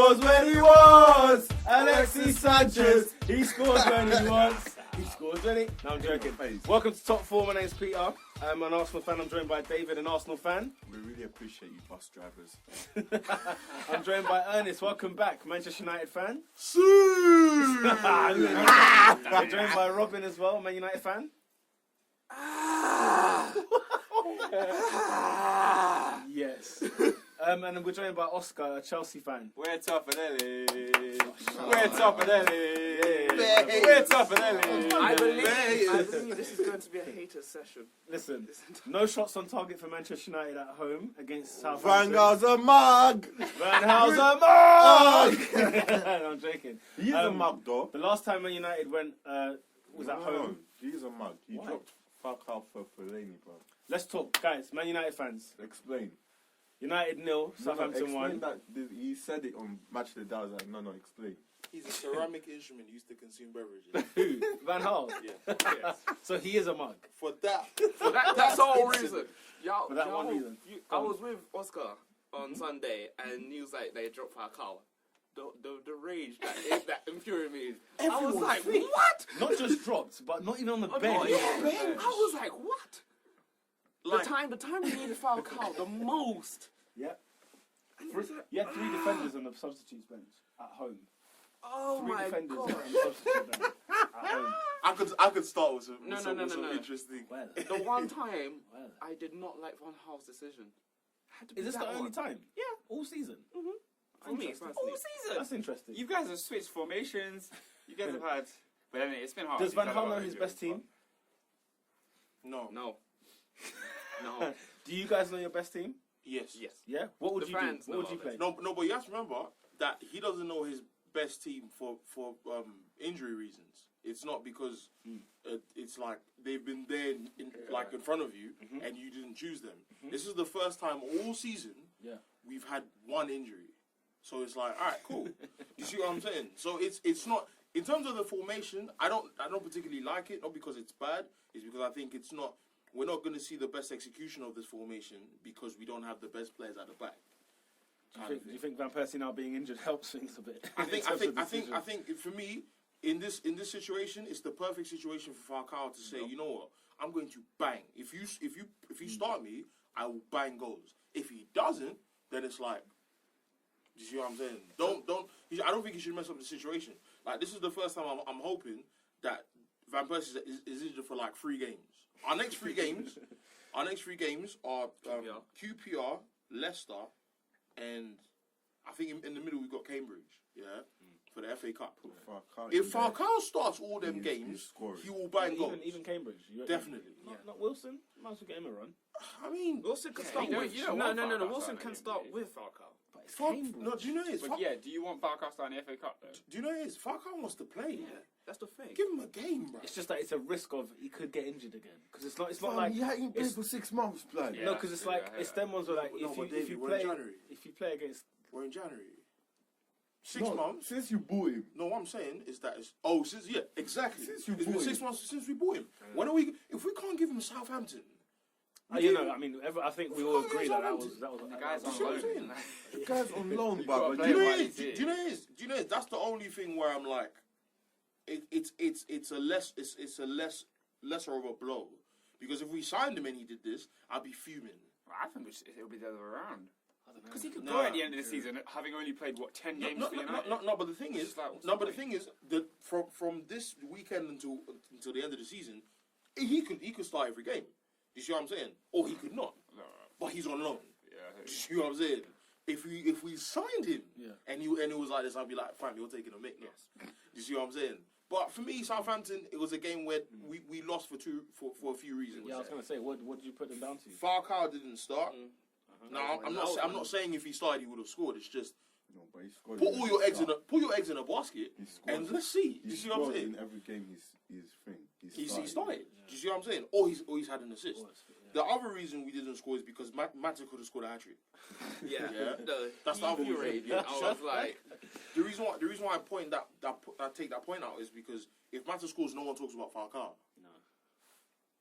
scores when he wants. Alexis Sanchez, he scores when he wants. He scores when he... No, I'm joking. Welcome to Top 4. My name's Peter. I'm an Arsenal fan. I'm joined by David, an Arsenal fan. We really appreciate you bus drivers. I'm joined by Ernest. Welcome back, Manchester United fan. We're joined by Robin as well, Man United fan. Yes. And then we're joined by Oscar, a Chelsea fan. We're top of Ellie. We're top of Ellie. We're top of Ellie. I believe this is going to be a hater session. Listen, no shots on target for Manchester United at home against Southampton. Van Gaal's a mug! Van Gaal's a mug! No, I'm joking. He is a mug, though. The last time when United went was at home. He is a mug. He dropped Falcao for Fellaini, bro. Let's talk, guys. Man United fans. Explain. United 0, Southampton 1. That. He said it on Match of the Day. I was like, no, explain. He's a ceramic instrument used to consume beverages. Who? Van Gaal? Yeah. Yes. So he is a mug. For that. That's the whole reason. For that one reason. I was with Oscar on Sunday, and he was like, they dropped Falcao. The rage that infuriated me. I was like, what? Not just dropped, but not even on the bench. I was like, what? The time we needed Falcao the most. Yeah. You had 3 defenders on the substitutes bench at home. Oh 3 my defenders god. on the substitute bench at home. I could start with some, No. interesting. Well, The one time I did not like Van Gaal's decision. is this the only time? Yeah. All season? For me, it's not All sleep. season. That's interesting. You guys have switched formations. You guys have had... But anyway, it's been hard. Does Van Gaal know his best team? No. No. Do you guys know your best team? Yes. Yeah? What would The you do? fans What would know you our play? No, but you have to remember that he doesn't know his best team for injury reasons. It's not because it's like they've been there in front of you and you didn't choose them. This is the first time all season we've had one injury. So it's like, all right, cool. You see what I'm saying? So it's not in terms of the formation. I don't particularly like it. Not because it's bad. It's because I think it's not. We're not going to see the best execution of this formation because we don't have the best players at the back. Do you think Van Persie now being injured helps things a bit? I think for me in this situation, it's the perfect situation for Falcao to say, you know what, I'm going to bang. If you start me, I will bang goals. If he doesn't, then it's like, do you see what I'm saying? I don't think he should mess up the situation. Like, this is the first time I'm hoping that Van Persie is injured for like 3 games. Our next 3 games are QPR, Leicester, and I think in the middle we've got Cambridge. Yeah, for the FA Cup. If Falcao starts all them games, he will bang goals. Even Cambridge. Definitely. Not Wilson. Might as well get him a run. I mean, Wilson can start with. No. Wilson can start with Falcao. But it's Cambridge. No, do you know this? But yeah, do you want Falcao starting the FA Cup though? Do you know this? Falcao wants to play. Yeah, that's the thing. Give him a game, bro. It's just that it's a risk of he could get injured again because it's not like he ain't played for 6 months, blood. Yeah. no, because it's like it's them ones where like if you play against We're in January. 6 months since you bought him. No, what I'm saying is that exactly. Since you it's bought been him. 6 months since we bought him. When are we? If we can't give him Southampton, I think we all agree that was The guy's You see what I'm on saying? loan. The guy's on loan, You've bro. got Do you know Play what it is? wise, Do you know what it is? Do you know what it is? That's the only thing where I'm like, it's a lesser of a blow, because if we signed him and he did this, I'd be fuming. I think it'll be the other way around. Because he could Nah. go at the end of the season having only played 10 games for United. No, but the thing is, It's like, what's the point? that from this weekend until the end of the season, he could start every game. You see what I'm saying? Or he could not. No. But he's on loan. Yeah. You see what I'm saying? If we signed him and it was like this, I'd be like, fine, you're taking a mick now. You see what I'm saying? But for me, Southampton, it was a game where we lost for a few reasons. Yeah, I was gonna say, what did you put them down to? Falcao didn't start. No, I'm not saying if he started he would have scored. It's just No, but he scored. put all your eggs in a basket and let's see. You see what I'm saying? In every game, he's He started. Do you see what I'm saying? Or he's had an assist. The other reason we didn't score is because Mata could have scored a hat-trick. Yeah. That's the other reason. I was like, The reason why I point I take that point out is because if Mata scores, no one talks about Falcao.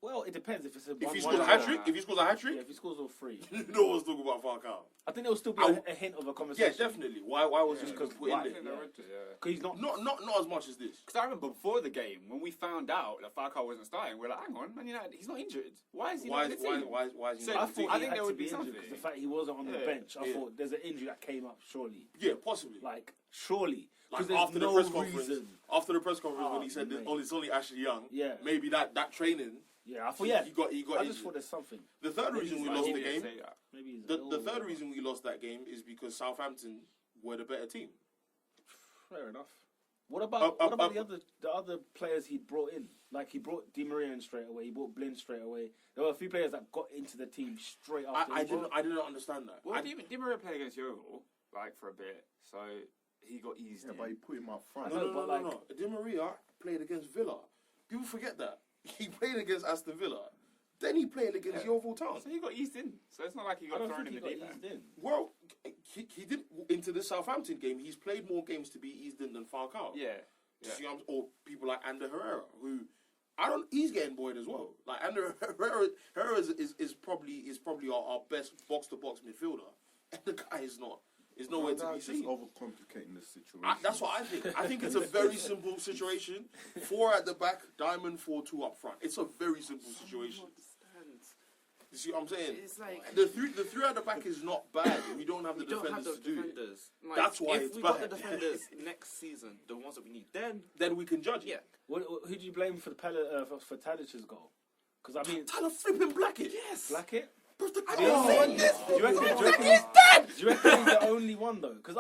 Well, it depends if it's a If he 1-1 scores a draw. hat trick, if he scores a hat Yeah, trick, if he scores all three. no one's talking about Falcao. I think there will still be a hint of a Yeah, conversation. definitely. Why was this Because put in I there? think they're into it, yeah. Because he's not. Not as much as this. Because I remember before the game, when we found out that Falcao wasn't starting, we're like, hang on, man, he's not injured. Why is he not in the team? Why is he So not? I in the thought team? I think he there had would to be injured something. because the fact he wasn't on the Yeah, bench. I yeah. thought there's an injury that came up surely. Yeah, possibly. Like surely. Like Because after there's the no press conference, reason. when he said that, mate. it's only Ashley Young. Yeah. Maybe that training. Yeah, I thought yeah. He got I just injured. thought there's something. The third Maybe reason he's we like, lost he the didn't game. say that. Maybe he's The third reason we lost that game is because Southampton were the better team. Fair enough. What about the other players he brought in? Like he brought Di Maria in straight away. He brought Blind straight away. There were a few players that got into the team straight after. I didn't understand that. Well, Di Maria played against Yeovil, like, for a bit, so he got eased Yeah, in. but he put him up front. I know, but like- no. Di Maria played against Villa. People forget that. He played against Aston Villa. Then he played against Yeovil Town. So he got eased in. So it's not like he I got don't thrown think in he the got deep eased end. in. Well, he did into the Southampton game. He's played more games to be eased in than Falcao. Yeah. You see what I'm- or people like Ander Herrera, who he's getting buoyed as well. Like Ander Herrera is probably our best box to box midfielder, and the guy is nowhere to be That's just seen. overcomplicating the situation. That's what I think. I think it's a very simple situation. 4 at the back, Diamond 4-2 up front. It's a very simple situation. You see what I'm saying? It's like The three at the back is not bad. We don't have the we don't have defenders the to do it. defenders. Like, That's why if it's we got bad. the defenders next season, the ones that we need, then Then we can judge it. yeah. Who do you blame for for Tadic's goal? Because I mean, Tyler flipping Blackett. Yes. Blackett. Bro, the Do guy you is saying this. Do you reckon he's the only one though? Because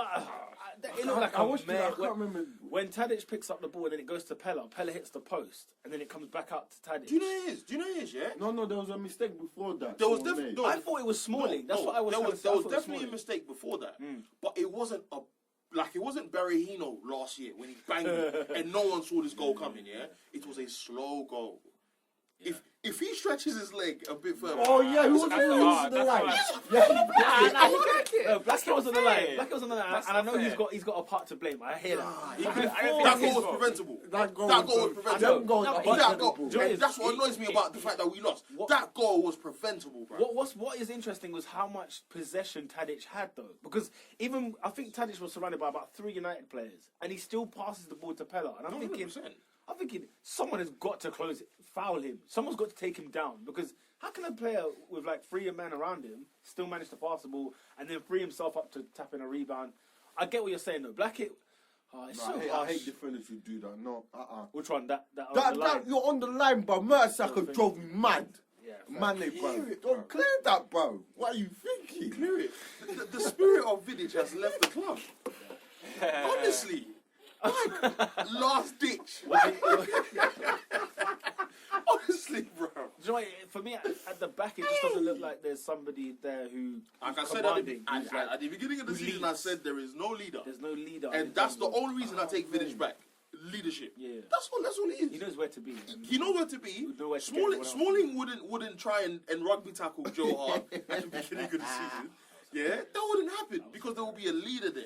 it looked like I a watched it, I mare. can't remember. When Tadic picks up the ball and then it goes to Pella hits the post and then it comes back out to Tadic. Do you know who it is? Yeah. No, there was a mistake before that. There was someone definitely. made. I thought it was Smalling. That's what I was. There trying was, to say. I there was thought it definitely a Smalling. mistake before that, but it wasn't it wasn't Berahino last year when he banged it and no one saw this goal coming. Yeah, it was a slow goal. If he stretches his leg a bit further, Oh yeah, who was That's there? not- The that's line. not- Blackett was on the line. Blackett was on the line, That's and I not know fair. he's got a part to blame. I hear that. that goal was preventable. That goal was was preventable. That goal No, was but That goal, preventable. Joe, and that's what annoys me about the fact that we lost. What- That goal was preventable, bro. What is interesting was how much possession Tadic had though, because even I think Tadic was surrounded by about 3 United players, and he still passes the ball to Pella, and I'm thinking 100%. someone has got to foul him. Someone's got to take him down because how can a player with like 3 men around him still manage to pass the ball and then free himself up to tap in a rebound? I get what you're saying though. Blackett, it's so I harsh. hate defenders who do that. No, Which one? That on That, the line? that you're on the line, bro. Mertesacker drove me mad. Yeah, Man, bro. Don't clear that, bro. What are you thinking? Clear it. The spirit of Vidic has left the club. Honestly. Like, last ditch. Honestly, bro. Do you know what, for me, at the back, it just doesn't look like there's somebody there who. Like I who's said commanding, who's at the beginning of the who season, leads. I said there is no leader. There's no leader. And that's the only reason I take Vidic back. Leadership. Yeah. That's all it is. He knows where to be. He knows where to be. know where to get Smalling, everyone else. Smalling wouldn't try and rugby tackle Joe Hart at the beginning of the season. Yeah, that wouldn't happen because there will be a leader there.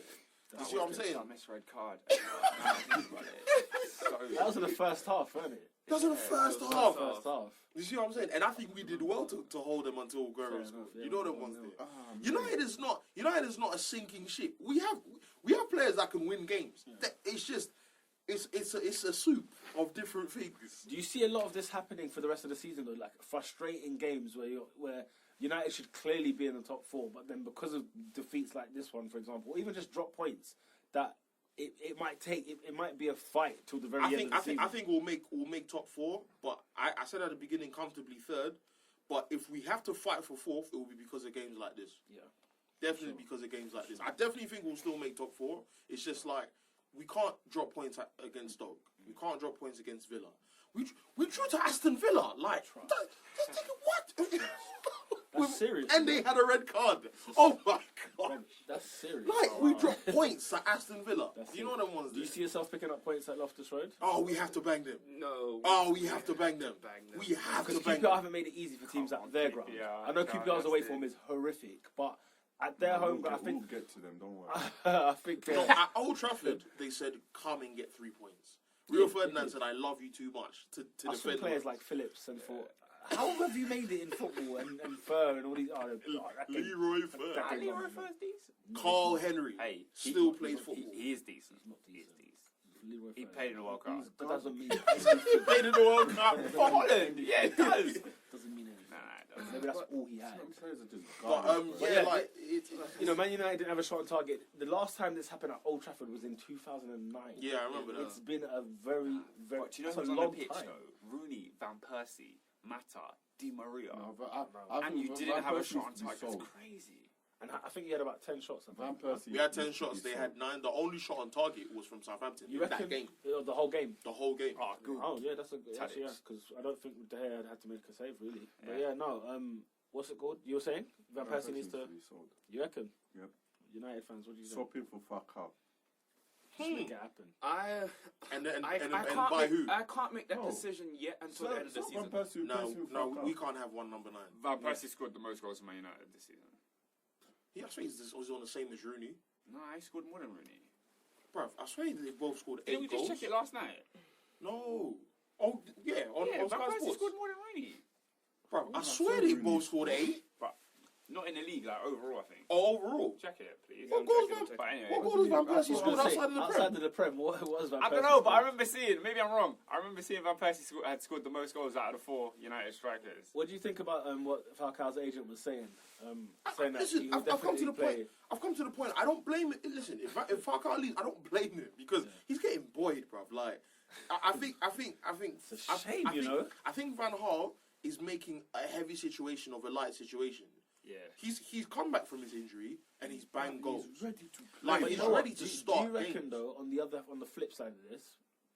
You see what I'm saying? That misread card. That was in the first half, wasn't it? That's in the first half. First half. You see what I'm saying? And I think we did well to hold them until Guerrero scored. yeah. You know them ones there. United is not a sinking ship. We have players that can win games. It's just it's a soup of different things. Do you see a lot of this happening for the rest of the season though? Like frustrating games where United should clearly be in the top 4, but then because of defeats like this one, for example, or even just drop points, that it might be a fight till the very end of the season. I think we'll make top 4, but I said at the beginning comfortably 3rd. But if we have to fight for 4th, it will be because of games like this. Yeah. Definitely because of games like this. I definitely think we'll still make top 4. It's just like we can't drop points against Stoke. We can't drop points against Villa. We drew to Aston Villa. Like what? That's serious. And they had a red card. Oh my god. That's serious. Like we dropped points at Aston Villa. That's You know them ones. Do you there? see yourself picking up points at Loftus Road? Oh, we have to bang them. No. Oh, we have to bang them. We have to Because bang QPR them. haven't made it easy for teams Come at on, their QPR. ground. I know No, QPR's that's away it. form is horrific, but at their home ground, I We'll think get to them. Don't worry. I think No, at Old Trafford, they said, come and get 3 points. Rio Ferdinand said, I love you too much to I saw defend. players me." like Phillips and thought how have you made it in football and Fur and all these? Leroy Fer. that game's Leroy on, Fer's decent. Carl Henry Hey, still plays football. He is decent. Not He is decent. decent. Leroy He Fer. played in the World Cup. That doesn't mean He played in the World Cup For Holland, yeah, it does. doesn't mean anything. Nah, it doesn't. Maybe that's all he had. Some players are just But garbage, bro. yeah, like it's You know, Man United didn't have a shot on target. The last time this happened at Old Trafford was in 2009. yeah, I remember that. It's been a very, very But do you know that's who's a on long the pitch time. though? Rooney, Van Persie, Mata, Di Maria. No, but I And think you Van didn't have a Persie shot on needs to be target. That's sold. crazy. And I think he had about 10 shots. I Van think. Persie. We had 10 needs to shots. be They sold. had 9. The only shot on target was from Southampton. You in reckon that game? The whole game? The whole game. Oh, good. Oh yeah, that's a good. Tadic. Actually, yeah, because I don't think De Gea had to make a save really. But Yeah. yeah, no. What's it called? You were saying Van Persie needs to. be sold. You reckon? Yep. United fans, what do you think? Swap him for Falcao. Just make it happen. And then I and can't by make, who? I can't make that No. decision yet until the end of the Van season. Persie No, replace him with no, Falcao. we can't have one number 9. Van Persie scored the most goals for Man United this season. I swear was on the same as Rooney. No, he scored more than Rooney. Bruv, I swear they both scored 8 Didn't we goals. just check it last night? No. Oh, yeah, on Yeah, Van Sky Persie Sports. scored more than Rooney. Bruv, I I swear saw they Rooney both scored 8 But not in the league, like overall, I think. overall. Check it, please. What I'm goals checking, Van- but anyway. What goal does Van I was Persie gonna scored say, outside of the outside Prem? of the Prem, what was Van I don't Persie know, but I scored? remember seeing, maybe I'm wrong, I remember seeing Van Persie had scored the most goals out of the 4 United strikers. What do you think about what Falcao's agent was saying? Saying that Listen, he will I've come to the definitely play. point. I've come to the point. I don't blame it. Listen, if Falcao leaves, I don't blame him because he's getting buoyed, bruv. Like, I think, It's a shame, you know. I think Van Gaal is making a heavy situation of a light situation. Yeah. He's come back from his injury and he's banged goals. He's ready to play. Like, But he's you know what? ready to Do start you reckon games. though, on the flip side of this,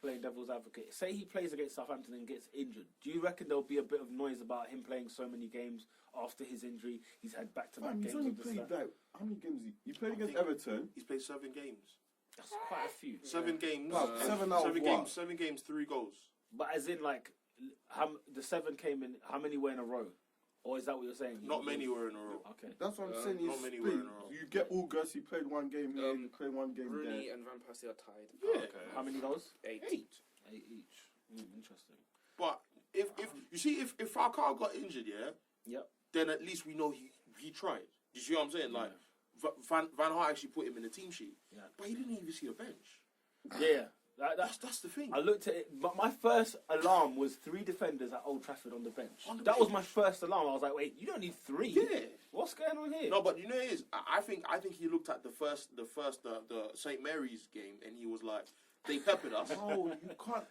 playing devil's advocate, say he plays against Southampton and gets injured, do you reckon there'll be a bit of noise about him playing so many games after his injury? He's had back-to-back Fam, he's games only of this played stuff. like how many games? He played I against think- Everton. He's played 7 games. That's quite a few. 7 games. Wow, 7 out of what? 7 games, 3 goals. But as in, like, the 7 came in. How many were in a row? Or is that what you're saying? Not many were in a row. Okay. That's what I'm saying. not He's many split. were in a row. You get August. He played 1 game here. He played 1 game Rooney there. and Van Persie are tied. Yeah. Okay. How many goals? 8. 8. 8 each. Interesting. But if you see if Falcao got injured, yeah, Yep. then at least we know he tried. You see what I'm saying? Like Van Gaal actually put him in the team sheet, Yeah. but he didn't even see the bench. Yeah. That's the thing. I looked at it, but my first alarm was 3 defenders at Old Trafford on the bench. On the That was bench. my first alarm. I was like, wait, you don't need 3? Yeah. What's going on here? No, but you know it is. I think he looked at the St Mary's game and he was like, they peppered us. Oh, you can't.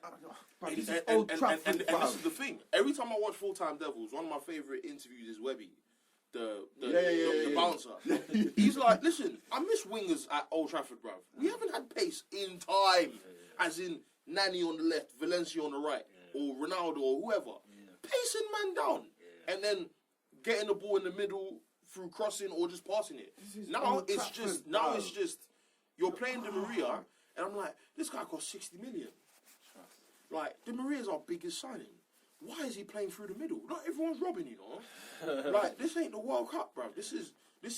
But And, this and, is Old and, Trafford, and this fam. is the thing. Every time I watch Full Time Devils, one of my favorite interviews is Webby, the Yeah. bouncer. He's like, listen, I miss wingers at Old Trafford, bruv. We haven't had pace in time, as in Nani on the left, Valencia on the right, or Ronaldo or whoever. Pacing man down, and then getting the ball in the middle through crossing or just passing it. This is Now Old it's Trafford, just now bruv. it's just you're playing Di Maria, and I'm like, this guy cost 60 million. Like, Di Maria's our biggest signing. Why is he playing through the middle? Not everyone's robbing, you know. Like, this ain't the World Cup, bruv. This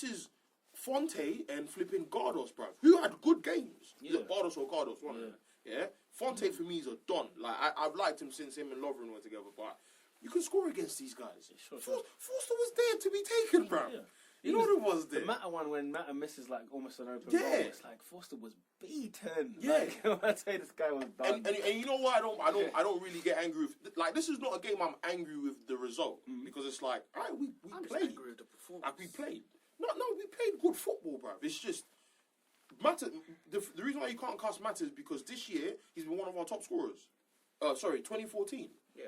is Fonte and flipping Gardos, bruv. Who had good games? Is it Bardos or Gardos? One of them. Yeah. Fonte for me is a don. Like, I've liked him since him and Lovren were together, but you can score against these guys. Sure. Forster was there to be taken, bruv. Yeah. You know what it was there? The Mata one, when Mata misses like almost an open Yeah. goal, it's like Forster was beaten. Yeah. Like, I say this guy was done. And you know what? I don't really get angry with. Like, this is not a game I'm angry with the result because it's like, all right, we I'm just played. angry with the performance. Like, we played. No, we played good football, bruv. It's just Mata. The reason why you can't cast Mata is because this year he's been one of our top scorers. 2014. Yeah.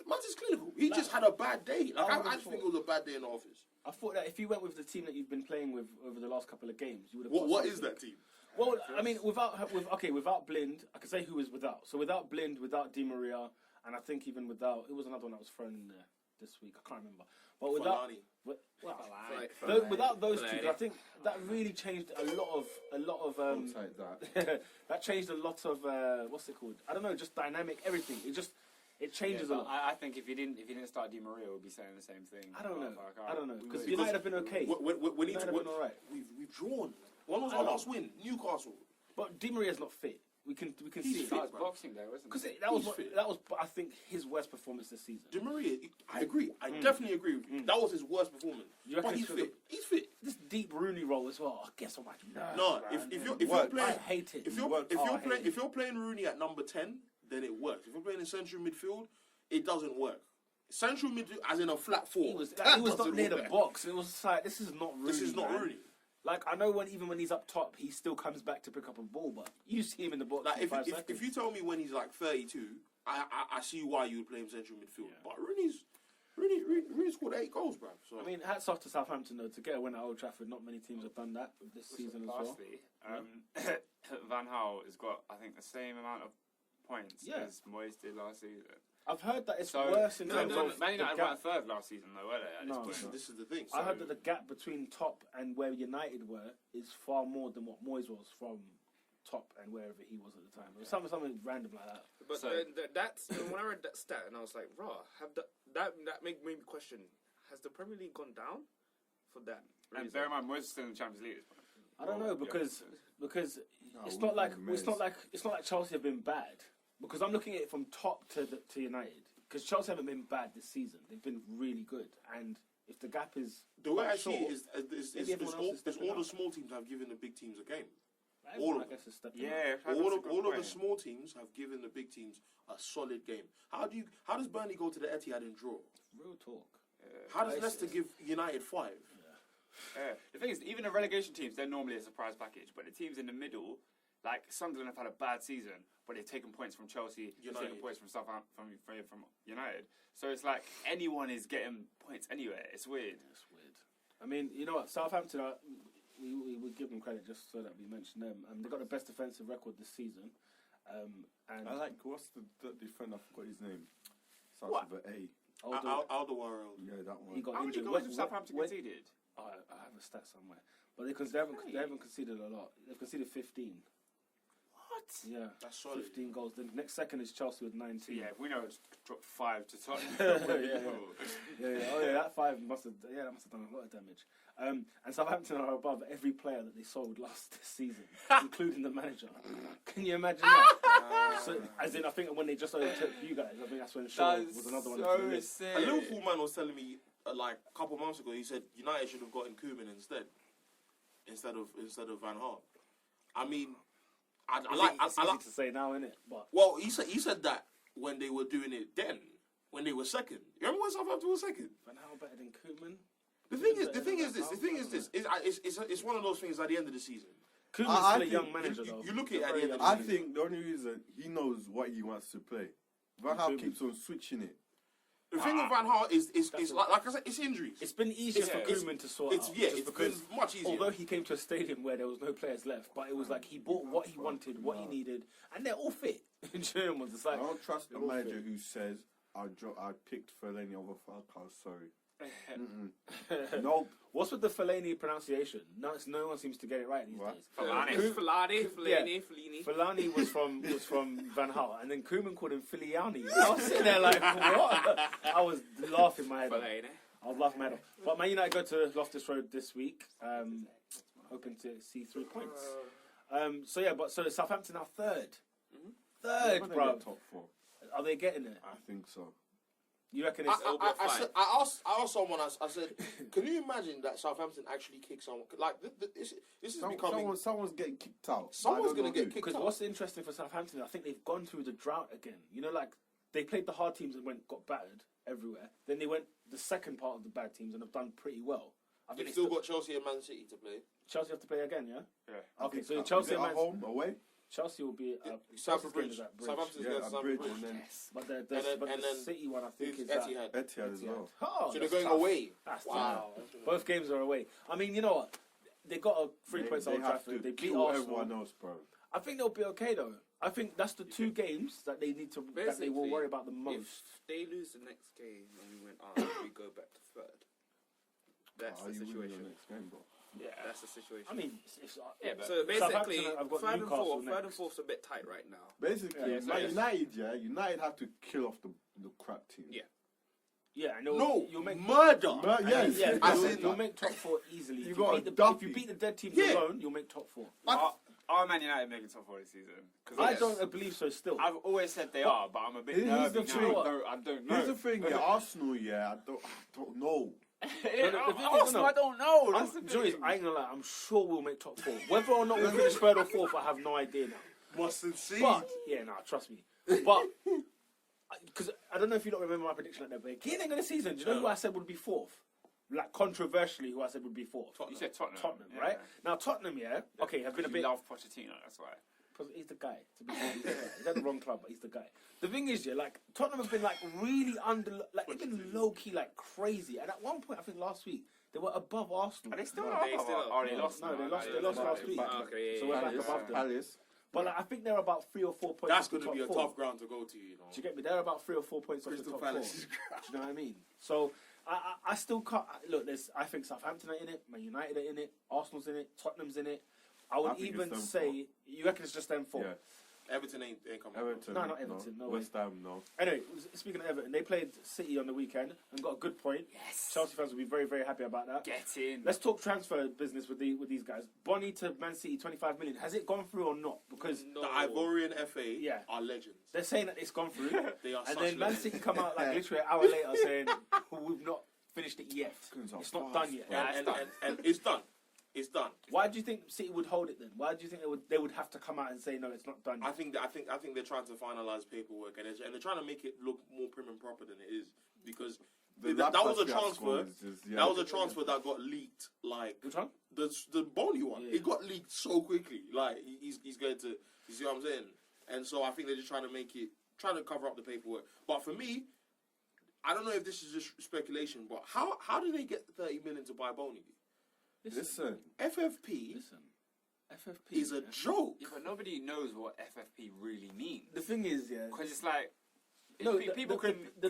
Mata's clinical. He just had a bad day. Like, I just thought- think it was a bad day in the office. I thought that if you went with the team that you've been playing with over the last couple of games, you would have. What is that team? Well, I mean, without Blind, I could say who was without. So without Blind, without Di Maria, and I think even without, it was another one that was thrown in there this week. I can't remember. But without, without those two, I think that really changed a lot of Don't take that. that changed a lot of what's it called? I don't know, just dynamic, everything. It changes a lot. I think if you didn't start Di Maria, we'd be saying the same thing. I don't know. Like, I don't know because we- United have been okay. We need United to. have been all right. We've drawn. When was our last win? Newcastle. But Di Maria's not fit. We can He's see fit, it. That was bro. Boxing Day, wasn't Because it? that was He's fit. I think his worst performance this season. Di Maria, I agree. I definitely agree with you. That was his worst performance. You reckon But he's it's fit. He's fit. This deep Rooney role as well. I guess I'm like, No, if you're What? playing, I hate it. if you're playing Rooney at number 10, then it works. If you're playing in central midfield, it doesn't work. Central midfield, as in a flat four. he was not doesn't near the work. box. It was like, this is not Rooney. This is not man. Rooney. Like, I know even when he's up top, he still comes back to pick up a ball, but you see him in the box Like for 5 seconds. if you tell me when he's like 32, I see why you would play him central midfield. But Rooney scored 8 goals, bruv. So I mean, hats off to Southampton, though, to get a win at Old Trafford. Not many teams have done that this season as well. Lastly, Van Gaal has got, I think, the same amount of points as Moyes did last season. I've heard that it's So, worse in terms of Man the United gap. weren't third last season, though, were they? At No, this point? this is the thing. I heard that the gap between top and where United were is far more than what Moyes was from top and wherever he was at the time. It was something random like that. But So- that's when I read that stat, and I was like, "Raw, that made me question: has the Premier League gone down for that?" And reason? bear in mind, Moyes is still in the Champions League. at this point. I don't know because No, it's we not like can it's not like Chelsea have been bad. Because I'm looking at it from top to United. Because Chelsea haven't been bad this season. They've been really good. And if the gap is the way quite I see it short, is maybe everyone else is stepping all up. the small teams have given the big teams a game. everyone, all I of guess, is stepping up. Yeah, All of the small teams have given the big teams a solid game. How does Burnley go to the Etihad and draw? Real talk. How does It's- Leicester give United 5? The thing is, even the relegation teams, they're normally a surprise package. But the teams in the middle, like Sunderland have had a bad season, but they've taken points from Chelsea, they've United. taken points from Southampton, from United. So it's like anyone is getting points anywhere. It's weird. That's weird. I mean, you know what? Southampton, we would give them credit just so that we mention them. They got the best defensive record this season. And I like, what's the defender? I forgot his name. Starts What? with an A. Alderweireld. Yeah, that he one. got How many injured. goals have Southampton conceded? I have a stat somewhere. But they haven't conceded a lot. They've conceded 15. What? Yeah, That's solid. 15 goals. The next second is Chelsea with 19. So yeah, we know it's dropped 5 to Tottenham. Yeah. Oh yeah, that 5 must have done a lot of damage. And Southampton are above every player that they sold last season, including the manager. Can you imagine that? So, as in, I think when they just overtook you guys, I think that's when Shaw was another one. to the list. A Liverpool man was telling me like a couple months ago. He said United should have gotten Koeman instead of Van Gaal. I mean, It's easy to say now, isn't it? But well, he said that when they were doing it then, when they were second. You remember when Southampton was second? Van Gaal better than Koeman? The thing is this. It's one of those things at the end of the season. Koeman's I still a think young manager, though. You look at it at the end of the I season. think the only reason he knows what he wants to play. Van Gaal keeps on switching it. The thing with Van Gaal is like I said, it's injuries. It's been easier for Koeman to sort out. just It's because been much easier. although he came to a stadium where there was no players left, but it was like he bought what he wanted, what he needed, and they're all fit. German was just I like, don't trust a they're all manager fit. who says, I picked Fellaini over Falcao, sorry. No. What's with the Fellaini pronunciation? No one seems to get it right these What? days. Fellaini. Fellaini was from Van Gaal, and then Koeman called him Filiani. I was sitting there like, what? I was laughing my head off. Fellaini. I was laughing my head off. But Man United go to Loftus Road this week, hoping to see 3 points. So Southampton are third. Third, When they bro. get top 4. Are they getting it? I think so. You reckon it's I asked someone. I said, "Can you imagine that Southampton actually kick someone? Like this is becoming. Someone's getting kicked out. Someone's I don't gonna know get who. kicked Because out. what's interesting for Southampton, I think they've gone through the drought again. You know, like they played the hard teams and got battered everywhere. Then they went the second part of the bad teams and have done pretty well. I think You've still got Chelsea and Man City to play. Chelsea have to play again, yeah. Yeah. Okay, so Is Chelsea it and at Man home, away? Chelsea will be Stamford Chelsea's game Bridge. is at Bridge. Southampton's Yeah, against at Stamford Bridge, Bridge. and then But And the then City one, I think, is Etihad. Etihad as well. Oh, So they're that's going tough. away. That's Wow. tough. Both games are away. I mean, you know what? They got a 3 points at Old have Trafford. to They beat kill Arsenal. everyone else, bro. I think they'll be okay though. I think that's the 2 games that they need to that they will Basically, worry about the most. If they lose the next game and we went on, we go back to third. That's Are the you winning situation. your next game, bro? Yeah, that's the situation. I mean, So basically, Southampton have got third and Newcastle fourth. next. Third and fourth's a bit tight right now. Basically, Yeah, Man so United have to kill off the crap team. Yeah. Yeah, I know. No, you'll make murder. Yes, Yeah, I you'll, said you'll that. make top 4 easily. You If got beat Duffy. if you beat the dead teams Yeah. alone, you'll make top 4. Are Man United making top 4 this season? I don't believe so still. I've always said they are, but I'm a bit Here's nervous the thing. now. I don't know. Here's the thing, yeah, Arsenal, yeah, I don't know. Arsenal, I don't know. That's the Joyce, thing. I ain't gonna lie, I'm sure we'll make top 4. Whether or not we finish 3rd or 4th, I have no idea now. Mustn't see. But, yeah, nah, trust me. But, because I don't know if you don't remember my prediction at the beginning of the season, do you know who I said would be 4th? Like, controversially, who I said would be 4th? You said Tottenham. Tottenham, Yeah. right? Now, Tottenham, yeah, okay, have been a You bit... love Pochettino, that's why. Because he's the guy. To be fair, he's at the wrong club, but he's the guy. The thing is, yeah, like Tottenham have been like really like they've been low key like crazy. And at one point, I think last week they were above Arsenal. Are they still No, up? they still up. Oh, they lost. No, now. they lost last week. Okay, So we're back Palace, above them. Palace. But like, I think they're about 3 or 4 points. That's off the going to be a top four. tough ground to go to, you know. Do you get me? They're about 3 or 4 points off Crystal the top Palace. 4. Do you know what I mean? So I still can't look. I think Southampton are in it, Man United are in it, Arsenal's in it, Tottenham's in it. I would I think even it's them say you reckon it's just them 4. Yeah. Everton ain't coming. Everton. No, not Everton, no way. West Ham, no. Anyway, speaking of Everton, they played City on the weekend and got a good point. Yes. Chelsea fans will be very, very happy about that. Get in. Let's talk transfer business with these guys. Bonnie to Man City, 25 million. Has it gone through or not? Because No. The Ivorian FA Yeah. are legends. they're saying that it's gone through, They are and such then Man legends. City come out like literally an hour later saying we've not finished it yet. It's not done yet. Yeah, it's done. And it's done. It's done. Why do you think City would hold it then? Why do you think they would have to come out and say no, it's not done I yet? think they're trying to finalize paperwork and they're trying to make it look more prim and proper than it is because that was a transfer. That was a transfer that got leaked like Which one? the Boney one. Yeah. It got leaked so quickly. Like he's going to. You see what I'm saying? And so I think they're just trying to cover up the paperwork. But for me, I don't know if this is just speculation, but how did they get 30 million to buy Boney? Listen. FFP Listen. FFP is a joke. Yeah, but nobody knows what FFP really means. The thing is, yeah. Because it's like, No, people the can people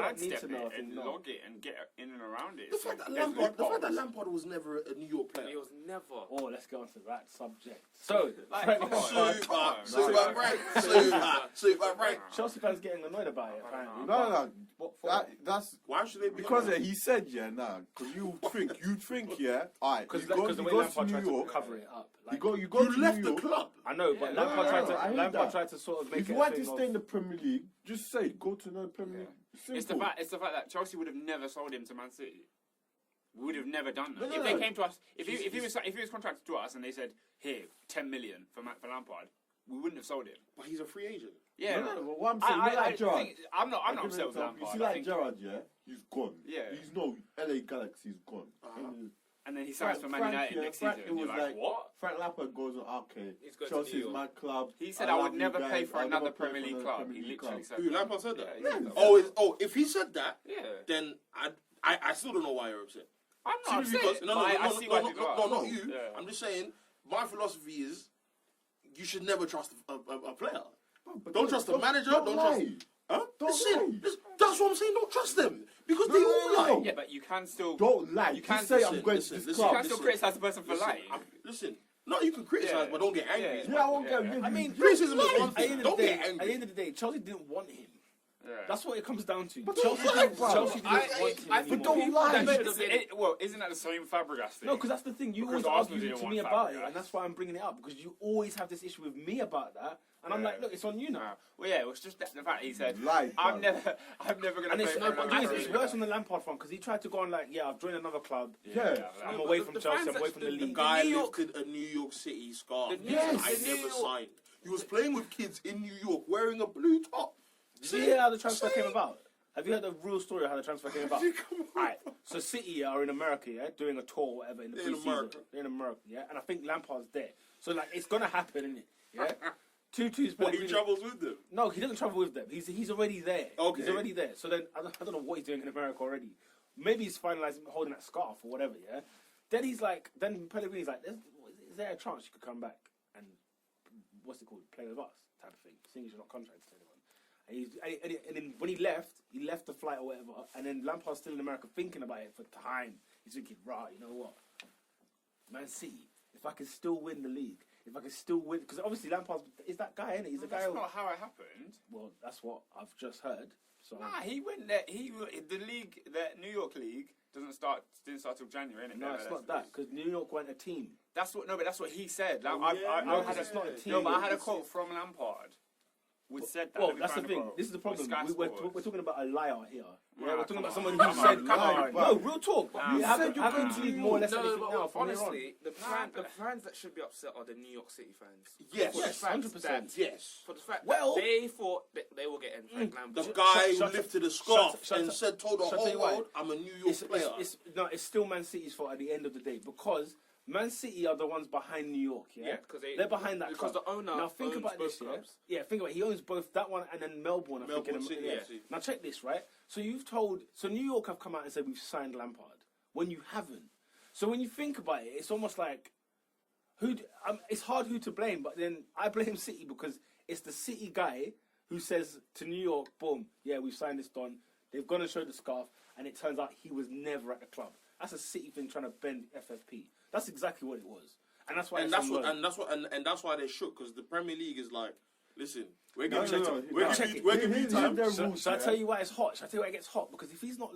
that need sidestep to know, I it think, and know. log it and get in and around it. The So fact that there's loopholes. Lampard was never a New York player. It was never. Oh, let's go on to that subject. So, Like, Frank come on. Lampard- Super Frank. Chelsea fans getting annoyed about it. Apparently. No. What for? That's Why should they be? because he said, yeah, nah. Because you think, yeah. Alright, Because you the go way to Lampard tried New to York. cover it up. Like, You go to You left New the York. club. I know, but Yeah, Lampard I hate Lampard that. tried to sort of make If it you a want to thing stay of- in the Premier League, just say go to the Premier League. It's the Simple. fact that Chelsea would have never sold him to Man City. We would have never done that. No, If no. they came to us, if he was contracted to us and they said, "Here, 10 million for Lampard," we wouldn't have sold him. But he's a free agent. Yeah, No, but what I'm saying, you like Gerrard. I'm not I'll give upset you with an example. Lampard. You see, I like think- Gerrard, yeah, he's gone. Yeah. He's no LA Galaxy's gone. and then he signs for Man Frank, United yeah, next Frank, season. it and You're was like, like- what? Frank Lampard goes, okay, He's going to Chelsea's New York. my club. He said, "I would love you never guys. play for I'll another never play Premier for League another club." Premier He League literally club. said Who that. Lampard said that? Yeah, If he said that, yeah. then I still don't know why you're upset. I'm not Simply upset. because but I see why people are. not you. Yeah. I'm just saying my philosophy is you should never trust a player. But Don't trust the manager. Don't trust. lie. Huh? Don't Listen, lie. that's what I'm saying. Don't trust them because No, they no, all no, lie. no. Yeah, but you can still. Don't lie. You You can't can say listen, I'm going listen, to this listen, You club. can still criticize the person for lying. Listen. No, you can criticize, Yeah. but don't get angry. Yeah. Yeah, I won't Yeah. get. I mean, Criticism is one at the thing. end of Don't the day, get at the angry. end of the day, Chelsea didn't want him. Yeah. That's what it comes down to. But Chelsea don't lie, didn't, bro. Chelsea didn't want him I anymore. don't lie. But Should have been- isn't that the same Fabregas thing? No, because that's the thing. You Because always Arsenal argue didn't to want me about it, Fabregas. and that's why I'm bringing it up because you always have this issue with me about that, and I'm Yeah. like, look, it's on you now. Well, yeah, it was just the fact he said, Lie, I'm bro. never going to And play it's, for no, but another it's club." worse on the Lampard front because he tried to go on like, yeah, I've joined another club. Yeah. I'm No, away but from the Chelsea. fans I'm away from the actually- The league. guy New York- lifted a New York City scarf. The Yes, New- I the never New York- signed. He was playing with kids in New York wearing a blue top. See how the transfer came about? Have you heard the real story of how the transfer came about? Come on. Alright, so City are in America, yeah, doing a tour or whatever in the They're in pre-season. America. They're in America, yeah, and I think Lampard's there. So like, it's gonna happen, isn't it? Yeah. Tutu's But playing. he really- travels with them. No, he doesn't travel with them. He's already there. Okay. He's already there. So then I don't know what he's doing in America already. Maybe he's finalizing holding that scarf or whatever. Yeah. Then he's like, then Pellegrini's like, is there a chance you could come back and what's it called, play with us type of thing, seeing as you're not contracted to anyone. And then when he left the flight or whatever, and then Lampard's still in America thinking about it for time. He's thinking, right, you know what, Man City, if I can still win the league, if I can still win, because obviously Lampard is that guy, isn't he? He's a guy. That's who- not how it happened. Well, that's what I've just heard. So Nah, he went there. The New York league didn't start till January, innit? No, it's not that because New York weren't a team. That's what he said. Like, Oh, yeah. I No, had it's not a team. No, but I had a quote from Lampard, which said that. Well, Let me that's the find thing. quote. This is the problem. Sky We're Sports. talking about a liar here. Yeah, Nah, we're talking come about on. someone Come who on, said, come on. no, real talk. Nah, You you haven't said you're haven't going believed to- more or less No, anything but now from here on. honestly, the fans that should be upset are the New York City fans. Yes. For the Yes, fact 100%. that- Yes. For the fact Well- that they thought that they were getting Frank The Lampard. guy who shut- lifted a scarf shut- and told the shut- whole tell you why. world, I'm a New York player. It's still Man City's fault at the end of the day because Man City are the ones behind New York. Yeah, because they're behind that because club. the owner Now think owns about both this, yeah. clubs. Yeah, think about it. He owns both that one and then Melbourne. I think, Melbourne in City, yeah. yeah. Now check this, right? So New York have come out and said we've signed Lampard when you haven't. So when you think about it, it's almost like it's hard who to blame, but then I blame City because it's the City guy who says to New York, boom, yeah, we've signed this Don. They've gone and showed the scarf, and it turns out he was never at the club. That's a City thing trying to bend FFP. That's exactly what it was, and that's why. And that's why they're shook because the Premier League is like, listen, we're giving you time. Shall I tell you why it's hot? Shall I tell you why it gets hot? Because if he's not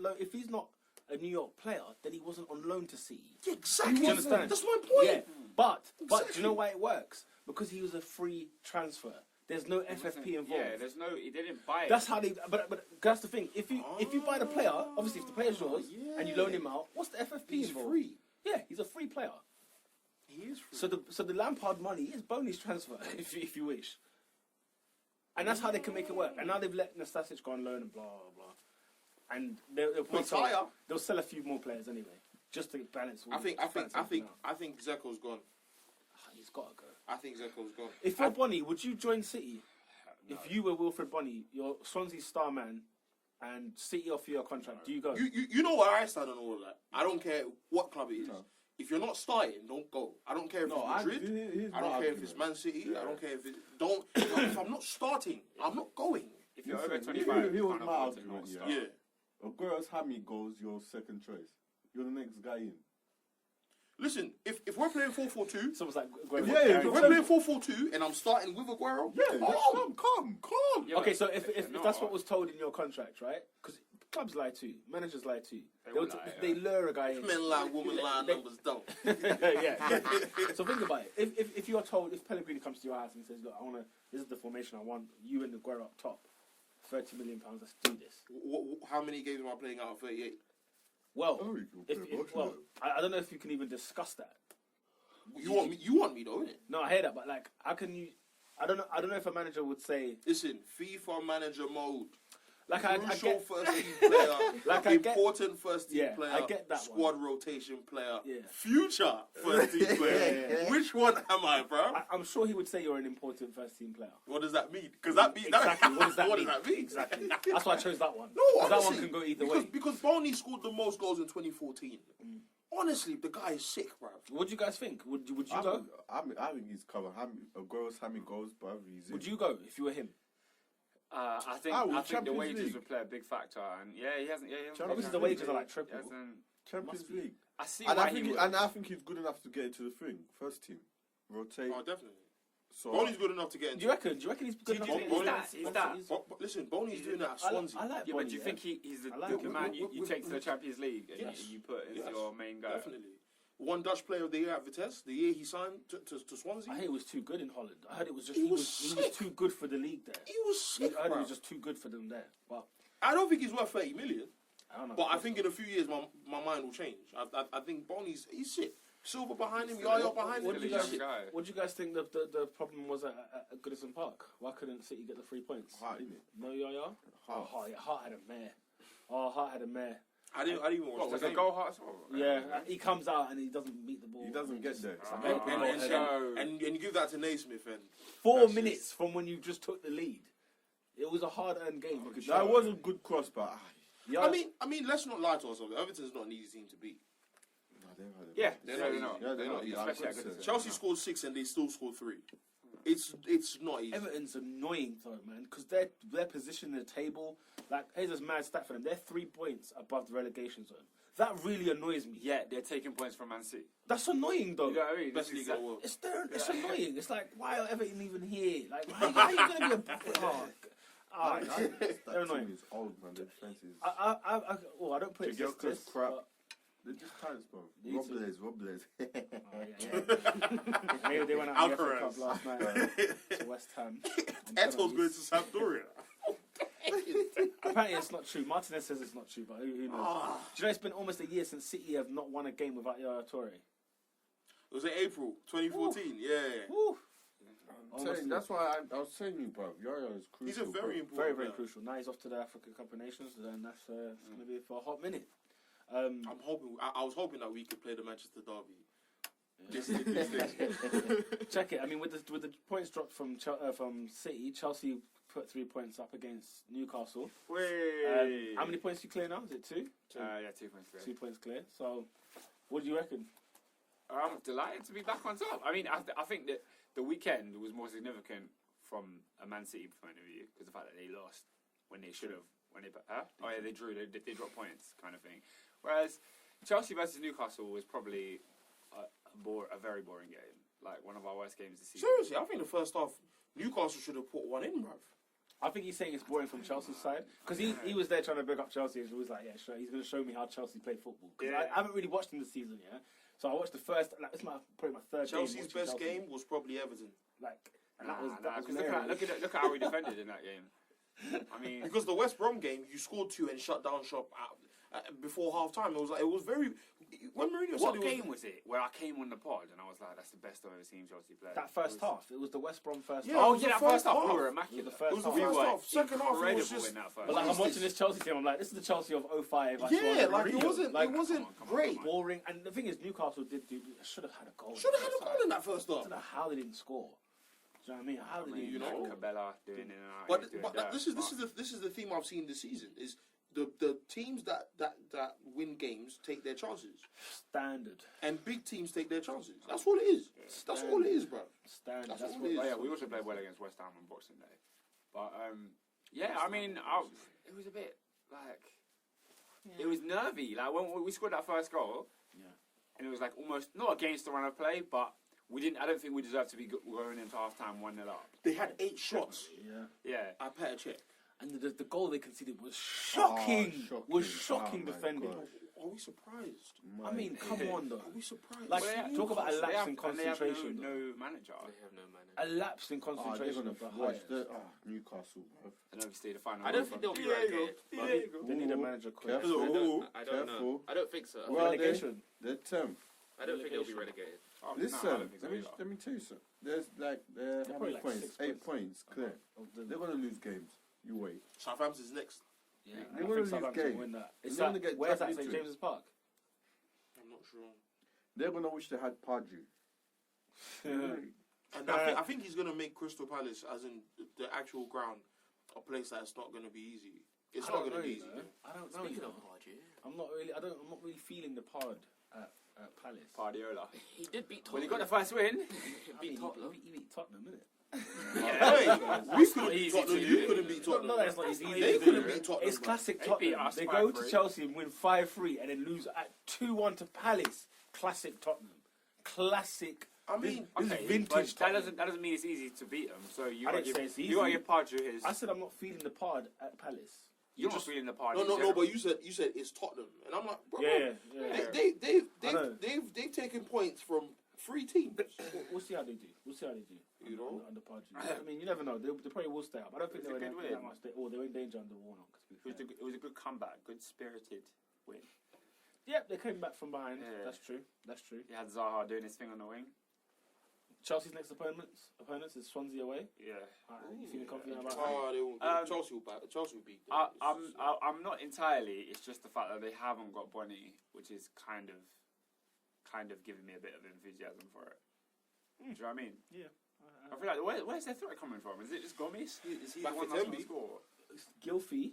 a New York player, then he wasn't on loan to City. Yeah, exactly. Do you understand? That's my point. Yeah, but do you know why it works? Because he was a free transfer. There's no FFP involved. Yeah, he didn't buy it. That's how they. But that's the thing. If you buy the player, obviously if the player's yours and you loan him out, what's the FFP He's involved? free. Yeah, he's a free player. He is free. So the Lampard money is bonus transfer if you wish. And that's how they can make it work. And now they've let Nastasic go on loan and blah blah blah. And they'll sell a few more players anyway, just to balance. I think Zeko's gone. He's got to go. I think Zeko's gone. If you're Bonnie, would you join City? No. If you were Wilfred Bonnie, you're Swansea star man, and City offer you a contract, do you go? You know where I stand on all of that. I don't care what club it is. No. If you're not starting, don't go. I don't care if it's Madrid. I don't care if it's Man City. Yeah. I don't care if it's... If I'm not starting, I'm not going. If you're over 25, he was my argument, yeah. Aguero's hammy goes your second choice. You're the next guy in. Listen, if we're playing 4-4-2... It's almost like... if we're playing 4-4-2 and I'm starting with Aguero... Yeah, come. Yeah, okay, so if that's what was told in your contract, right? Because clubs lie too. Managers lie too. They lure a guy in. Men lie, women lie, numbers don't. Yeah. So think about it. If you're told, if Pellegrini comes to your house and says, look, this is the formation I want, you and Aguero up top, £30 million, let's do this. How many games am I playing out of 38? Well, I don't know if you can even discuss that. You want me though, innit? No, I hear that, but like, how can you? I don't know if a manager would say. Listen, FIFA manager mode. Like Crucial I get, first team player, important first team player, I get that squad one. rotation player, Yeah. future first team player. Yeah. Which one am I, bro? I'm sure he would say you're an important first team player. What does that mean? Because that means exactly. What does that mean? Exactly. That's why I chose that one. No, that one can go either way. Because Barney scored the most goals in 2014. Honestly, the guy is sick, bro. What do you guys think? Would you go? I think he's covered. Aguero's hammy goes, but he's in. Would you go if you were him? I think the wages would play a big factor, and he hasn't. Obviously, the wages are like triple. Champions League. I see and why I think he's good enough to get into the thing. First team, rotate. Oh, definitely. So Boney's good enough to get into. Do you reckon he's good enough to get into that? Listen, Boney's doing that at Swansea. I like Yeah, Boney, but do you think he's the like man you take to the Champions League and you put as your main guy? Definitely. One Dutch player of the year at Vitesse, the year he signed to Swansea. I heard he was too good in Holland. I heard it was just he was too good for the league there. He was sick. I heard he was just too good for them there. But I don't think he's worth 30 million. I don't know. But I think in a few years my mind will change. I think Boney's sick. Silva behind him, Yaya behind him. What do you guys think the problem was at Goodison Park? Why couldn't City get the 3 points? Hart, innit? No Yaya? Hart had a mare. Hart had a mare. I didn't even watch Was the it game. goal Hart? Yeah, he comes out and he doesn't meet the ball. He doesn't get there. And you give that to Naismith and 4 minutes from when you just took the lead. It was a hard-earned game. That was a good cross, but I mean, let's not lie to ourselves. Everton's not an easy team to beat. Yeah, They're not easy. Especially at Goodison. Chelsea scored 6 and they still scored 3. It's not easy. Everton's annoying though, man, because their position in the table, like, here's this mad stat for them. They're 3 points above the relegation zone. That really annoys me. Yeah, they're taking points from Man City. That's annoying though. You know what I mean? Best league in the world. It's annoying. It's like, why are Everton even here? Like, why are you going to be they're annoying. It's old, man. The defense is. I don't put it to this, crap. but They're just times, bro. They need to- Wobblers. Oh, yeah. they went out in the FA Cup Alcaraz. last night to West Ham. Eto's going to Sampdoria. Apparently it's not true. Martinez says it's not true, but who knows? Ah. Do you know it's been almost a year since City have not won a game without Yaya Toure? It was in April 2014. Yeah. Woo. I'm telling you, that's why I was saying you, bro. Yaya is crucial. He's a very important Very, very player. crucial. Now he's off to the African Cup of Nations, and that's going to be for a hot minute. I'm hoping. I was hoping that we could play the Manchester Derby. Check it. I mean, with the points dropped from City, Chelsea put 3 points up against Newcastle. How many points do you clear now? Is it 2? Yeah, 2 points clear. 2 points clear. So, what do you reckon? I'm delighted to be back on top. I mean, I think that the weekend was more significant from a Man City point of view because the fact that they lost when they should have. Oh yeah, they drew. They dropped points, kind of thing. Whereas Chelsea versus Newcastle was probably a very boring game, like one of our worst games this season. Seriously, I think the first half Newcastle should have put one in, bruv. I think he's saying it's boring from Chelsea's side because he was there trying to big up Chelsea and he was like, yeah, sure, he's going to show me how Chelsea play football. Because Yeah. I haven't really watched them this season, yeah. So I watched the first. Like, it's probably my third. Chelsea's game watching best Chelsea. game was probably Everton. Like, and that was Because look at how we defended in that game. I mean, Because the West Brom game, you scored 2 and shut down shop before half time. It was very. When Mourinho what said it game was it where I came on the pod and I was like, that's the best I've ever seen Chelsea play? that first half. It was the West Brom first Yeah, half. Oh it was yeah, the that first first half half. we were It was immaculate. the first It was the half. We first were half. Second half, it was incredible just. in that first But like, half. I'm watching this Chelsea team. I'm like, this is the Chelsea of 05. Yeah, like it wasn't. Like, It wasn't come on. great. boring. And the thing is, Newcastle should have had a goal. Should have had a goal in that first I half. don't know how they didn't score. Do you know what I mean? How did they? you know? Cabella doing in and out. But he's doing but that. this is the theme I've seen this season is the teams that win games take their chances, Standard. and big teams take their chances. That's all it is. That's all it is, bro. Standard. That's That's all what. it is. Oh, yeah, we also played well against West Ham on Boxing Day. But yeah, I mean, it was a bit like it was nervy. Like when we scored that first goal, Yeah. and it was like almost not against the run of play, but we didn't. I don't think we deserved to be going into half time 1-0 up. They had 8 shots. Yeah. Yeah, I better check. And the goal they conceded was shocking. Was shocking Oh, my defending. God. Are we surprised? I mean, come on though. Are we surprised? Like, Well, talk about a They lapse have- in and they have concentration. no manager, They have no manager. A lapse in Oh, they're concentration gonna of the watch highest. Newcastle, bro. and obviously the final. I don't think they'll be relegated. They need a manager quick. Careful. I don't know. Careful. I don't think so. Well, Relegation. They're 10th. I don't think they'll be relegated. Oh, no, I Listen, don't think so either. let me tell you something. There's like how probably many like points? 6 8 points clear. Of the- They're gonna lose games. You wait. Southampton's next. Yeah, They I wanna think lose Southampton game. win that. They're Is gonna that get where's that? dragged St into it. James's Park. I'm not sure. They're gonna wish they had Pardew. And I think he's going to make Crystal Palace, as in the actual ground, a place that's not going to be easy. It's not going to be easy. I don't know. Speaking You of know. Pardew, I'm not really feeling the pod at Palace. Guardiola. he did beat Well, Tottenham. he got the first win. I mean, beat Tottenham. he beat Tottenham, innit? Hey, we It's couldn't not beat easy Tottenham. to You do. couldn't beat Tottenham. No, that's not easy. They couldn't beat Tottenham. It's bro. classic They beat Tottenham. us They go to 5-3. Chelsea and win 5-3 and then lose at 2-1 to Palace. Classic Tottenham. Classic. I mean, This is Okay, vintage but Tottenham. that doesn't mean it's easy to beat them. So you I got to didn't say it's give you got to easy. give Pardew his. I said I'm not feeling the pod at Palace. You're just feeling the Pardew. no, in no, general. but you said it's Tottenham, and I'm like, bro, Yeah. I know. they've taken points from 3 teams. We'll see how they do. You know? under Pardew. I mean, you never know. They probably will stay up. I don't think It's a they're good in that win. much. They're in danger under Warnock. To be fair. It was a good comeback, good spirited win. Yep, they came back from behind. Yeah. That's true. He had Zaha doing his thing on the wing. Chelsea's next opponents is Swansea away. Yeah. You feeling confident about that? Oh, they won't. Chelsea will beat them. I'm not entirely. It's just the fact that they haven't got Bonnie, which is kind of giving me a bit of enthusiasm for it. Do you know what I mean? Yeah. I feel like where's their threat coming from? Is it just Gomes? Is he the one that's going to Bafetembi. score? Gilfie,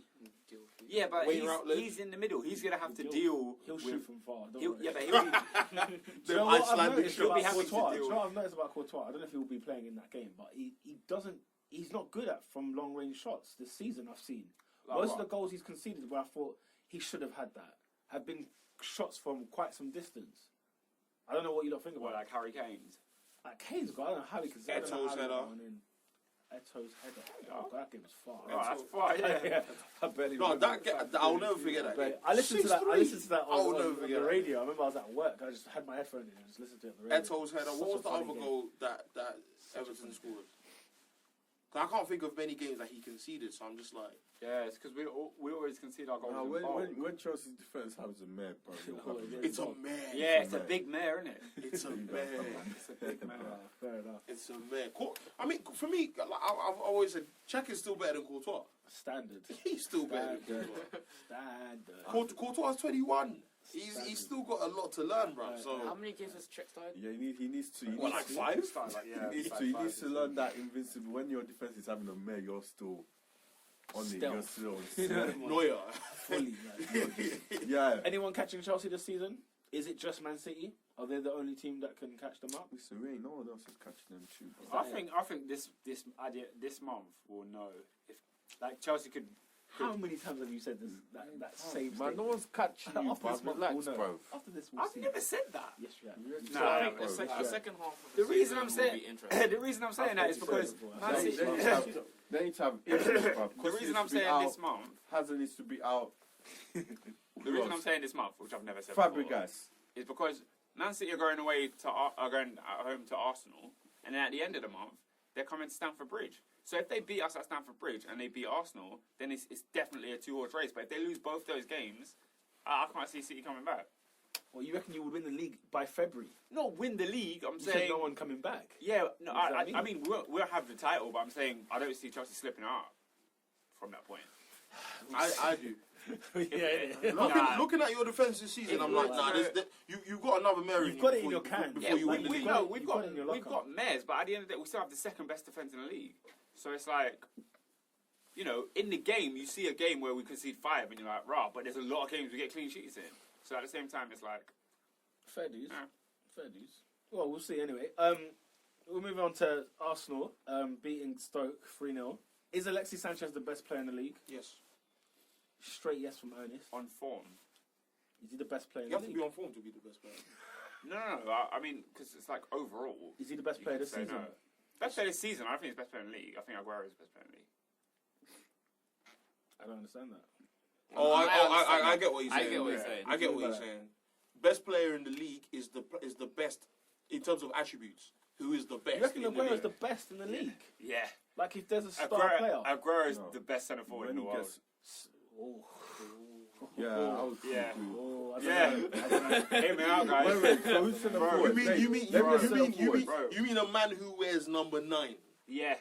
Yeah, but Wayne Routledge. he's in the middle. He's going to have to He'll- deal he'll with. shoot from far. Don't He'll, worry. yeah, but he'll be. Do you know Them what I've Icelandic noticed he'll be about happy to Courtois? deal Do you know with. what I've noticed about Courtois? I don't know if he'll be playing in that game, but he doesn't. He's not good at from long range shots this season. I've seen Like most what? of the goals he's conceded where I thought he should have had that have been shots from quite some distance. I don't know what you lot think about. Well, like Harry Kane's. Like Kane's got. I don't know how he can. I don't know Eto's how he header. got one in. Eto's header. Oh, that game was far. Oh, that's far, yeah. I barely No, remember. I'll never forget that. But I listened to that. I listened to that I will on never the forget that. radio. I remember I was at work. I just had my headphone in and just listened to it on the radio. Eto's header. Such What a was the funny other game. goal that Everton scored? 'Cause I can't think of many games that he conceded, so I'm just like, Yeah, it's because we always concede our goals. Nah, in bold. when Chelsea's defense has a mare, bro, you're happy. it's a man. Yeah, it's a mare. big mare, isn't it? It's a man. It's a big mare. Fair enough. It's a man. I mean, for me, like, I've always said, Czech is still better than Courtois. Standard. He's still better than Standard. Courtois. Courtois is 21. He's still got a lot to learn, bro. So How many games has Czech started? Yeah, he needs to. what, like 5? He needs to learn that invincible. When your defense is having a mare, you're still on it. You're Stealth. still on stealth. Neuer. Fully. Like, Yeah. anyone catching Chelsea this season? Is it just Man City? Are they the only team that can catch them up? Listen, we ain't no one else is catching them too. Bro. I think this month we'll know if like Chelsea could. How many times have you said this? That same Man, statement? no one's catching you, After bro. this month, Relax, we'll know. bro. After this, we'll I've see. never said that. Yes, you have. Nah, So I think bro. the second half of The the reason season I'm will saying be interesting. the reason I'm saying that is because Man They City. need to have- they need to have issues, bro. The reason I'm saying this month. Hazard needs to be out. The reason I'm saying this month, which I've never said before, Fabregas. is because Man City are going away are going at home to Arsenal, and then at the end of the month they're coming to Stamford Bridge. So if they beat us at Stamford Bridge and they beat Arsenal, then it's definitely a 2-horse race. But if they lose both those games, I can't see City coming back. Well, you reckon you would win the league by February? Not win the league. I'm You said saying no one coming back. Yeah, no, What does that I mean? mean we'll have the title, but I'm saying I don't see Chelsea slipping out from that point. I do. yeah. Looking at your defense this season, I'm like, nah, you've got another Mary. You've got it in your can. before you win the we league. know You've we've got got it in your we've locker. got mares, but at the end of the day, we still have the second best defense in the league. So it's like, you know, in the game, you see a game where we concede 5, and you're like, rah, but there's a lot of games we get clean sheets in. So at the same time, it's like, Fair dues. Yeah. Fair dues. Well, we'll see anyway. We'll move on to Arsenal beating Stoke 3-0. Is Alexis Sanchez the best player in the league? Yes. Straight yes from Ernest. on form. Is he the best player in You the have to league? be on form to be the best player. No. I mean, because it's like overall. Is he the best you player could this say season? no. Best player this season, I don't think he's best player in the league. I think Aguero is the best player in the league. I don't understand that. I get what you're I saying. get what you're saying. I get what you're saying. Best player in the league is the best in terms of attributes. Who is the best? You reckon in the Aguero is league? the best in the league? Yeah. Like if there's a star player. Aguero is No. the best centre forward in When the he world. gets, Oh. yeah, I would Yeah. agree. Oh, I don't Yeah. know. I don't know. Hear me out, guys. Wait, so who's centre Bro, forward? You mean bro. you mean a man who wears number 9? Yeah.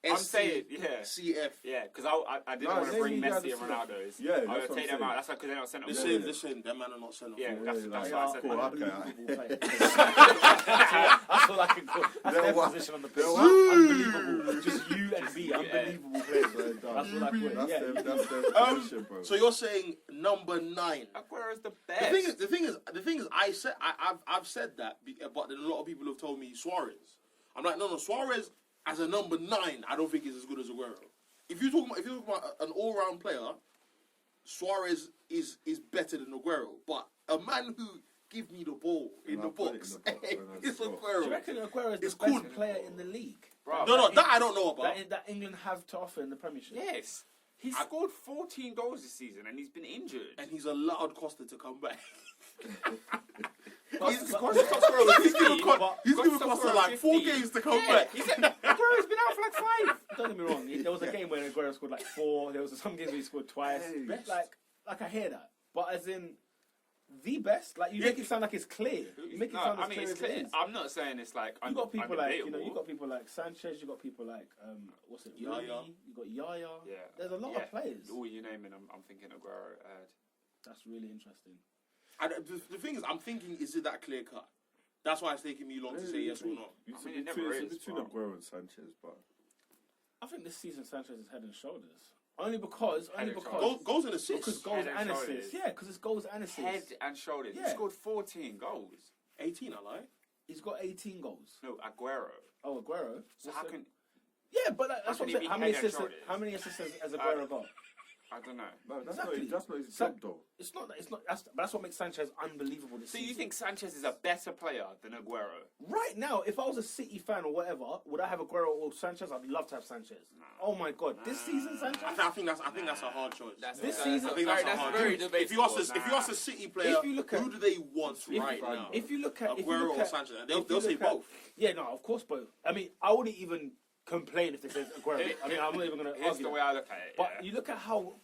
I'm SC, saying, yeah. CF. Yeah, because I didn't No, want to bring maybe he Messi has and a- Ronaldo's. Yeah, I that's would what take I'm them out. saying. That's because they're not centre Listen, forward. listen, that man are not centre Yeah, forward. that's like, why I said cool, that. okay. That's all I can call. That's They're their what? position on the pitch. They're what? Unbelievable. Just you and me. Unbelievable players. That's what I call it. That's Yeah. their position, bro. So you're saying number 9? Aguero's the The best. thing is, I've said that, but then a lot of people have told me Suarez. I'm like, no, Suarez as a number 9, I don't think is as good as Aguero. If you're talking about an all-round player, Suarez is better than Aguero. But a man who give me the ball in the I'll put it box, in the box, man, it's that's Do Aguero. you reckon Aguero is It's the best cool. player in the league? Bro, No, that I don't know about. That England have to offer in the Premiership? Yes. He's scored 14 goals this season and he's been injured. And he's allowed Costa to come back. But- He's but- Costa's top scorer with He's given 50, Costa scorer like 4 50. games to come Yeah, back. Aguero's been out for like 5. Don't get me wrong. There was a game where Aguero scored like 4. There was some games where he scored twice. Hey. Like I hear that, but as in the best. Like you make it sound like it's clear. You make it sound as clear it's as clear. it is. I'm not saying it's like You got people like undebatable. you got people like Sanchez. You got people like what's it? Yaya. Rooney, you got Yaya. Yeah. There's a lot of players. All you naming, I'm thinking Aguero. That's really interesting. The thing is, I'm thinking, is it that clear cut? That's why it's taking me long to say yes or no. It's I mean, it between, never it's is, between bro. Aguero and Sanchez, but I think this season Sanchez is head and shoulders. Only because Goals and assists. because goals Head and and shoulders. assists. Yeah, because it's goals and assists. Head and shoulders. Yeah. He scored 14 goals. 18, I lie. He's got 18 goals. No, Aguero. Oh, Aguero. So how can Yeah, but that's How what can I'm he saying. be head and shoulders? How many assists has Aguero got? I don't know. No, Exactly. that's not his Sa- job though. It's not. It's not. That's what makes Sanchez unbelievable this So season. you think Sanchez is a better player than Aguero? Right now, if I was a City fan or whatever, would I have Aguero or Sanchez? I'd love to have Sanchez. Oh my God, this season Sanchez. I think that's a hard choice. This season- I think that's a that's hard very choice. debatable. If you ask a City player, If you look at- who do they want right now? If you look at Aguero or Sanchez, and they'll say both. Yeah, no, of course both. I mean, I wouldn't even complain if they said Aguero. I mean, I'm not even going to Here's argue. the way that. I look at it. But yeah. you look at how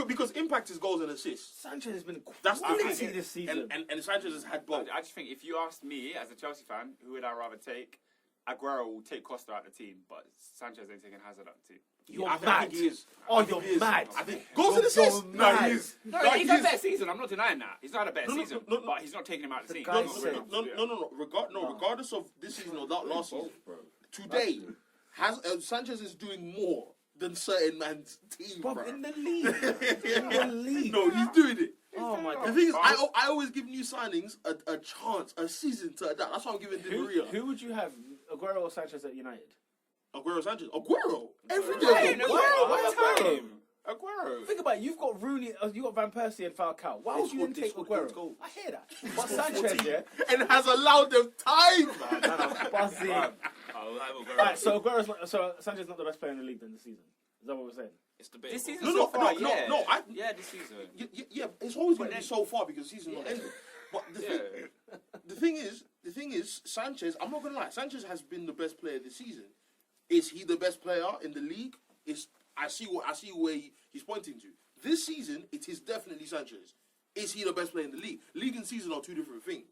Because impact is goals and assists. Sanchez has been That's the quality thing. this season. And Sanchez has had both. I just think if you asked me as a Chelsea fan, who would I rather take? Aguero will take Costa out of the team, but Sanchez ain't taking Hazard out of the team. You're I mad. think he is. Oh, I think you're he is. mad. I think goals and assists. You're No, he mad. is. No, Like, he's had a better season. I'm not denying that. He's not had a better No, no, season, no, no. but he's not taking him out of the team. guy He's not said- winning. No. Regardless of this season or that last season, Bro. today Sanchez is doing more than certain man's team, Bro, bro. in the league. In the league. No, he's doing it. Oh my The God. thing is, I always give new signings a chance, a season to adapt. That's why I'm giving Di Maria. Who would you have, Aguero or Sanchez at United? Aguero Sanchez. Aguero. Every Right, day. Aguero, Why what Aguero? time? Aguero. Think about it. You've got Rooney, you got Van Persie and Falcao. Why would you then take Aguero? I hear that. But Sanchez, yeah. And has allowed them time, man. Buzzing. I'll have Aguero. Alright, so Sanchez is not the best player in the league then this season. Is that what we're saying? It's debatable. This season No, so no, far, no, yeah. no, Yeah, this season. Yeah, it's always going But to be then- so far because the season's not ended. But the thing is, Sanchez. I'm not gonna lie. Sanchez has been the best player this season. Is he the best player in the league? I see where he's pointing to. This season, it is definitely Sanchez. Is he the best player in the league? League and season are two different things.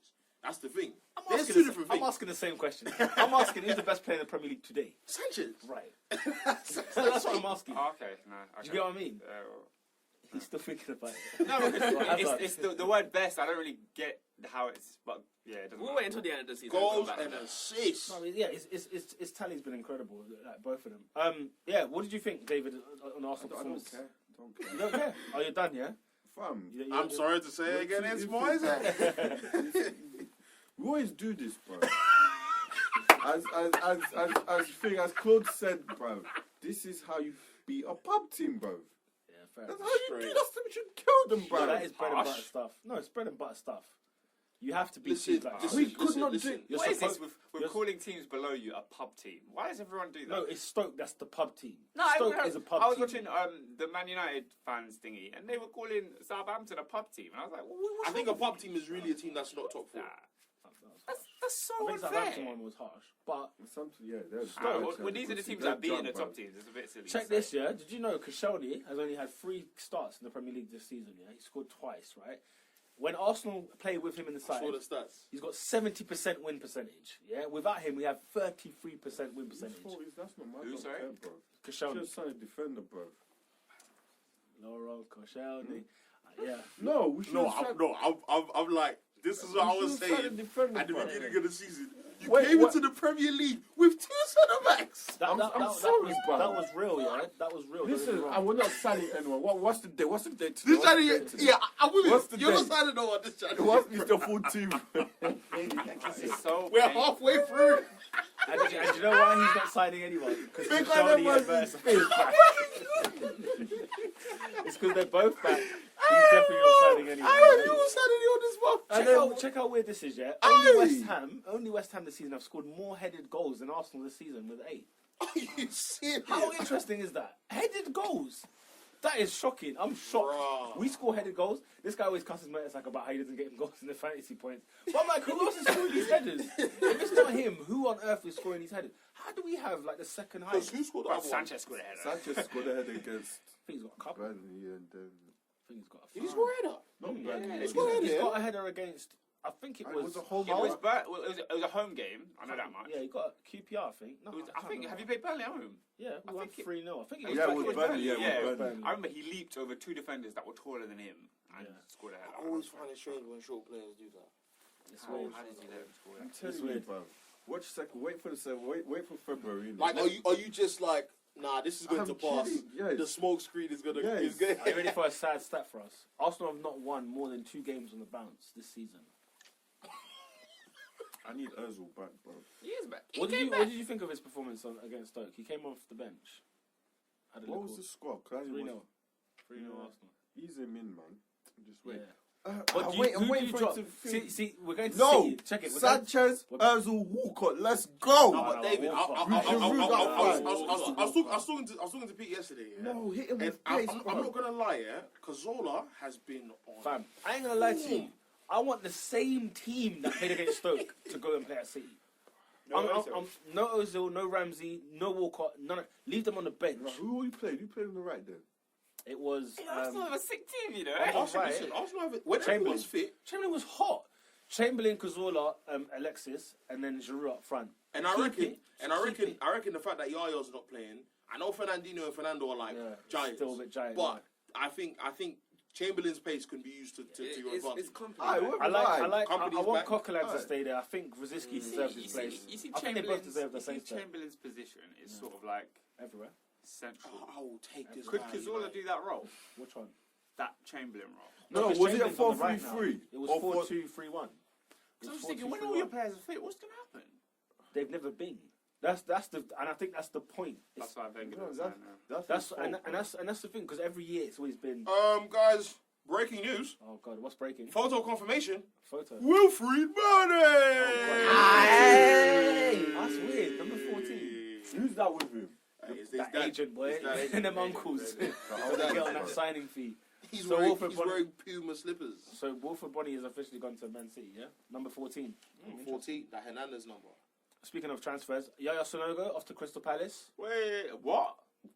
That's the thing. There's two different I'm things. asking the same question. I'm asking who's the best player in the Premier League today? Sanchez. Right. That's what I'm asking. Oh, okay, no. Do you get what I mean? Well, He's still thinking about it. no, because Hazard. it's the word best. I don't really get how it's, but yeah, it doesn't We'll matter. wait until the end of the season. Goals Come back and to that. assists. No, I mean, yeah, his tally's been incredible, like both of them. Yeah, what did you think, David, on Arsenal I don't performance? care. Don't care. You don't care? Oh, you're done, yeah? Fam, I'm sorry to say again, it's Moise. we always do this, bro. As Claude said, bro, this is how you beat a pub team, bro. Yeah, fair That's enough. how you do. That's we should kill them, bro. No, that is bread and Harsh. butter stuff. No, it's bread and butter stuff. You have to beat Listen, teams like that. We could not do. You're What is this supposed- with you're- calling teams below you a pub team? Why does everyone do that? No, it's Stoke. That's the pub team. No, Stoke is a pub I was team. watching the Man United fans thingy, and they were calling Southampton a pub team, and I was like, what's I think a pub team is really a team that's not top four. Nah, I that's so think Southampton unfair. one was harsh. But Something, yeah, they're Well, these are the teams that beat in the top teams. It's a bit silly. check to say. this, yeah. Did you know Koscielny has only had 3 starts in the Premier League this season, yeah? He scored twice, right? When Arsenal play with him in the I side, saw the stats. he's got 70% win percentage, yeah? Without him, we have 33% win percentage. That's not my Who, don't sorry? care, bro. Koscielny. Just sign a defender, bro. Laurent Koscielny. Yeah. No, we should. I'm like, this is what I was saying at the beginning of the season. You came into the Premier League with 2 centre backs. I'm sorry, bro. That was real, yeah? That was real. Listen, Don't get me I wrong. will not sign it anymore. What's the day? What's the date today? This What's the January, date today? yeah, I'm with What's you. the You're date? not signing no one this January. What is the full team? This is so We're painful. halfway through. And do you know why he's not signing anyone? Because Big Koscielny man, and Mercer. It's because they're both back. He's definitely not signing anyone. You were signing on this one. Check how weird this is, yeah? Aye. Only West Ham this season have scored more headed goals than Arsenal this season with 8. Are you serious? How interesting is that? Headed goals. That is shocking. I'm shocked. Bruh. We score headed goals. This guy always cusses Mertesacker about how he doesn't get him goals in the fantasy points. But I'm like, who else is scoring these headers? If it's not him, who on earth is scoring these headers? How do we have like the second highest? Who scored the Well, other one? Sanchez scored a header. Sanchez scored ahead against I think he's got a couple. Burnley and then I think he's got a Did he few. score a header? not Mm, Burnley. yeah, He's scored ahead, He's yeah? got a header against. I think it It was. was a home It was, game. it was a home game. I know that much. Yeah, he got a QPR, I think. No, It was, can't I think. remember. Have you played Burnley at home? Yeah, I we won think it- 3-0. I think it It was. Yeah, was, it was it was Burnley, Burnley. yeah, it Yeah, was Burnley. I remember he leaped over 2 defenders that were taller than him and Yeah. scored a header. I always find it strange when short players do that. It's How, weird. how did you let him score I'm that? telling It's you, weird. bro. Watch second. Wait for the second. Wait for February. Like, are you just like, nah, this is going I'm to pass. kidding, yes. The smoke screen is gonna. Yes. Is gonna Are you ready for a sad stat for us? Arsenal have not won more than 2 games on the bounce this season. I need Ozil back, bro. He is back. What did you think of his performance against Stoke? He came off the bench. Had a What little was the score? 'Cause I didn't 3-0. watch- 3-0 Arsenal. Ease him in, man. Just wait. Yeah. I'm waiting for it to finish. See, we're going to No, see. Check it. Sanchez, Ozil, Walcott. Let's go. No, but David, I was talking to Pete yesterday. Yeah? No, hit him And with I'm pace, not gonna lie, yeah. Cazorla has been on. Fam, I ain't gonna lie to you. I want the same team that played against Stoke to go and play at City. No Ozil, no Ramsey, no Walcott. Leave them on the bench. Right, who played? Who played on the right then? It was. Arsenal have a sick team, you know. Arsenal, right. listen, Arsenal have it. When Chamberlain. everyone's fit, Chamberlain was hot. Chamberlain, Cazorla, Alexis, and then Giroud up front. and I Keep reckon, it. I reckon the fact that Yaya's not playing. I know Fernandinho and Fernando are like giants, still a bit giant. but I think Chamberlain's pace can be used to your advantage. It's company. I Company's want back. Coquelin to stay there. I think Rosicky deserves his place. You see I think they both deserve their place there. Chamberlain's position is sort of like Everywhere. central. I will take this. Could guy, Cazorla do that role? Which one? That Chamberlain role? No, because was it a Chamberlain's on the right 4-3-3? now. It was Or 4-2-3-1. So I'm just thinking, when all your players are fit, what's going to happen? They've never been. That's the and I think that's the point. That's why Wenger No, does that's- that now. That's the thing because every year it's always been. Guys, breaking news. Oh God, what's breaking? Photo confirmation. Photo. Wilfried Hey! Bonney. That's weird. Number 14. Who's that with him? That agent boy It's that agent, and them baby, uncles. baby. So they get on that signing fee. He's So wearing Wilfried Bonney- wearing Puma slippers. So Wilfried Bonney has officially gone to Man City. Yeah, number 14. 14, that Hernandez number. Speaking of transfers, Yaya Sonogo off to Crystal Palace. Wait, what?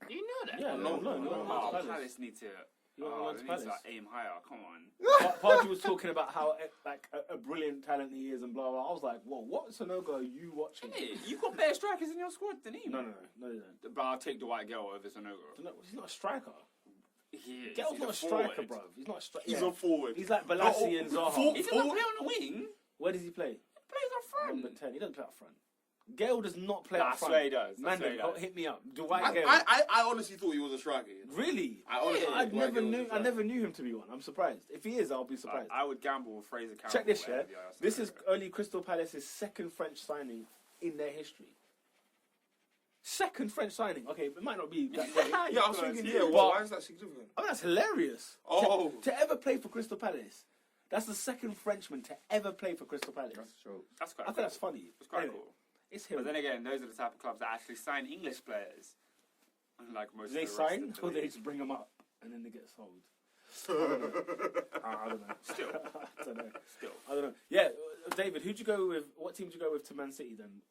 You know that? Yeah, no, Oh, Palace. Palace need to. You want Oh, to they Palace? need to aim higher. Come on. Party was talking about how like a brilliant talent he is and blah blah. I was like, whoa, what Sonogo are you watching? Hey, you got better strikers in your squad than him. No, they don't. But I'll take the white girl over Sonogo. He's not a striker. He is. Gel's He's not a forward. striker, bro. He's not a striker. He's a forward. He's like Balassi and Zaha. for- He doesn't play on the wing. Where does he play? He plays up front. Number 10. He doesn't play up front. Gale does not play Nah, up I front. swear he does. I Man, swear he does. hit me up. Dwight I, Gale. I honestly thought he was a striker. You know? Really? I honestly I thought Dwight Gale was a I striker. never knew him to be one. I'm surprised. If he is, I'll be surprised. I would gamble with Fraser Campbell. Check this, yeah. over Yaya This is Sonogo. only Crystal Palace's second French signing in their history. Second French signing. Okay, it might not be that great. Yeah, I was thinking, yeah, But- why is that significant? I mean, that's hilarious. Oh. To ever play for Crystal Palace. That's the second Frenchman to ever play for Crystal Palace. That's quite I think cool. that's funny. It's quite Anyway, cool. It's him. But then again, those are the type of clubs that actually sign English players. Unlike most Do they of the rest sign of the or they league. just bring them up and then they get sold? I don't know. Still. I don't know. Still. I don't know. Yeah, David, who'd you go with? What team did you go with to Man City then?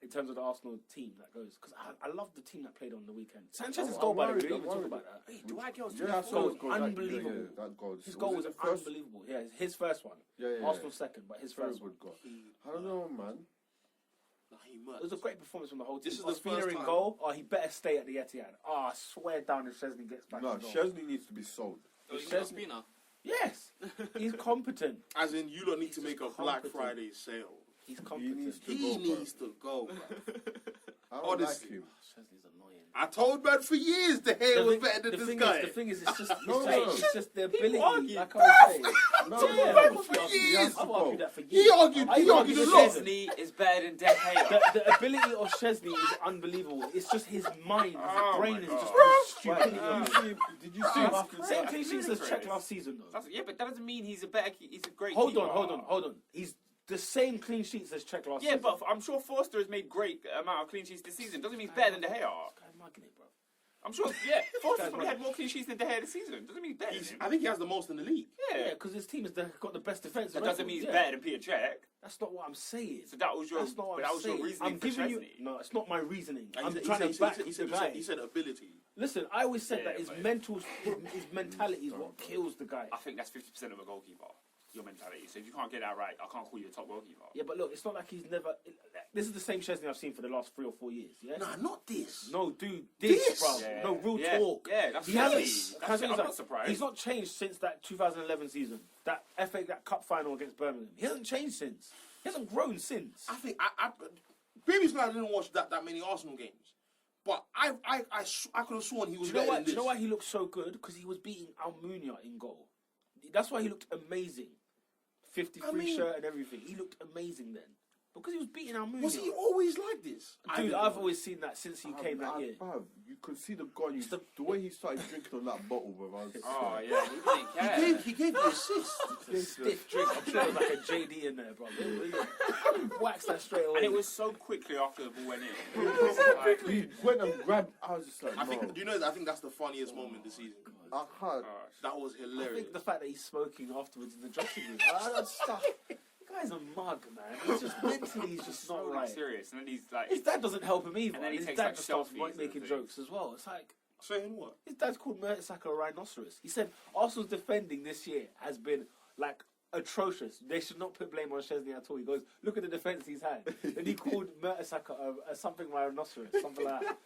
In terms of the Arsenal team that goes, because I love the team that played on the weekend. Sanchez's I'm goal, by the way, worried, we didn't I'm even talk worried. about that. Hey, Dwight Gale's Yeah, I That saw goal his was goal. That- unbelievable. yeah, that goal. His goal was it the first? unbelievable. Yeah, his first one. Yeah. Arsenal's second, but his Very first one. good goal. I don't know, man. It was a great performance from the whole team. This is the Ospina first in time. goal. Oh, he better stay at the Etihad. Oh, I swear down if Chesney gets back No, in goal. Chesney needs to be sold. Chesney- Yes, he's competent. As in, you don't need to He's make a just Black competent. Friday sale. He's He competent. needs to He go, bro. needs to go, bro. I don't Honestly. like him. Chesney's annoying. I told man for years the hair was better than this guy. The thing is, it's just, No, it's just the ability. argued. Like I was saying. No, Told no, man no. for He has years. to I've go. argued that for years. He argued I a lot. Chesney is better than De Gea. The ability of Chesney is unbelievable. It's just his mind, his Oh brain my is God. just stupidity. Did you see him after Same that? clean sheets as Czech last season, though. Yeah, but that doesn't mean he's a better. He's a great. Hold keeper. on. He's the same clean sheets as Czech last Yeah, season. but I'm sure Forster has made great amount of clean sheets this season. Doesn't mean he's better than De Gea. This guy's mugging it, bro. I'm sure. Yeah, Forster's probably had more clean sheets than De Gea this season. Doesn't mean he's better than him. I think he has the most in the league. Yeah, because his team has got the best defense. That doesn't mean he's better than Peter Cech. That's not what I'm saying. So that was your. That's not what But that I'm was your saying. reasoning I'm for giving you. Chesney. No, it's not my reasoning. I'm He trying said- to back he the said- guy. He said ability. Listen, I always said Yeah, that his but- his mentality is what kills the guy. I think that's 50% of a goalkeeper. Your mentality. So if you can't get that right, I can't call you a top goalkeeper. Yeah, but look, it's not like he's never. This is the same Chesney I've seen for the last 3 or 4 years. Yeah. Nah, not this. No, dude, this, This? bro. Yeah. No, real Yeah. talk. Yeah, that's he crazy. hasn't. That's- I'm I'm not surprised. He's not changed since that 2011 season, that that cup final against Birmingham. He hasn't changed since. He hasn't grown since. I think previously I didn't watch that many Arsenal games, but I could have sworn he was Do you know better why? than Do you know this. why he looked so good? Because he was beating Almunia in goal. That's why he looked amazing. 53 I mean- shirt and everything. He looked amazing then. Because he was beating our moves. Was he always like this? Dude, I've always seen that since he came that year. Bruv, you could see the guy. The way he started drinking on that bottle, bro. Oh yeah, he didn't care. He gave the assist. Stiff drink. I'm sure there was like a JD in there, bro. Waxed that straight away. And it was so quickly after the ball went in. He went and grabbed. I was just like, I think. no. Do you know? I think that's the funniest moment this season. I can't. That was I hilarious. think the fact that he's smoking afterwards in the dressing room. That stuff. The guy's a mug, man. He's just mentally, he's just not So right. serious, and then he's like, His dad doesn't help him either. And then he his takes, dad like, just starts selfies and making things. jokes as well. It's like Saying what? his dad's called Mertesacker a rhinoceros. He said Arsenal's defending this year has been like atrocious. They should not put blame on Chesney at all. He goes, look at the defence he's had. Then he called Mertesacker a something rhinoceros, something like that.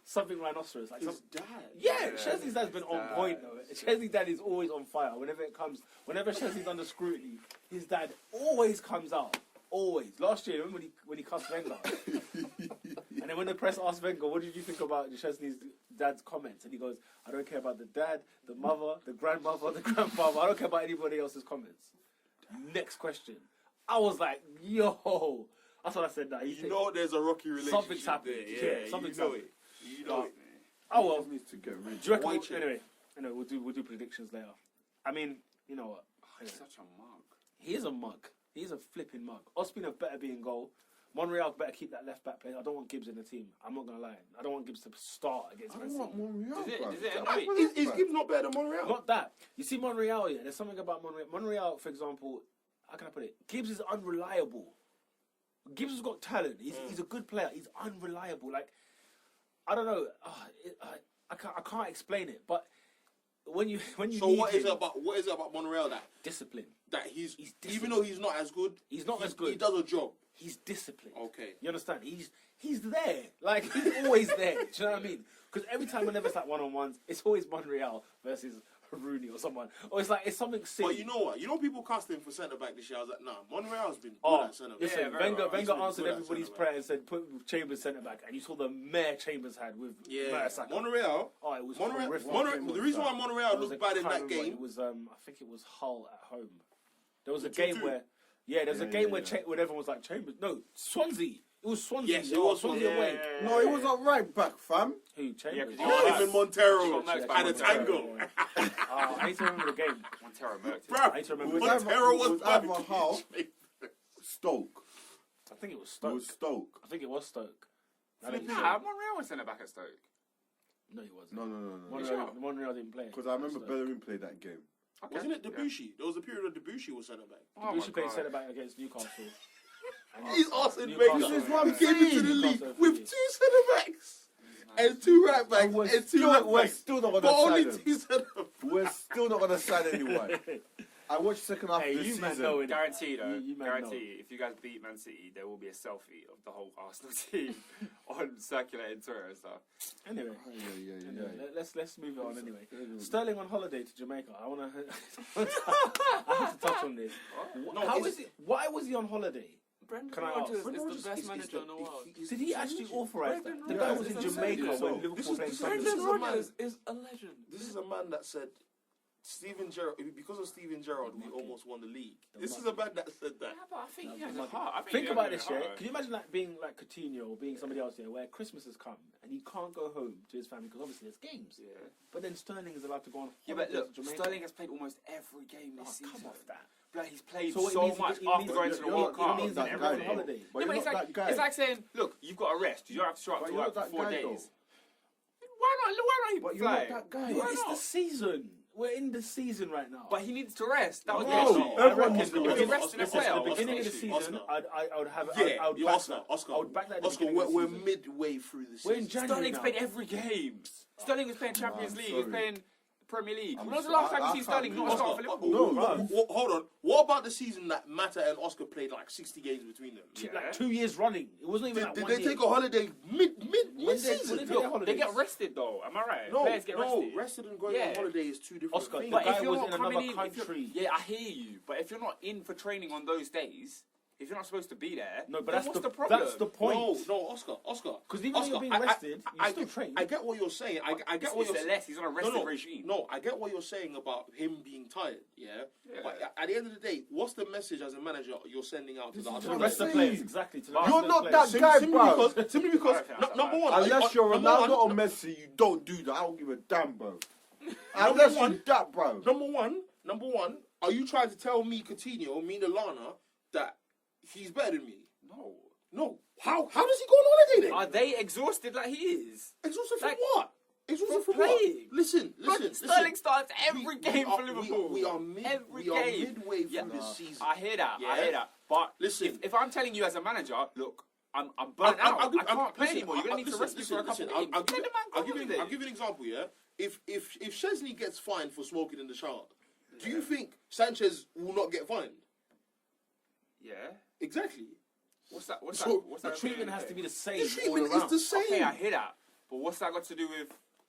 Something rhinoceros. Like His dad. yeah, Chesney's dad's been on point though. Chesney's dad is always on fire. Whenever Chesney's under scrutiny, his dad always comes out. Always. Last year, remember when he cussed Wenger? And then when the press asked Wenger, what did you think about Chesney's dad's comments? And he goes, I don't care about the dad, the mother, the grandmother, the grandfather. I don't care about anybody else's comments. Next question. I was like, yo. That's what I said now. You know there's a rocky relationship Something's happened. there. Yeah, something's you know happened. it. You know it. Oh well. He needs to get rid. Do you reckon White anyway, we'll do predictions later. I mean, you know what? he's such a mug. He is a mug. He's a flipping mug. Ospina better be in goal. Monreal better keep that left back place. I don't want Gibbs in the team. I'm not gonna lie. I don't want Gibbs to start against I Man don't City. want Monreal. Is it bruv. annoying? Is Gibbs not better than Monreal? Not that. You see Monreal, yeah. There's something about Monreal. Monreal, for example, how can I put it? Gibbs is unreliable. Gibbs has got talent. He's a good player. He's unreliable. Like I don't know. I can't explain it. But when you So need what is him, it about Monreal discipline? that he's disciplined. even though he's not as good, He's not as good. He does a job. He's disciplined. Okay. You understand? He's there. Like he's always there. Do you know what I mean? Because every time whenever it's like one-on-ones, it's always Monreal versus Rooney or someone. Or it's something silly. But you know what? You know people cast him for centre back this year. I was like, nah, Monreal's been good Oh, at centre back. listen, Yeah, very Wenger, well. Wenger He's been answered good at everybody's centre-back. prayer and said put Chambers centre back, and you saw the mare Chambers had with Mertesacker. Monreal. Oh, it was Monreal. horrific. The reason why Monreal There was looked a- bad in I that can't remember, game. it was I think it was Hull at home. There was a The game 2-2. where there was where where everyone was like Chambers. No, Swansea. It was Swansea. Yes, it was Swansea away. No, he was not right back, fam. Who Chambers? Yeah, Oh, Oh, him and Montero Got Max had a Montero. tango. Oh, I need to remember the game. Montero murked it. I need to Bruv, remember. was the either- Montero it was was bad. either Hull, Stoke. I think it was It Stoke. was Stoke. I think it was Stoke. Now that you Nah, say- Monreal was centre back at Stoke. No, he wasn't. No. Monreal didn't play. Because I remember Stoke. Bellerin played that game. Okay. Wasn't it Yeah. Debussy? There was a period of Debussy was centre back. Oh We should play my God. centre back against Newcastle. And He's Arsene Newcastle- Wenger. This is what I'm He came into the saying. league Newcastle with for you. 2 centre backs and 2 right backs and 2 left We're backs. still not But gonna only sign him. 2 centre backs. We're still not gonna sign anyone. I watched second half Hey, of the you man season. know it. Guarantee though, You man guarantee if you guys beat Man City, there will be a selfie of the whole Arsenal team on circulating Twitter and stuff. Anyway, Yeah. let's move it on anyway. Sterling on holiday to Jamaica. I want to. I have to touch on this. No, How it's- is it? Why was he on holiday? Brendan Can I Rodgers ask? is the best manager in the world. Did he actually authorize that? Brendan The guy Rodgers was in is a Jamaica legend. when This Liverpool is- played this is- Sunday. this Brendan is a man- Rodgers is a legend. This is a man that said, Steven Gerrard, because of Steven Gerrard, we almost won the league. This is a man that said that. Yeah, but I think he has No, a heart. I Think he about has this, a yeah? heart. Can you imagine like being like Coutinho or being somebody else here, where Christmas has come and he can't go home to his family because obviously there's games. Yeah. But then Sterling is allowed to go on Yeah, but holiday look, to Jamaica. Sterling has played almost every game Oh, this season. come off that. Like, he's played So what it so means- much it after means- going to the you're World not- it Cup means and that everything. guy, holiday. But No, you're but not that guy. it's like saying, look, you've got a rest. You don't have to show up But to you're work not for that 4 guy, days. though. Why not he But you're not fly? that guy. Why It's the not? season. We're in the season right now. But he needs to rest. That was No, the issue. everyone I reckon needs the to beginning- rest. listen, Oscar, the beginning of the Oscar, season, Oscar. I would have. Yeah, I would you back Oscar, that. Oscar. I would back that. at the Oscar, beginning of the we're season. midway through the We're in season. January Sterling's now. played every game. Sterling was playing Champions League. He was sorry. playing Premier League. I'm When was the sorry, last time I you seen can't Sterling do not start for that. Liverpool? No, bro. Hold on. What about the season that Mata and Oscar played like 60 games between them? Yeah. Like 2 years running. It wasn't even like Did 1 they year. take a holiday mid When season? did they take Look, holidays? they get rested though. Am I right? No, Players get rested. rested and going Yeah. on holiday is 2 different Oscar, things. the But guy if you're was not in coming another in, if you're- country. yeah, I hear you. But if you're not in for training on those days, if you're not supposed to be there, No, but then what's the problem? That's the point. No, Oscar. Because even though you're being rested, you still train. I get what you're saying. I get what you're saying. He's on a rested regime. No, I get what you're saying about him being tired. Yeah. But at the end of the day, what's the message as a manager you're sending out to the To the rest of the players, exactly. To the rest You're of the not players. that guy, bro. Simply because number one, Unless you're number Ronaldo or one- Messi, you don't do that. I don't give a damn, bro. Unless you do that, bro. Number one, are you trying to tell me, Coutinho, me, Lallana, that he's better than me? No. How does he go on holiday then? Are they exhausted like he is? Exhausted from Like, what? Exhausted from playing. what? Listen. Sterling starts every game for Liverpool. We are every midway game. through this season. I hear that. Yeah? But Listen. if I'm telling you as a manager, look, I'm burnt out. I can't play anymore. You're gonna need to rest me for a couple of games. I'll give Let the man you an example. Yeah, if Chesney gets fined for smoking in the shower, do you think Sanchez will not get fined? Yeah. Exactly. What's that? The What's that? treatment has to be the same. The treatment all around. is the same. Okay, I hear that. But what's that got to do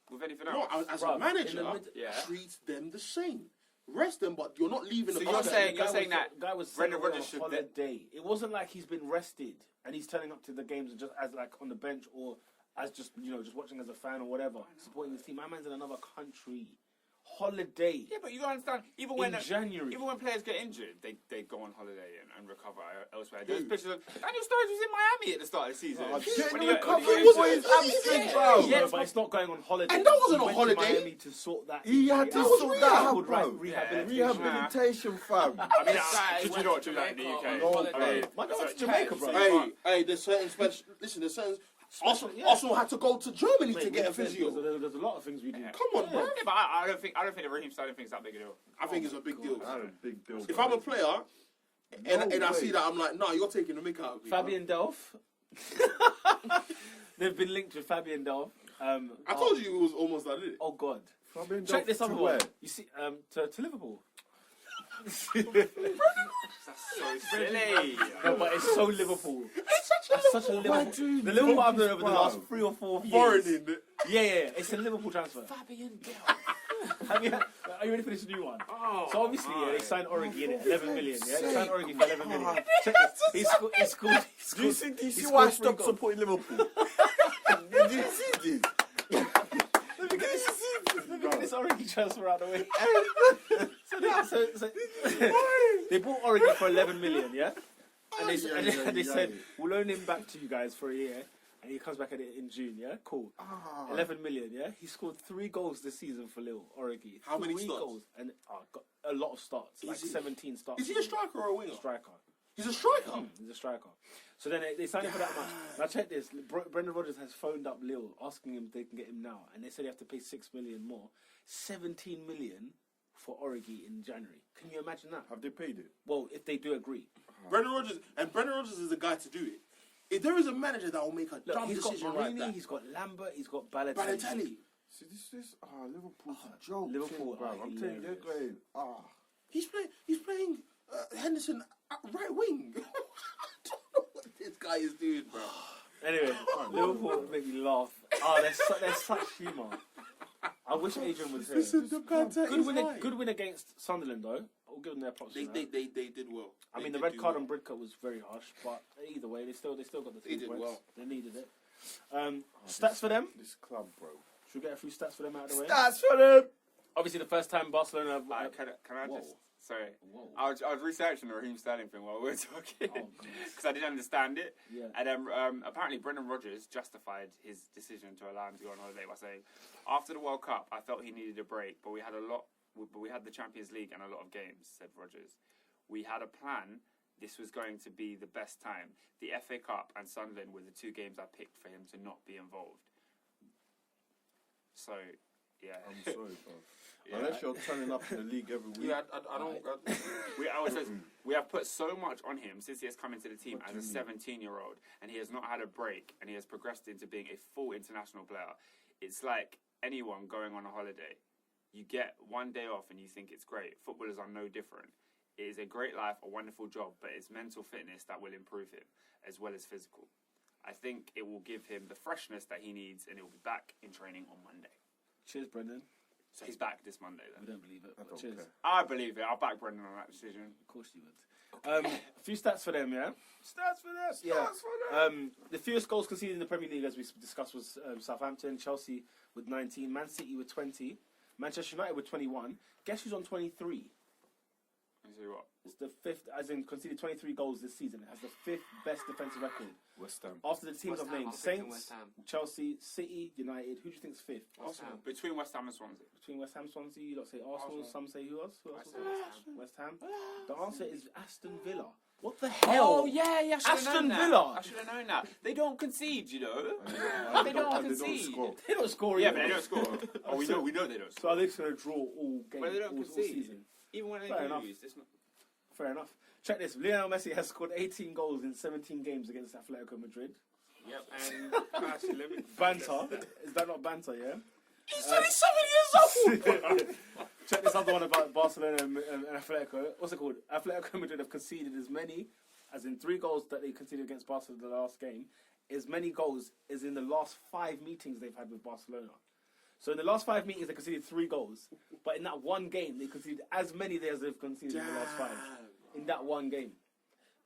with anything else? No, as Bruv, a manager, in the mid- Yeah. treat them the same. Rest them, but you're not leaving So the you're bus. saying- The that guy was Brendan sent away Rodgers on should holiday. It wasn't like he's been rested and he's turning up to the games just as like on the bench or as just just watching as a fan or whatever, supporting his team. My man's in another country. Holiday. Yeah, but you gotta understand. Even when January. even when players get injured, they go on holiday and recover elsewhere. There's pictures of Daniel Sturridge was in Miami at the start of the season. Getting he recovery got- for his hamstring, Yeah, bro. yeah. No, but it's not going on holiday. And that wasn't He on went to holiday. Miami to sort that. He had to was sort rehab. that out, Called bro. rehabilitation. Fam. I mean, could you not do that in the UK? No, I mean, My dog's that's Jamaica, bro. Hey, there's certain special. Listen, there's certain. Special, yeah. Arsenal had to go to Germany Mate, to get a we said physio. There's a lot of things we do. Come on, bro. Yeah, but I don't think the Raheem Sterling thing's that big a deal. I think it's a big deal. That's a big deal. If I'm a player and I way. see that, I'm like, nah, you're taking the mick out of me. Fabian Delph. They've been linked with Fabian Delph. I told you it was almost done, didn't it? Oh God! Fabian Check Delph this other to one. where? You see, to Liverpool. That's so silly. No, but it's so Liverpool. That's such a Liverpool. dude, The Liverpool I've done over the bro. last 3 or 4 Foreign years. in it. Yeah. It's a Liverpool transfer. Fabian Delph. Are you ready for this new one? Oh, So obviously, they signed Origi in it, 11 million. Yeah, they signed Origi for 11 million. God. Check this. He scored. Do you see he why I scored 3 stopped goals. supporting Liverpool? Did you see this? Let me get this Origi transfer out of the way. So they bought Origi for 11 million, yeah? And they said, we'll loan him back to you guys for a year. And he comes back at it in June, yeah? Cool. 11 million, yeah? He scored 3 goals this season for Lille, Origi. How many 3 starts? goals. And got a lot of starts, like Is he- 17 starts. Is he a striker or a winger? Striker. He's a striker. He's a striker. So then they signed him for that much. Now check this. Brendan Rodgers has phoned up Lille asking him if they can get him now. And they said they have to pay 6 million more. 17 million for Origi in January. Can you imagine that? Have they paid it? Well, if they do agree. Brendan Rodgers is the guy to do it. If there is a manager that will make a Look, dumb he's got decision Marini, like that, he's got Lambert, he's got Balotelli. Balotelli. See, this is Liverpool's a joke. Liverpool bro. are I'm telling you, they're hilarious. going. He's playing Henderson at right wing. I don't know what this guy is doing, bro. Anyway, Liverpool make me laugh. They're such humour. I wish Adrian was here. Listen, the banter is high. Good win against Sunderland though. I'll give them their props. They for that. did well. I They mean, the did red do card well. on Bridcut was very harsh, but either way, they still got the 3 did points. well. They needed it. Stats for them. This club, bro. Should we get a few stats for them out of the way? That's for them. Obviously, the first time Barcelona. Can I Whoa. just... Sorry. Whoa. I was researching the Raheem Sterling thing while we were talking. Oh, Because I didn't understand it. Yeah. And then apparently Brendan Rodgers justified his decision to allow him to go on holiday by saying, after the World Cup, I felt he needed a break, but we had the Champions League and a lot of games, said Rodgers. We had a plan. This was going to be the best time. The FA Cup and Sunderland were the 2 games I picked for him to not be involved. So, yeah. I'm sorry, bro. Yeah. Unless you're turning up in the league every week. Yeah, I don't. We have put so much on him since he has come into the team as a 17-year-old, and he has not had a break, and he has progressed into being a full international player. It's like anyone going on a holiday. You get 1 day off and you think it's great. Footballers are no different. It is a great life, a wonderful job, but it's mental fitness that will improve him, as well as physical. I think it will give him the freshness that he needs, and he will be back in training on Monday. Cheers, Brendan. So he's back this Monday We then. don't believe it. I don't Cheers. care. I believe it. I'll back Brendan on that decision. Of course you would. A few stats for them, yeah? Stats for that. Yeah. The fewest goals conceded in the Premier League, as we discussed, was Southampton, Chelsea with 19, Man City with 20, Manchester United with 21. Guess who's on 23? You see what? It's the fifth, as in conceded 23 goals this season. It has the fifth best defensive record. West Ham. After the teams West I've Ham, named, I'm thinking Saints, West Ham. Chelsea, City, United. Who do you think's fifth? West Ham. Between West Ham and Swansea. Between West Ham, Swansea, you lot say Arsenal. Arsenal. Some say who else? Who else? West Ham. West Ham. The answer is Aston Villa. What the hell? Oh yeah, I should have Aston known that. Villa. I should have known that. They don't concede, you know. And They don't and concede. score. They don't score. Yeah, either. but they don't score. Oh, we know they don't So score. are they just going to draw all games, But they don't all concede. season? Even when they Fair enough. lose, it's not. Fair enough. Check this. Lionel Messi has scored 18 goals in 17 games against Atletico Madrid. Yep. And actually, let me. Banter. Is that not banter, yeah? He's 27 years old. Check this other one about Barcelona and Atletico. What's it called? Atletico Madrid have conceded as many, as in 3 goals that they conceded against Barcelona the last game, as many goals as in the last 5 meetings they've had with Barcelona. So in the last 5 meetings they conceded 3 goals, but in that one game they conceded as many as they've conceded in the last 5. In that one game.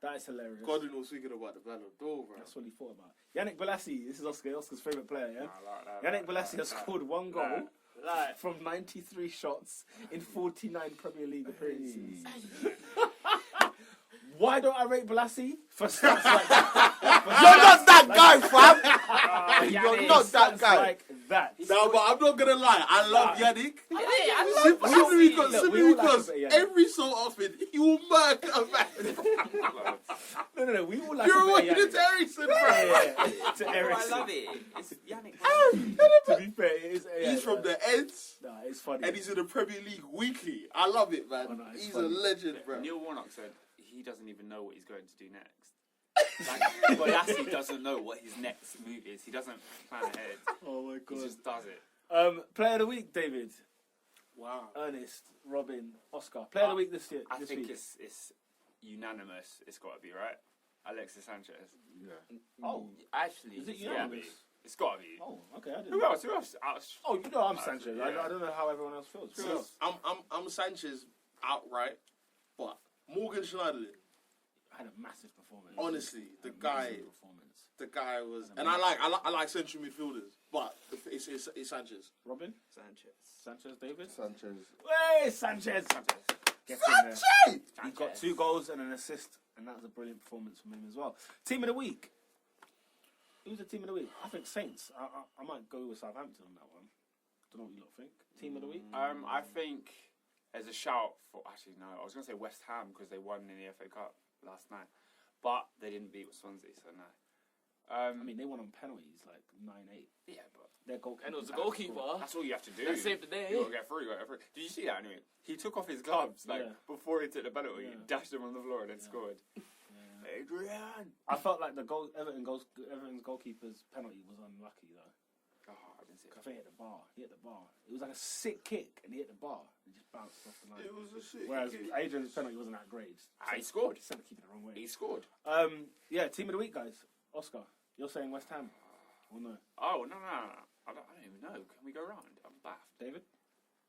That is hilarious. Gordon was thinking about the Ballon d'Or, bro. That's what he thought about. Yannick Bolasie, this is Oscar's favourite player, yeah? I like Yannick Bolasie has scored 1 goal Like, from 93 shots in 49 Premier League appearances. Why don't I rate Bolasie? For stats like that. You're not that guy, fam. You're not that Stats guy. like that. No, but I'm not gonna lie. I love Yannick. Bolasie. Simply because, Look, we simply all like because a bit of Yannick. every so often he will murk a man. No. We all like You're a bit watching of it to Yannick. Ericsson, bro. Yeah. To I Ericsson. love it. It's Yannick. To be fair, it is. He's from the Eds Nah, it's funny. and he's in the Premier League weekly. I love it, man. Oh, no, it's He's funny. a legend, bro. Neil Warnock said he doesn't even know what he's going to do next. Like, Bolasie doesn't know what his next move is. He doesn't plan ahead. Oh my He god. just does it. Player of the week, David. Wow. Ernest, Robin, Oscar. Player of the week this year. I this think week. it's unanimous. It's got to be right. Alexis Sanchez. Yeah. Oh, actually, is it It's gotta be. unanimous? It's got to be. Oh, okay. I didn't. Who else? Who else? Oh, you know I'm Sanchez. Yeah. I don't know how everyone else feels. Who else? I'm Sanchez outright, but Morgan Schneiderlin, Had a massive performance. honestly, the Had a guy, massive performance. the guy was, and I like central midfielders, but it's Sanchez. Robin, Sanchez. David. Sanchez. Hey, Sanchez. Get in there. He got 2 goals and an assist, and that was a brilliant performance from him as well. Team of the week. Who's the team of the week? I think Saints. I might go with Southampton on that one. Don't know what you lot think. Team of the week. I think there's a shout for. Actually, no. I was going to say West Ham because they won in the FA Cup last night, but they didn't beat Swansea, so no. I mean, they won on penalties, like 9-8. Yeah, but Their goalkeeper. And it was the goalkeeper. that's all you have to do. That saved the day. You got to get through. You got to get through. Did you see that anyway? He took off his gloves like Yeah. before he took the penalty, Yeah. dashed him on the floor, and then scored. Adrian. I felt like the Everton's goalkeeper's penalty was unlucky though. Oh, I didn't see I it. think he hit the bar. It was like a sick kick, and he hit the bar. It just bounced off the line. It was a shit. Whereas Adrian's penalty wasn't that great. He scored. He sent the keeper the wrong way. He scored. Yeah, team of the week, guys. Oscar, you're saying West Ham. Or no? Oh no. I don't even know. Can we go round? I'm baffed. David?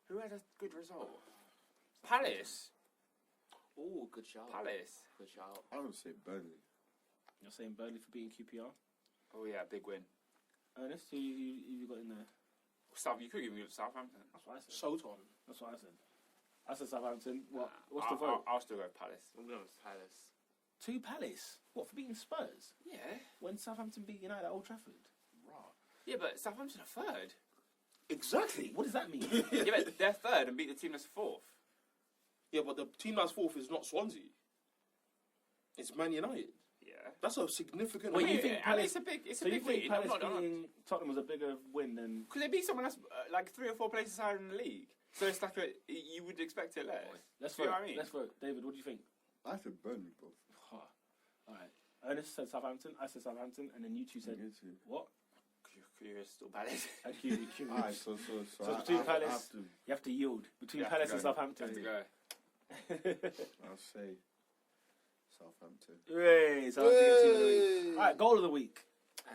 Who had a good result? Palace. Oh, good shout. Palace. Good shout. I would say Burnley. You're saying Burnley for beating QPR. Oh yeah, big win. Ernest, who you got in there? You could give me Southampton. That's what I said. Soton. That's what I said. I said Southampton. What's I'll, the vote? I'll still go Palace. I'm going with Palace. 2 Palace. What, for beating Spurs? Yeah. When Southampton beat United at Old Trafford? Right. Yeah, but Southampton are third. Exactly. What does that mean? Yeah, but they're third and beat the team that's fourth. Yeah, but the team that's fourth is not Swansea. It's Man United. Yeah. That's a significant. Well, win. you think I mean, Palace- it's So a you big think win. Palace I'm not- beating Tottenham was a bigger win than... Could they beat someone that's like 3 or 4 places higher in the league? So it's like you would expect it less. Let's See vote. what I mean? Let's vote. David, what do you think? I said Burnley, bro. All right. Ernest said Southampton. I said Southampton, and then you two said Me too. what? Crystal Palace. QB. Alright, so So between Palace- I have to, You have to yield between Yeah, Palace and go. Southampton. Have to go. I'll say Southampton. Hooray, Southampton team of the week. All right, goal of the week.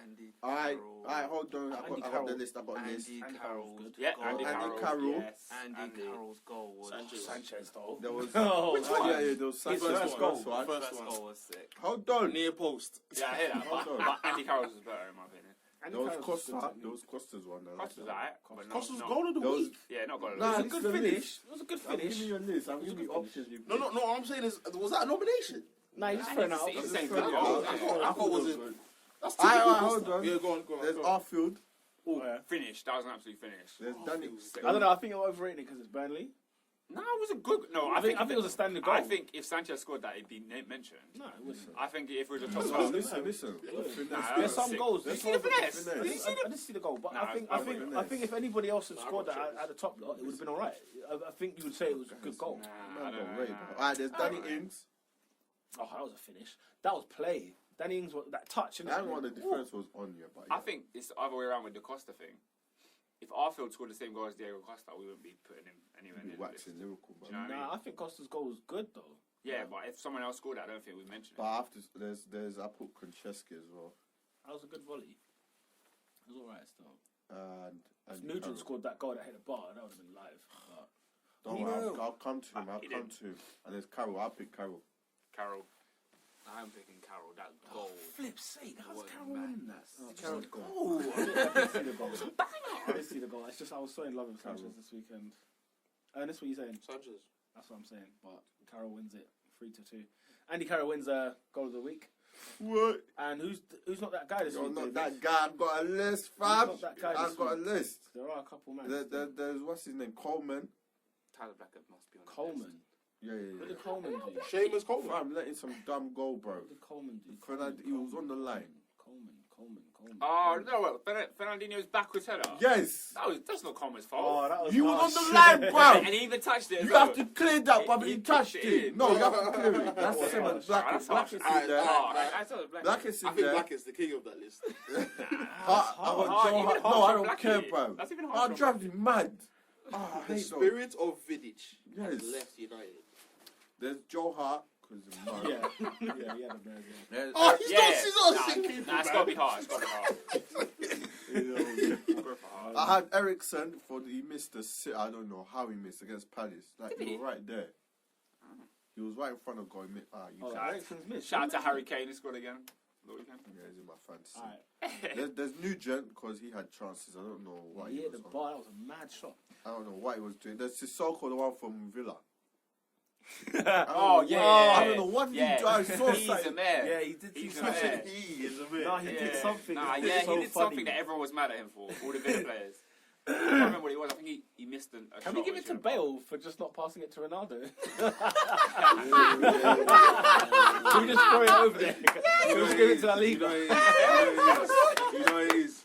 Andy Alright, Carroll. hold on. I Andy got the Carroll. list. I got the list. Andy Andy Carroll's Carroll's good. Yeah, goal. Andy Andy Carroll. Carroll. Yes. Andy Carroll's goal was Sanchez though. There was. Oh, Which one? Yeah, there was His Sanchez first first goal. one. First First one. goal was sick. Hold on. Near post. Yeah, I hear that. Hold on. But Andy Carroll's was better in my opinion. Andy There was Carroll's Costa. good technique. There was Costa's one. Costa's alright. but no- Costa's no- goal of the There was- week. Yeah, not got a Nah, It lot. was a this good is the finish. list. It was a good I'm finish. giving you a list. I'm It was a giving you good options. You No, all I'm saying is, was that a nomination? Nah, he's Nah, fair he's- enough. he's He's saying fair good enough. goal. I thought was it. That's Alright, typical. hold on. Yeah, go on. There's Go on. Arfield. Oh, yeah. Finish. That was an absolute finish. There's Danny. I don't know. I think you're overrating it because it's Burnley. No, it was a good. No, I think it was a standard goal. I think if Sanchez scored that, it'd be mentioned. No, it was. I think if it was a top Listen, scorer, listen. Nah, There's some sick. goals. Did you There's see the some finesse? goals. Did you see I didn't see the goal, but Nah, I think if anybody else had scored that got at the top lot, it would have been all right. I think you would say it was a good goal. Nah, I don't know. Alright, there's Danny Alright. Ings. Oh, that was a finish. That was play. Danny Ings, that touch. That one, the defense was on you, but I think it's the other way around with the Costa thing. If Arfield scored the same goal as Diego Costa, we wouldn't be putting him anywhere be near the list. waxing lyrical, Do you know man. what I mean? Nah, I think Costa's goal was good though. Yeah, but if someone else scored that, I don't think we mentioned But it. after there's I put Konchesky as well, That was a good volley. It was all right still. and If Andy Nugent Carroll. scored that goal that hit the bar, that would have been live. But Don't worry, I'll come to him. I'll He come did. to him. And there's Carroll. I'll pick Carroll. Carroll. I'm picking Carroll. That goal. flip's sake, how's What Carroll man. winning that? Oh, Did you Carroll's see the gone. goal? I didn't see the goal. I didn't see the goal. It's just I was so in love with Sanchez Carroll. this weekend. And that's what you're saying. Sanchez. That's what I'm saying. But Carroll wins it 3-2. Andy Carroll wins goal of the week. What? And who's not that guy this You're week? not David? that guy. I've got a list, Who's fam. not that guy I've this got a week? list. There are a couple man. There's what's his name? Coleman. Tyler Blackett must be on the Coleman. Yeah. What did Coleman do? Seamus Coleman. Fam, letting some dumb goal, bro. What did Coleman do? He was on the line. Coleman. Oh, no, what? Fernandinho's backwards header? Yes. That's not Coleman's Oh, fault. that was You was harsh. on the line, bro. And he even touched it. as You well. have to clear that, but He he touched pushed it. it in. No, you have to clear it. That's Yeah, the same yeah. as Blackett. That's harsh. Blackett's Alright, in there. alright. I saw the black. Blackett's I in think there. Black is the king of that list. I Harsh, want Joe even Hart. harsh No, I on don't care, Blackie. bro. That's even I harsh on drive you mad. Oh, I The hate those. spirit of Vidic Yes. has left United. There's Joe Hart. Yeah, he had a bad game. There's, Oh, he's not Nah, sick people, nah, it's man. gotta be hard. It's gotta be hard. Go for hard. I had Ericsson he missed the sit. I don't know how he missed against Palace. Like Did he he? was right there. He was right in front of goal. Oh, Shout- Ericsson's missed. Shout out to Harry Kane, who scored again the weekend. Yeah, he's in my fantasy. Alright. There's Nugent because he had chances. I don't know what He he hit was the on. bar. That was a mad shot. I don't know what he was doing. There's Sissoko, the one from Villa. Oh, yeah. I don't know what he Yeah. did. I saw He's a something. man. Yeah, he did. He's do a something. man. He is a bit. Nah, he did something. Nah, It yeah, was so he did funny. something that everyone was mad at him for. All the Villa players. I can't remember what it was. I think he missed a shot. Can we give it which to went Bale for just not passing it to Ronaldo? Can we just throw it over there? Can we just give it to La Liga? You know it is.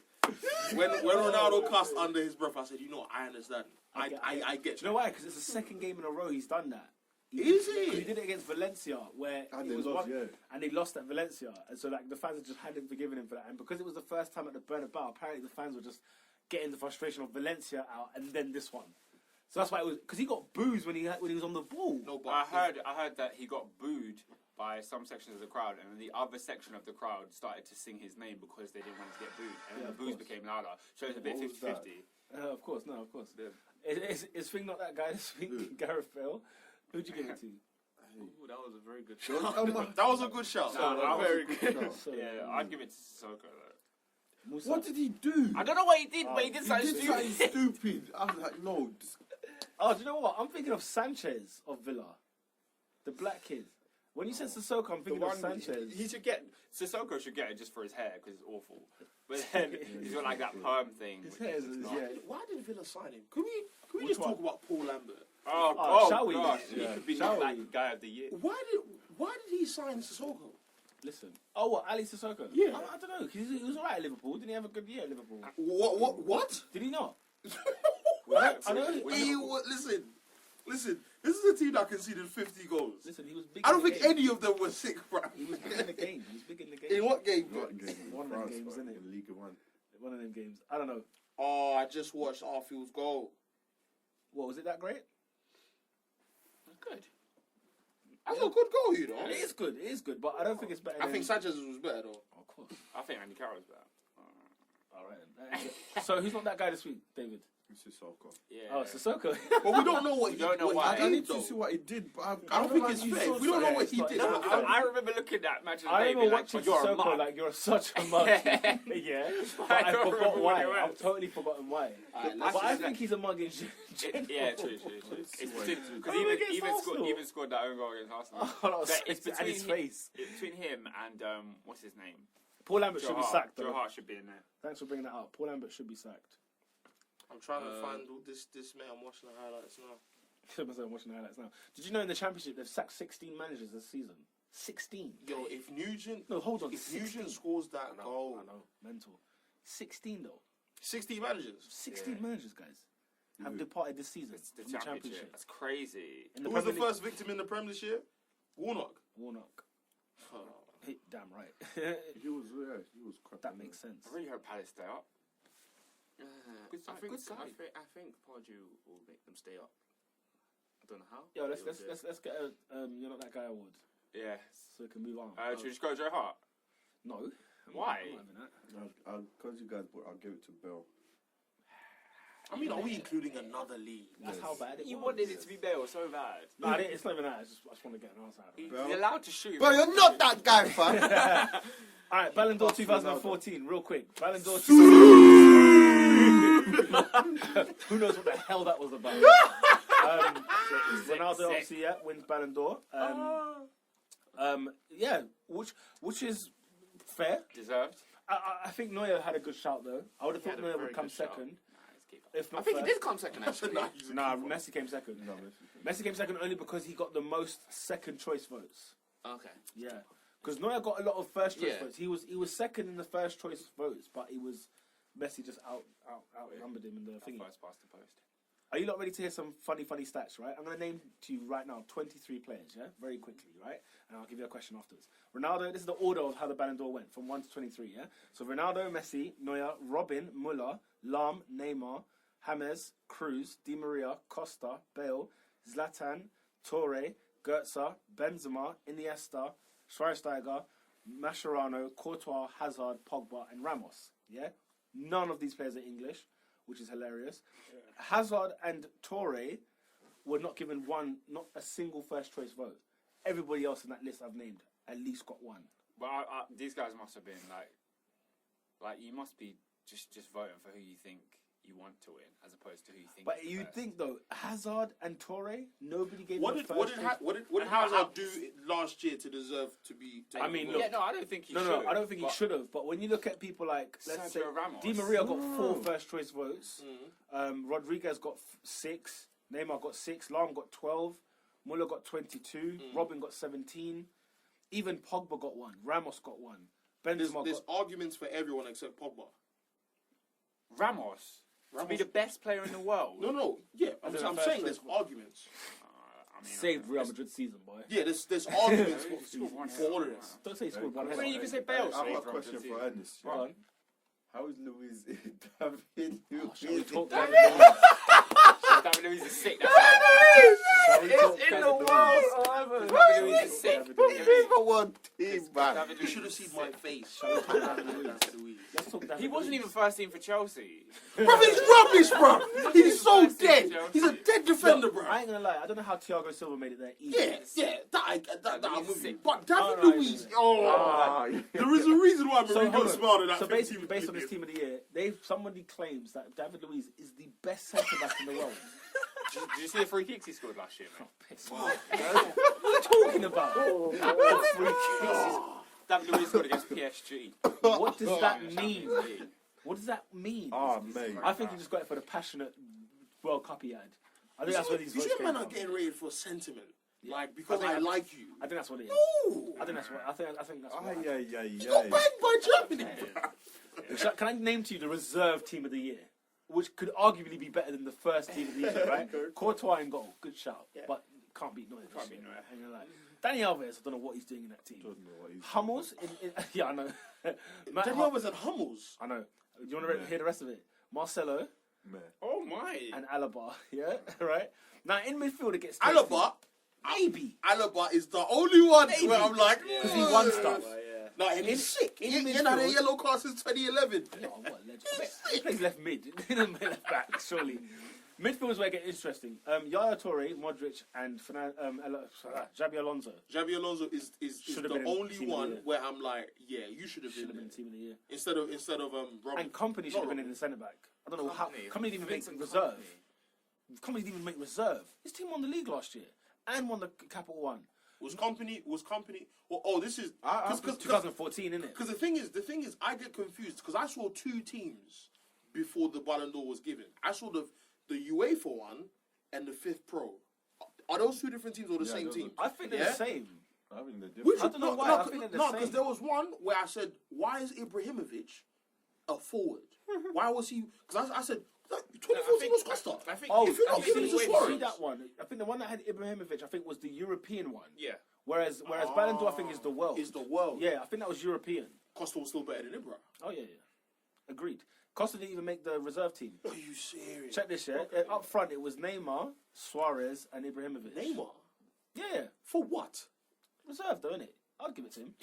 When Ronaldo cussed under his breath, I said, you know, I understand. I get Do you know why? Because it's the second game in a row he's done that. Is He it? did it against Valencia, where And it they was lost, one, yeah. and they lost at Valencia, and so like the fans just hadn't forgiven him for that. And because it was the first time at the Bernabeu, apparently the fans were just getting the frustration of Valencia out, and then this one. So that's why it was because he got booed when he was on the ball. No, but I heard that he got booed by some sections of the crowd, and then the other section of the crowd started to sing his name because they didn't want him to get booed, and Yeah, then of the boos course. became louder. So it's a bit What was that? 50-50. Of course, no, of course. Yeah. Is Thing not that guy this week? Who? Gareth Bale. Who'd you give it to? Ooh, that was a very good There was- shot. that was a good shout. Nah, that I was very a good good. shout. So, Yeah, I'd give it to Sissoko though. Musa. What did he do? I don't know what he did, but he did He something did something stupid. stupid. I was like, no. Oh, do you know what? I'm thinking of Sanchez of Villa, the black kid. When you said Sissoko, I'm The thinking of one Sanchez. he should get Sissoko should get it just for his hair because it's awful. But then he's got like that perm thing. His which hair is is not- yeah. Why did Villa sign him? Can we Which just one? talk about Paul Lambert? Oh, shall we? gosh, Yeah. he could be Shall like we? guy of the year. Why did he sign Sissoko? Listen. Oh, what? Ali Sissoko? Yeah. I don't know. He was alright at Liverpool. Didn't he have a good year at Liverpool? What? Did he not? What? I know. Listen. This is a team that conceded 50 goals. Listen, he was big. I don't in the think game. any of them were sick, bro. He was big in the game. He was big in the game. In what game? What game? One of them France, games, bro, innit? in League One. One of them games. I don't know. Oh, I just watched Arfield's goal. What was it that great? Good. That's a good goal, you know. It is good. It is good, but I don't think it's better. I think Sanchez's was better though. Of course. I think Andy Carroll's better. All right. So who's not that guy this week, David? Sissoko. Yeah. Oh, Sissoko. But we don't know what he don't know what why. he I did, need to though. see what he did, but I don't think it's fair. We don't know what he did. I remember looking at match of the I day, remember being watching like, you're a Sissoko mug. like you're such a mug. Yeah. But I don't forgot remember why. what it was. I've totally forgotten why. Alright, But I just- think he's a mug in general. Yeah, true. It's because Oh, against even Arsenal. scored that own goal against Arsenal. Oh, that was But it's so- and his between face. It's between him and what's his name? Paul Lambert should be sacked, Joe though. Hart should be in there. Thanks for bringing that up. Paul Lambert should be sacked. I'm trying to find this man. I'm watching the highlights now. I'm watching the highlights now. Did you know in the Championship they've sacked 16 managers this season? 16. Yo, if Nugent, No, hold on. if 16. Nugent scores that I know, goal, I know. Mental. 16 though. 60 managers. 16 managers, guys, have departed this season It's the from the championship. Championship. That's crazy. In Who was the Premier League- first victim in the Prem this year? Warnock. Warnock. Damn right. He was crap. That makes sense. I really hope Palace stay up. Good side, good side. I think Pardew will make them stay up. I don't know how. Yo, let's He'll do it. get a You're Not That Guy award Yeah. so we can move on. Should we just go Joe Hart? No. Why? I'm not having that. Because you guys, I'll give it to Bell. I mean, are we including another league? That's how bad it You was. wanted it to be Bale so bad. No, it's not even that. I just want to get an answer out of it. He's allowed to shoot. Bro, you're not that guy, fam. All right, Ballon d'Or 2014, real quick. Ballon d'Or. Who knows what the hell that was about? Ronaldo obviously wins Ballon d'Or. Yeah, which is fair. Deserved. I think Neuer had a good shout though. I would have He thought had a Neuer very would come good shout. second. Keeper. If not I think first. he did come second actually. Nah, Messi came second. Messi came second only because he got the most second choice votes. Okay. Yeah, because Neuer got a lot of first choice Yeah. votes. He was second in the first choice votes, but Messi just outnumbered him in the thingy. First past the post. Are you not ready to hear some funny stats, right? I'm going to name to you right now 23 players, yeah? Very quickly, right? And I'll give you a question afterwards. Ronaldo, this is the order of how the Ballon d'Or went, from 1 to 23, yeah? So Ronaldo, Messi, Neuer, Robin, Müller, Lahm, Neymar, James, Cruz, Di Maria, Costa, Bale, Zlatan, Torre, Goetze, Benzema, Iniesta, Schweinsteiger, Mascherano, Courtois, Hazard, Pogba, and Ramos, yeah? None of these players are English, which is hilarious. Hazard and Torre were not given not a single first choice vote. Everybody else in that list I've named at least got one. But these guys must have been like you must be just voting for who you think you want to win, as opposed to who you think. But is you'd first. think though, Hazard and Torre, nobody gave What them did a first choice. what did Hazard do last year to deserve to be? I mean, Yeah, no, I don't think he should. No, I don't think he should have. But when you look at people like, let's say, Sergio Ramos. Di Maria got 4 first choice votes. Rodriguez got 6. Neymar got 6. Lahm got 12. Muller got 22. Robin got 17. Even Pogba got 1. Ramos got 1. Benzema There's got... arguments for everyone except Pogba. Ramos to be the best player in the world. No, yeah. I'm As in a first saying there's choice. arguments. I mean, Saved Real Madrid season, boy. Yeah, there's arguments for all of this. Don't say he scored one I mean, header. you can say Bale. I've got a saved question Real for Madrid. Ernest. Go on. How is Luis David Shall we Luiz? talk David Luiz is sick. That's Shall we talk In the David world, Luiz? David Luiz is sick. Never one team, man. David You Luiz should have is seen sick. my face. Let's talk David He wasn't Luiz. even first team for Chelsea. Bro, he's rubbish, bro. He's so First team dead. Chelsea. He's a dead defender, bro. I ain't gonna lie, I don't know how Thiago Silva made it there either. Yeah, that I'm with you. sick. But David no, Luiz, there is a reason why So, Mourinho hold on. smiled at that. So 15 basically, based on this team of the year, somebody claims that David Luiz is the best centre back in the world. Did you see the free kicks he scored last year, mate? Piss me off. What are you talking about? Free kicks. David Luiz scored against PSG. What does that mean? What does that mean? Oh, mate. I think he just got it for the passionate World Cup he had. I think that's where these You votes see, came man, are from. getting rated for sentiment, Yeah. like because I I think- like you. I think that's what it is. No, I think that's what. I think that's what. Ay, happened. ay, ay, you got ay. banged by Germany, bro. Can I name to you the reserve team of the year, which could arguably be better than the first team of the year, right? Courtois in goal, good shout, but can't beat Neuer. Can't beat Neuer. Hang on, like, Dani Alves, I don't know what he's doing in that team. Don't know what he's- Hummels, yeah, I know. Matt Daniel was at Hummels. I know. Do you want to hear the rest of it? Marcelo Man. Oh my! and Alaba, yeah, right. Now in midfield it gets Alaba, maybe Alaba is the only one Maybe. where I'm like, because he won stuff. No, and he's sick. in He ain't had a midfield- yellow card since 2011. Yeah, what a legend. He plays left mid. He doesn't play left back, surely. Midfield is where it gets interesting. Yaya Toure, Modric, and Xabi Alonso Xabi Alonso is Should've the been only team of the one year. where I'm like, yeah, you should have should have been been team of the year. instead of Robin. And Company should have been in the centre back. I don't know how. Company didn't even make Vincent reserve. Kompany. Company didn't even make reserve. His team won the league last year and won the Capital One. Was company? Oh, this is because 2014, isn't it? the thing is, I get confused because I saw two teams before the Ballon d'Or was given. I saw the UEFA one and the Fifth Pro. Are those two different teams or the same those team? I think they're Yeah? the same. I think they're different. Which, I don't know why, I think they're the no, because same. there was one where I said, why is Ibrahimovic a forward? Why was he? Because I said, 2014 was Costa. I think. Oh, If you're not you giving it see, to you Suarez. see that one? I think the one that had Ibrahimovic, I think, was the European one. Yeah. Whereas Ballon d'Or, I think, is the world. Is the world. Yeah, I think that was European. Costa was still better than Ibra. Oh, yeah. Agreed. Costa didn't even make the reserve team. Are you serious? Check this, yeah? Up front, it was Neymar, Suarez, and Ibrahimovic. Neymar? Yeah. For what? Reserve, though, innit? I'd give it to him.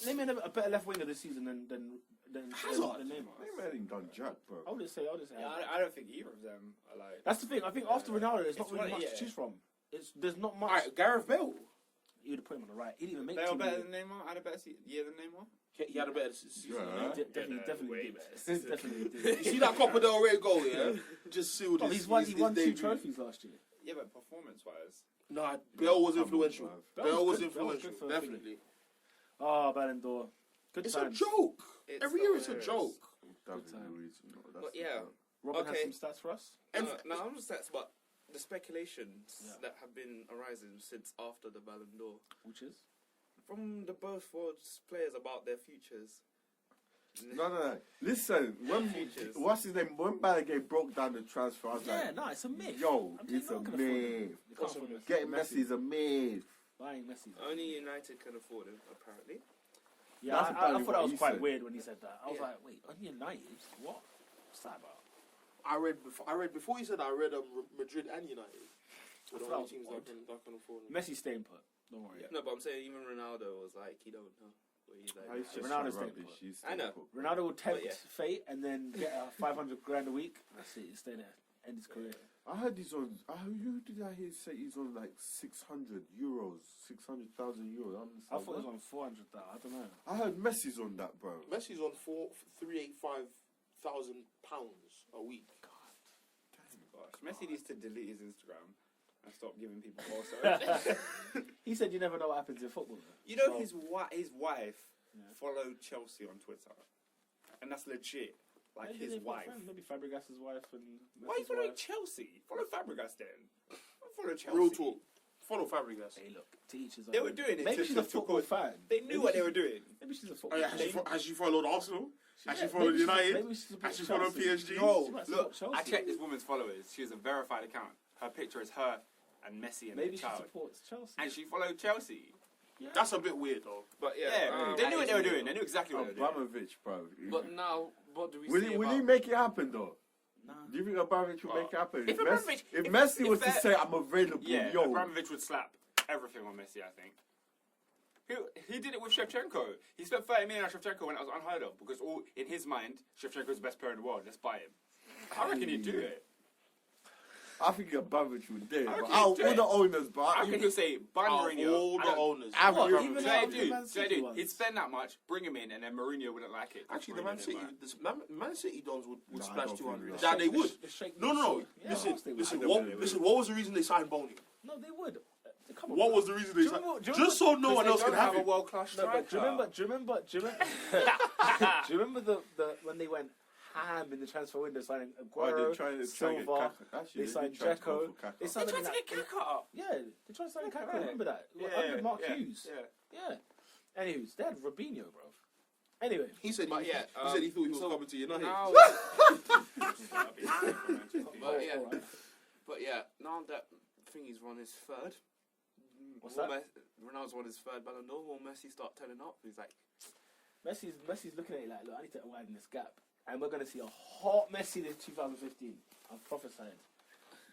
Name me a better left winger this season than Hazard. Neymar. They ain't done jack, bro. I would say. Yeah, I don't think either of them are like. That's the thing. I think after Ronaldo, there's not It's really one- much yeah. to choose from. There's not much. Alright, Gareth Bale. You would have put him on the right. He didn't even make They were team better of the than Neymar. Had a better year than Neymar. He had a better season. Yeah. year. Definitely way did. better. Definitely You did. see that Copa del Rey goal, yeah? Just sealed Oh, his he won his 2 debut. trophies last year. Yeah, but performance-wise, Nah, Bale was Come on, influential. bruv. Bale was good. Bale was influential, good for a definitely. Oh, Ballon d'Or. Good It's times. a joke. It's Every year it's a hilarious. joke. David time. Luiz, no, that's But yeah, Robin Okay. has some stats for us. And no, I'm just that's but the speculations Yeah. that have been arising since after the Ballon d'Or Which is? from the both forwards players about their futures. No. Listen, when Futures. what's his name? When Balogun broke down the transfer, I was Yeah, like, no, it's a myth. yo, I'm telling it's you, a no one can afford him. myth. You can't afford Messi. Getting Messi is a myth. Buying Messi. Only United can afford him, apparently. Yeah, That's I apparently thought that what was he quite said. weird when he said that. I was Yeah. like, wait, on United? What? What's that about? I read before he said that, I read Madrid and United. I The thought only that was teams odd. that can afford him. Messi staying put. Don't worry. No, but I'm saying even Ronaldo was like he don't know. Where he's like, He's just Ronaldo's rubbish. staying put. He's I know. staying put. Ronaldo will tempt yeah. fate and then get 500 grand a week. That's it. He's staying there. End his career. I heard he's on. Who did I hear say he's on like 600 euros, 600,000 euros? I thought it was on 400. I don't know. I heard Messi's on that, bro. Messi's on £385,000 a week. gosh, Messi needs to delete his Instagram and stop giving people false hope. He said you never know what happens in football. Though. You know, So- his wife Yeah. followed Chelsea on Twitter, and that's legit. Like Maybe his they've got wife. friends, maybe Fabregas' wife and. Why are you Messi's following wife. Chelsea? Follow Fabregas then. Don't follow Chelsea. Real talk. Follow Fabregas. Hey, look, to each his own. They were doing it Maybe to- she's a to football cause- fan. They knew Maybe what they she's- were doing. Maybe she's a Oh, football yeah, fan. has she followed Arsenal? Has she Yeah, followed maybe she's- United? maybe she supports Has she followed Chelsea. PSG? No, She might look, support I Chelsea. checked this woman's followers. She has a verified account. Her picture is her and Messi and Maybe their she child. supports Chelsea. And she followed Chelsea. Yeah. That's a bit weird, though. But Yeah, yeah, they that knew what is they were weird. doing. They knew exactly what they were doing. Abramovich, bro. But now, what do we Will say he about? make it happen though? Nah. Do you think Abramovich will make it happen? If If Abramovich- if if- Messi if was to that- say I'm available, Yeah, yo, Abramovich would slap everything on Messi, I think. He did it with Shevchenko. He spent 30 million on Shevchenko when it was unheard of because all in his mind, Shevchenko's the best player in the world. Let's buy him. I reckon he'd do it. I think Abramovich would do it. I But reckon all he'd do it. the owners, but I reckon he'll say, buy Out of Mourinho. all the owners. What? Even So out they of the do. Man So they City do. ones. He'd spend that much, bring him in, and then Mourinho wouldn't like it. Actually, the Mourinho Man didn't City, like it. Man City dons would Nah, I splash don't 200. think Yeah, they would. The Sheikh No. would. Yeah, of course they would. Listen. I know they would. What was the reason they signed Boney? No, they would. Come on. What bro. was the reason they Do you signed? remember- do you Just so no Because one they else don't can have a it. world-class No, striker. but do you remember the when they went ham in the transfer window signing Aguero, Silva, they signed Dzeko. They They signed tried them to in get that- Kaka. Yeah, they tried to sign Kaka. Yeah. Remember that? Yeah, Under Mark yeah, Hughes. Yeah. Yeah. Anyways, they had Robinho, bro. Anyway, He said But he yeah, said he thought he was so coming to United. now, oh, yeah. alright. but yeah, now that thingy's won his third. What's will that? Ronaldo's won his third Ballon d'Or. Will Messi start turning up? He's like, Messi's looking at it like, look, I need to widen this gap, and we're gonna see a hot Messi this 2015. I'm prophesying.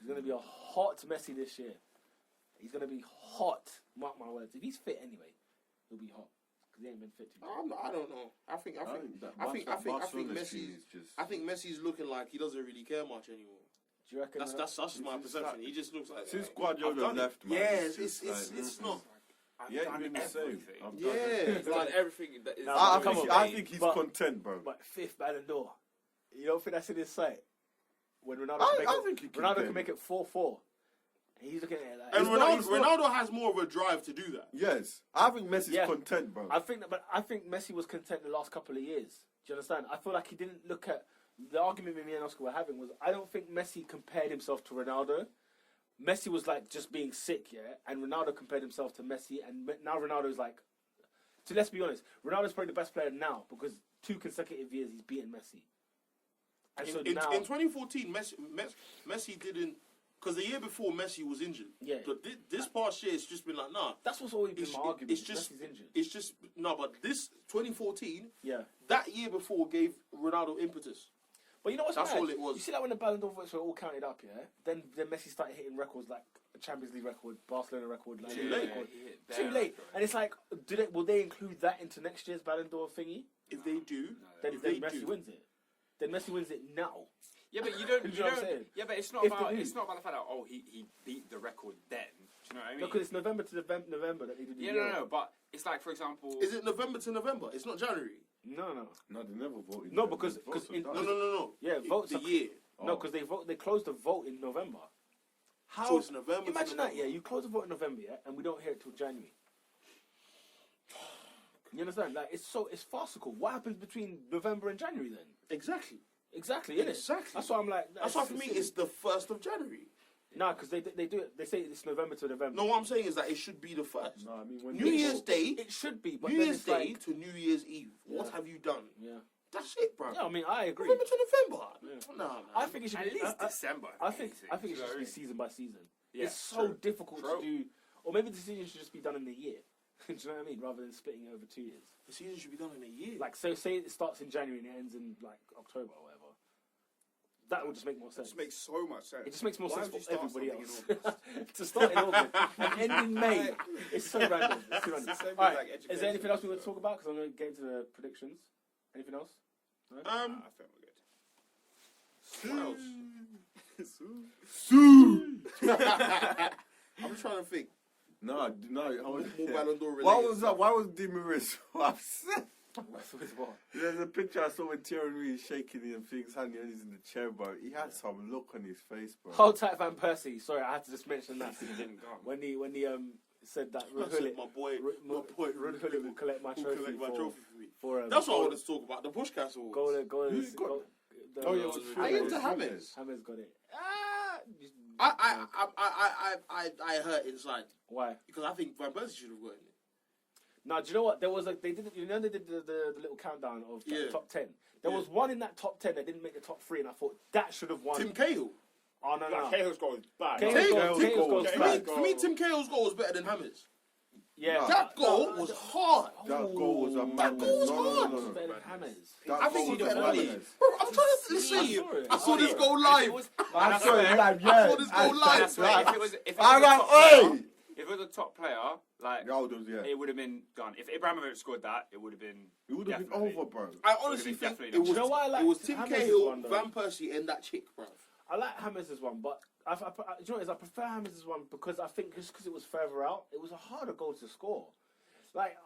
He's gonna be a hot Messi this year. He's gonna be hot. Mark my words. If he's fit anyway, he'll be hot. because he ain't been fit to. I don't know. I think Barcelona's Messi. team is just. I think Messi's looking like he doesn't really care much anymore. Do you reckon? That's just my perception. He just looks like Since I've Guardiola done it. left, man. Yes, just it's not. He ain't been the same. everything. I've done Yeah, it. It's like everything that is. No, I come think, on, I think he's but- content, bro. But 5th Ballon d'Or. You don't think that's in his sight? When Ronaldo I can think he make can Ronaldo get can it. make it 4-4. He's looking at it like. And It's not- it's not- Ronaldo has more of a drive to do that. Yes, I think Messi's Yeah. content, bro. I think Messi was content the last couple of years. Do you understand? I feel like he didn't look at the argument me and Oscar were having was I don't think Messi compared himself to Ronaldo. Messi was like just being sick, yeah, and Ronaldo compared himself to Messi, and now Ronaldo's like. So let's be honest, Ronaldo's probably the best player now because 2 consecutive years he's beaten Messi. And so In now, 2014, Messi didn't, because the year before Messi was injured. Yeah. But this past year, it's just been like, nah. that's what's always been It's, my argument. it's just, Messi's injured. it's just no. But this 2014, Yeah. that year before gave Ronaldo impetus. But you know what's That's mad? all it was. You see that when the Ballon d'Or votes were all counted up, yeah? Then Messi started hitting records like a Champions League record, Barcelona record, like Too late. record. Too late. And it's like, will they include that into next year's Ballon d'Or thingy? If they do, Then if they Messi do, wins it. Then Messi wins it now. Yeah, but you don't. You You know what I'm don't. saying? Yeah, but it's not If about. they do. It's not about the fact that he beat the record then. Do you know what I mean? Because it's November to November that they did the Yeah, Euro. no. But it's like, for example. is it November to November? It's not January. No. No, they never voted. No, them. because- The votes because are in- done. No. Yeah, votes the are- year. No, Oh. because they closed the vote in November. How? So it's November. Imagine to that, yeah. November. You close the vote in November, yeah, and we don't hear it till January. You understand? Like it's farcical. What happens between November and January then? Exactly. Exactly, innit? Exactly. That's why I'm like. That's why for me it's the 1st of January. Nah, because they do it. They say it's November to November. No, what I'm saying is that it should be the 1st. No, I mean when New Year's Day. It should be, but New then Year's it's Day like, to New Year's Eve. What Yeah. have you done? yeah. That's it, bro. Yeah, I mean, I agree. November to November. Yeah. Nah, man. I think it should At be. least December. I think it Do you should know what I be mean? season by season. Yeah, It's so true. difficult True. to do, or maybe the season should just be done in a year. Do you know what I mean? Rather than splitting it over 2 years. The season should be done in a year. Like, so say it starts in January and it ends in like October or whatever. That would just make more sense. This makes so much sense. It just makes more Why sense would for you start everybody something else. in August? To start in August and end in May. It's so random. It's too random. It's the same All with, right. like, Is there anything else we education, want to talk about? Because I'm going to get into the predictions. Anything else? No? I think we're good. What else? I'm just trying to think. No. More Ballon d'Or Why related was stuff. that? Why was Di Maria so upset? With what? There's a picture I saw when Thierry is shaking and things hanging and he's in the chair, bro. He had some look on his face, bro. Hold tight, Van Persie. Sorry, I had to just mention that. He didn't come. When he said that I said, my boy Ruud Gullit will collect my will trophy, collect my trophy for me. for That's what I wanted to talk about. The Pushcast Awards. Who's got it? the- Oh, yeah, the- it was I James. am to James. James got it. I hurt inside Why? because I think Van Persie should have gotten it. Now, do you know what? There was they did. You know, they did the little countdown of the Yeah. top 10. There Yeah. was one in that top 10 that didn't make the top 3, and I thought that should have won. Tim Cahill. Oh no, no. Cahill's goal is bad. Cahill's goal Cahill's goes goal. back. For me, Tim Cahill's goal was better than James. Yeah, That goal was hard. That goal was a That goal was hard. No. better than Hammers. That I think goal he was did madness. well. Bro, I'm trying to listen. I saw it. I saw this goal If it live. was- I that's saw it fair. live, I yeah. saw this goal live. That's fair. If it was a I top ran, player, if it was a top player, like yeah. it would have been gone. If Ibrahimovic scored that, it would have been. It would have been definitely- over, bro. I honestly It would've think been it was, You know why I like it was Tim James' Cahill, one, though? Van Persie, and that chick, bro. I like Hammers' one, but do you know what it is? I prefer Hammers' one because I think just because it was further out, it was a harder goal to score. Like,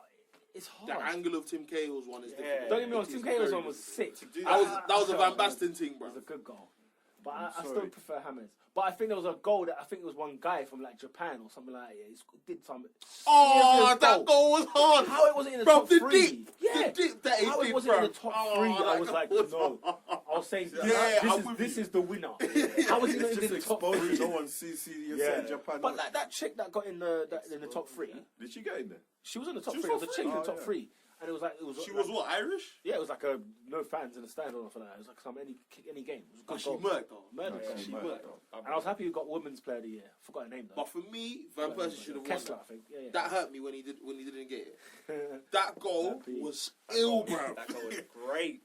it's hard. The angle of Tim Cahill's one is different. Don't get me wrong, It Tim is Cahill's very one was sick. That was a Van Basten thing, It bro. was a good goal. But I sorry. still prefer Hammers. But I think there was a goal that I think it was one guy from like Japan or something like that. Yeah, he did some. Oh, serious that goal was hard. How it wasn't in the Bro, top the 3? dip, Yeah. the dip that he How it did, wasn't bro. in the top Oh, 3? I that was like, goal was no. hard. I was saying, Yeah, I'm with this you. is the winner. How was he not It's in just the top exposure. 3? No one sees you Yeah. said Japan. But like that chick that got in the top 3, Did she get in there? she was in the top She 3. was It was a top chick in the three? top Oh, yeah. 3. And it was like She was what, Irish? Yeah, it was like no fans in the stand or nothing like that. It was like some any game. It was a But good she goal. murked though. Murdered. Yeah, She she murdered. murdered. And I was happy we got Women's Player of the Year. I forgot her name though. But for me, Van Persie should have won Kessler, that. I think. Yeah. That hurt me when he didn't get it. That goal Happy. was ill, bro. That goal was great.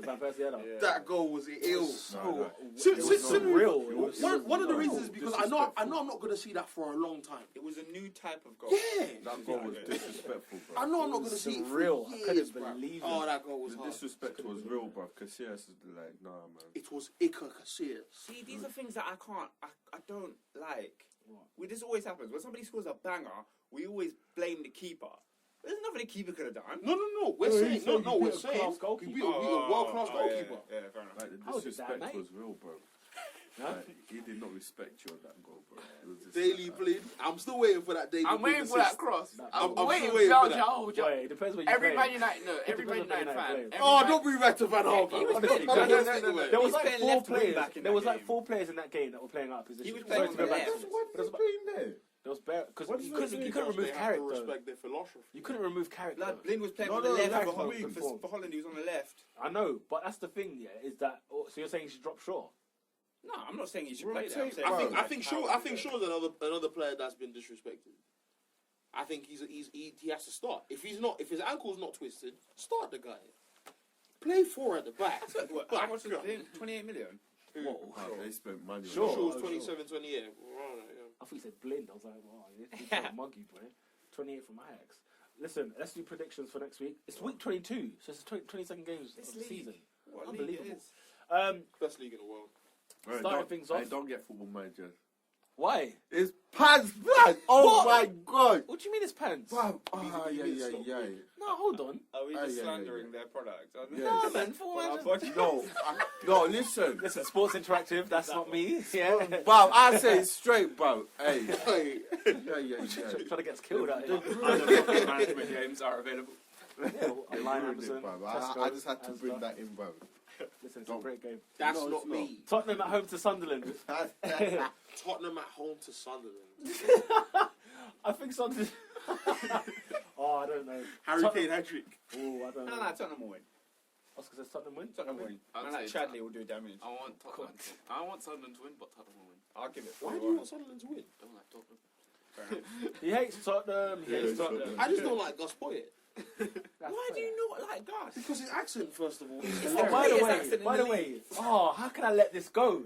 Van Persie had her. Yeah. That goal was ill. So No. it was Sim- surreal. It was One of the surreal. reasons is because I know I'm not gonna see that for a long time. It was a new type of goal. Yeah. That goal was disrespectful, bro. I know I'm not gonna see it for Surreal. I years, couldn't bruv. believe Oh, it. that goal was The hard. disrespect was real, bro. Casillas is like, nah, man. It was Iker Casillas. See, these are things that I don't like. This always happens. When somebody scores a banger, we always blame the keeper. There's nothing the keeper could have done. No. We're No, saying he said we're he beat a saying class goalkeeper. he beat a world-class goalkeeper. Yeah, fair enough. Like, the How did that, disrespect mate? was real, bro. Like, he did not respect you on that goal, bro. It was just Daily like, Blind. I'm still waiting for that Daily I'm Blind waiting for that assist. cross. I'm waiting still waiting for that. Wait, it depends when you Every play. Man United, no, every Man depends on United United fan. players. Oh, don't bring back to Van Gaal, He was man. playing- No, no, no, no, no, no. There was He's like playing four left wing players. back in There that was like game. 4 players in that game that were playing out of position. He was Sorry playing to on go the back to left. this. Why did he play him there? There was because What you does couldn't that remove mean? They have character. to respect their philosophy. You couldn't remove character. Like, Blind was playing No, on the no, left left for, wing. for Holland. He was on the left. I know, but that's the thing. Yeah, is that so you're saying he should drop Shaw? No, I'm not saying he should Bro, play there. I'm take- saying Bro. I think Shaw's another player that's been disrespected. I think he has to start. If his ankle's not twisted, start the guy. Play 4 at the back. What, how much was it? 28 million? Whoa. Wow, they spent money on Sure. it. Shaw's Oh, 27, 28. Right, yeah. I thought you said blind. I was like, wow, this is muggy, boy. 28 from Ajax. Listen, let's do predictions for next week. It's week 22, so it's the 22nd games This of the league. season. What league it Unbelievable. is. Best league in the world. Right, Starting don't- things hey, off. don't get football manager. Why? It's pants, blood. Oh What? my god. What do you mean it's pants? Wow. Ah, yeah. No, hold on. Are we Oh, just yeah, slandering yeah. their product? Yeah. No, man. No, listen. Listen, Sports Interactive. That's not me. Yeah. Wow, I say it straight, bro. Hey. Hey, Yeah. Trying to get us killed out here. Other management games are available. Yeah, They online ruined it, Amazon. bro. Tesco, I just had to bring Asda. that in, bro. Listen, it's a Don't. great game. that's No, not it's me. Tottenham at home to Sunderland. Tottenham at home to Sunderland. I think Sunderland. Oh, I don't know. Harry Tottenham- Kane hat-trick. Oh, I don't know. No, Tottenham will win. Oscar says Tottenham win. Tottenham win. I'll And like say Chadley will do damage. Oh. Oh, I want Sunderland to win, but Tottenham will win. I'll give it. Why do you want Sunderland to win? Don't like Tottenham. Fair enough. He hates Tottenham. He hates Tottenham. I just don't like Gus Poyet. Why do you not like Gus? Because his accent, first of all, is Oh, hilarious. by the His way, accent in by the the way, oh, how can I let this go?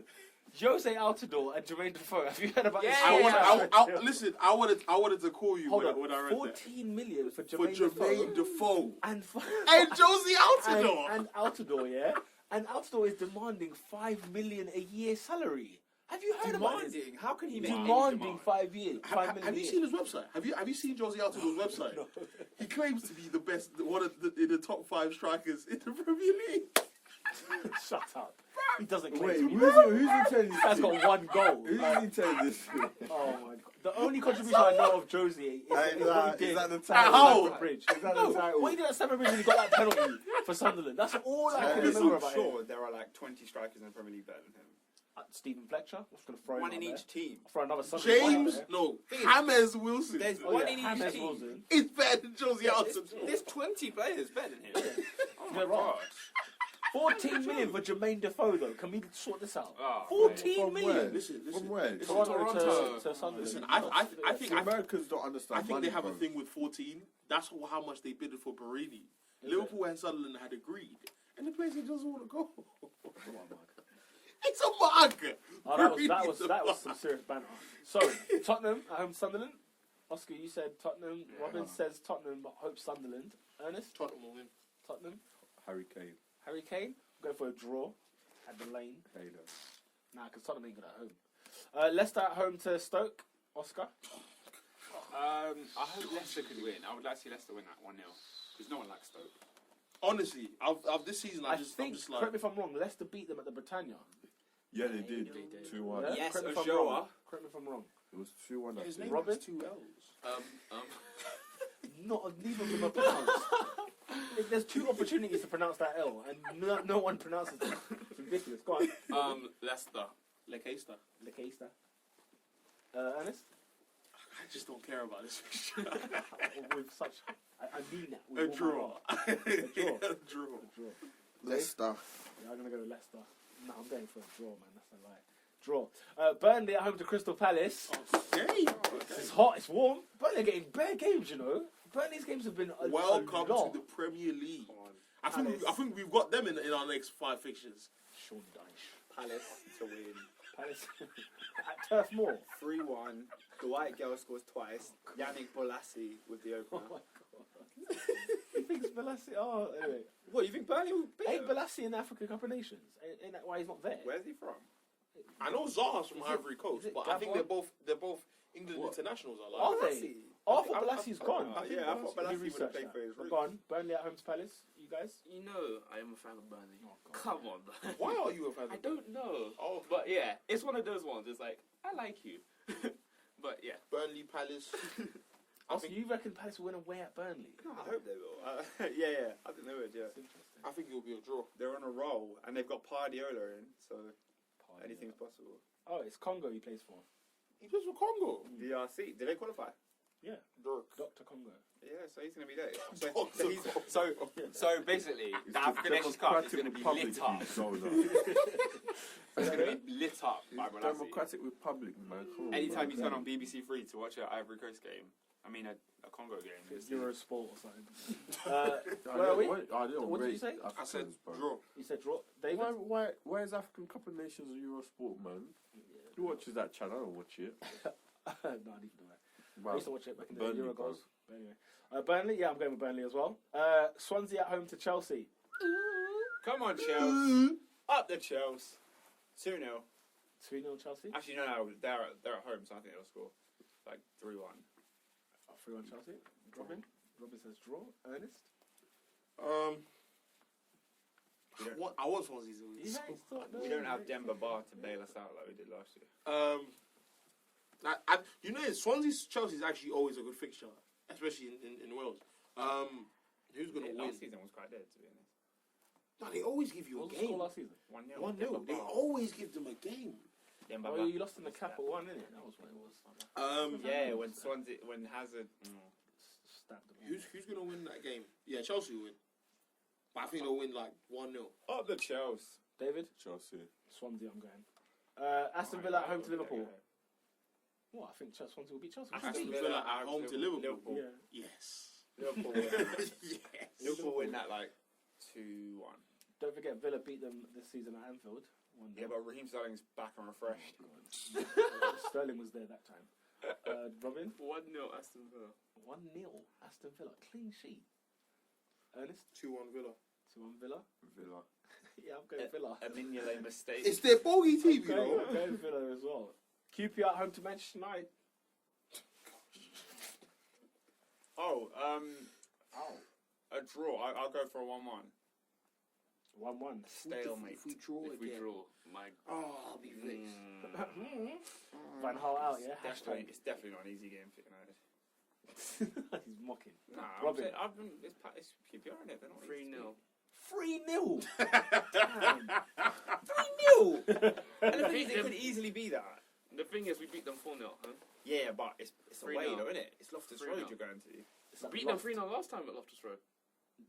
Jose Altidore and Jermaine Defoe. Have you heard about this? Yeah, Listen, I wanted to call you Hold when on, I read that. 14 million for For Jermaine Defoe. Jermaine Defoe. And for, And Josie Altidore. and Altidore, yeah? And Altidore is demanding 5 million a year salary. Have you heard about this? Demanding. How can he make any Demanding demand? 5 years. 5 million Have a you year. seen his website? Have you seen Josie Altidore's website? No. He claims to be the best, one of in the top 5 strikers in the Premier League. Shut up. He doesn't claim Wait, to be. who's he telling This this guy's to? got 1 goal. Who's Like, he telling this to? oh my god. The only contribution I know of Josie is what he did Is that the at title? Stamford Bridge. Is that No, the title? what he did at Stamford Bridge when he got that penalty for Sunderland. That's all I can That is remember I'm about him. sure there are like 20 strikers in the Premier League better than him. Stephen Fletcher. I'm just going to throw him One out in there. each team. Throw another Sunderland James, out there. no, Thing is, James Wilson There's Oh, one yeah, in each James team. Wilson. is better than Josie Altidore. There's 20 players better than him. Oh my You're right. gosh. 14 million for Jermaine Defoe, though. Can we sort this out? Oh, 14 From million. where? Listen. From where? Toronto Toronto. to Sunderland. Listen, I think The Americans don't understand I think money, they have bro. a thing with 14. That's how much they bid for Barini. Is Liverpool and Sunderland had agreed, and the place doesn't want to go. Come on, Mark. It's a mug. Oh, that was some serious banter. So, Tottenham at home Sunderland. Oscar, you said Tottenham. Robin says Tottenham, but hopes Sunderland. Ernest? Tottenham will win. Tottenham. Harry Kane. Harry Kane. I'm going for a draw at the Lane. Hater. Nah, because Tottenham ain't good at home. Leicester at home to Stoke. Oscar. I hope Leicester could win. I would like to see Leicester win that 1-0. Because no one likes Stoke. Honestly, I've this season I I'm think, just like, correct me if I'm wrong, Leicester beat them at the Britannia. Yeah, they did. They did. 2-1. Yeah? Yes, Correct me if I'm Ojoa. wrong. Correct me if I'm wrong. It was 2-1. I his think. name Robin? has 2 L's. Neither of them are pronounced. There's 2 opportunities to pronounce that L, and no one pronounces it. It's ridiculous. Go on. Leicester. Leicester. Leicester. Ernest? I just don't care about this fixture. With such... I mean that. A with all my draw. heart. A draw. draw. A draw. Leicester. Yeah, I'm going to go Leicester. No, I'm going for a draw, man. That's a lie. Draw. Burnley at home to Crystal Palace. Okay. It's hot, it's warm. Burnley are getting bare games, you know. Burnley's games have been a Welcome lot. to the Premier League. I Palace. think we've got them in our next 5 fixtures. Sean Dyche. Palace to win. Palace at Turf Moor. 3-1. The white girl scores twice. Yannick Bolasie with the Oh opener. my god. He thinks Balassi. Oh, anyway. What, you think Burnley will beat Ain't him? Balassi in the African Cup of Nations? Ain't that why he's not there? Where's he from? I know Zaha's from Is it- Ivory Coast, is it but I think Gabon? they're both England What? internationals. I Are like. they? Oh, I thought Balassi's gone. Yeah, I thought Balassi would have played for his But roots. go on, Burnley at home to Palace. You guys? You know, I am a fan of Burnley. Oh, God. Come on, man. Why are you a fan? I of don't know. Oh, But yeah, it's one of those ones. It's like, I like you. But yeah. Burnley, Palace. Also, you reckon Palace will win away at Burnley? I hope they will. Yeah, I think they would, yeah. That's interesting. I think it will be a draw. They're on a roll, and they've got Pardiola in, so anything's possible. Oh, it's Congo he plays for. He plays for Congo. DRC, did they qualify? Yeah, Dirk. Dr. Congo. Yeah, so he's going to be there. Dr. So basically, the African Nations Cup is going to be lit up. It's going to be lit up by Bolasie. Democratic Republic, man. Come on, Anytime man. you turn on BBC Three to watch an Ivory Coast game, I mean a Congo game. It's Eurosport or something. Where are we? What did you say? I said draw. You said draw. David? Why is African Cup of Nations a Eurosport, man? Who watches that channel? I don't watch it. No, I didn't do that. I Wow. used to watch it back in the Burnley, Euro bro. goals. But anyway. Burnley, yeah, I'm going with Burnley as well. Swansea at home to Chelsea. Come on, Chelsea. Up the Chelsea. 2-0. 2-0 Chelsea. Actually, no, they're at home, so I think they'll score like 3-1. 3-1 Chelsea. Robin says draw. Ernest? I was Swansea to win. We don't have Demba Ba to bail us out like we did last year. You know, Swansea's Chelsea is actually always a good fixture, especially in Wales. Who's going to win? Last season was quite dead, to be honest. No, they always give you What a was the game. score last season? 1-0. 1-0. They always give them a game. Demba Oh, Ba. you lost in the Cap at 1, innit? That was what it was. Yeah, when Swansea, when Hazard. Stabbed them. Who's going to win that game? Yeah, Chelsea will win. But I think they'll win like 1-0. Up the Chelsea. David? Chelsea. Swansea, I'm going. Aston Villa at home to Liverpool. What? I think Swansea will beat Chelsea. Aston Villa at home to Liverpool. Yeah. Yes. Liverpool. Yes. Liverpool win that like 2-1. Don't forget, Villa beat them this season at Anfield. 1-0. Yeah, but Raheem Sterling's back and refreshed. Sterling was there that time. Robin? 1-0 Aston Villa. 1-0 Aston Villa. Clean sheet. Ernest? 2-1 Villa. 2-1 Villa. Villa. Yeah, I'm going Villa. A Mignolet mistake. It's their bogey team, you know. I'm going Villa as well. QPR at home to Manchester United. A draw. I'll go for a 1-1. 1-1. Stalemate. If we draw If we again. draw, my Oh, I'll be vexed. Van Gaal out, yeah? It's definitely not an easy game for United. He's mocking. Nah, Robin. it's QPR in it. They're not 3-0. 3-0. 3-0. And the thing is, it could easily be that. The thing is, we beat them 4-0, huh? Yeah, but it's 3-0. away though, isn't it? It's Loftus 3-0. Road you're going to. It's like Beat them lost. 3-0 last time at Loftus Road.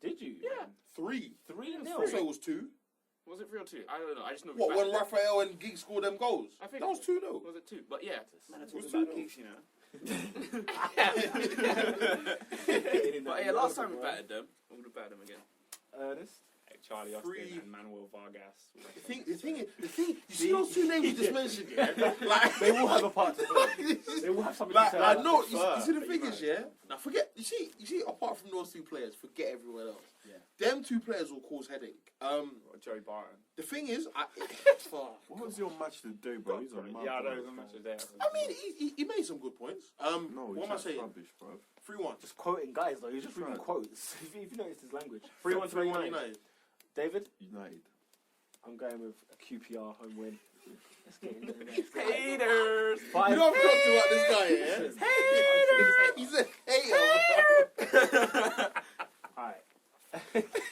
Did you? Yeah. 3. 3-0. So it was 2. Was it 3 or 2? I don't know. I just know. What, we when battered them. Raphael and Giggs scored them goals? I think That was 2-0. Was it 2? But yeah. Man, was it's about 2-0. geeks, you know. But yeah, last time we battered them, we would have battered them again. Ernest? Charlie Austin 3. and Manuel Vargas. The thing is, you see those 2 names you just mentioned, yeah? Like, They will have a part to play. They will have something like, to say. I about know. this. You see the thing is, yeah. Now forget. You see. Apart from those 2 players, forget everyone else. Yeah. Them 2 players will cause headache. Joey Barton. The thing is, fuck. What was your match today, bro? He's on my Yeah, I know. bro. It was a match of the day. I mean, he made some good points. No, what am I saying? rubbish, bro. 3-1. Just quoting guys, though. He's just reading Right. quotes. If you notice his language. 3-1 to United. United. David? United. I'm going with a QPR home win. Let's get into it. Haters! You know I've talked about this guy, yeah? He's a hater. Alright.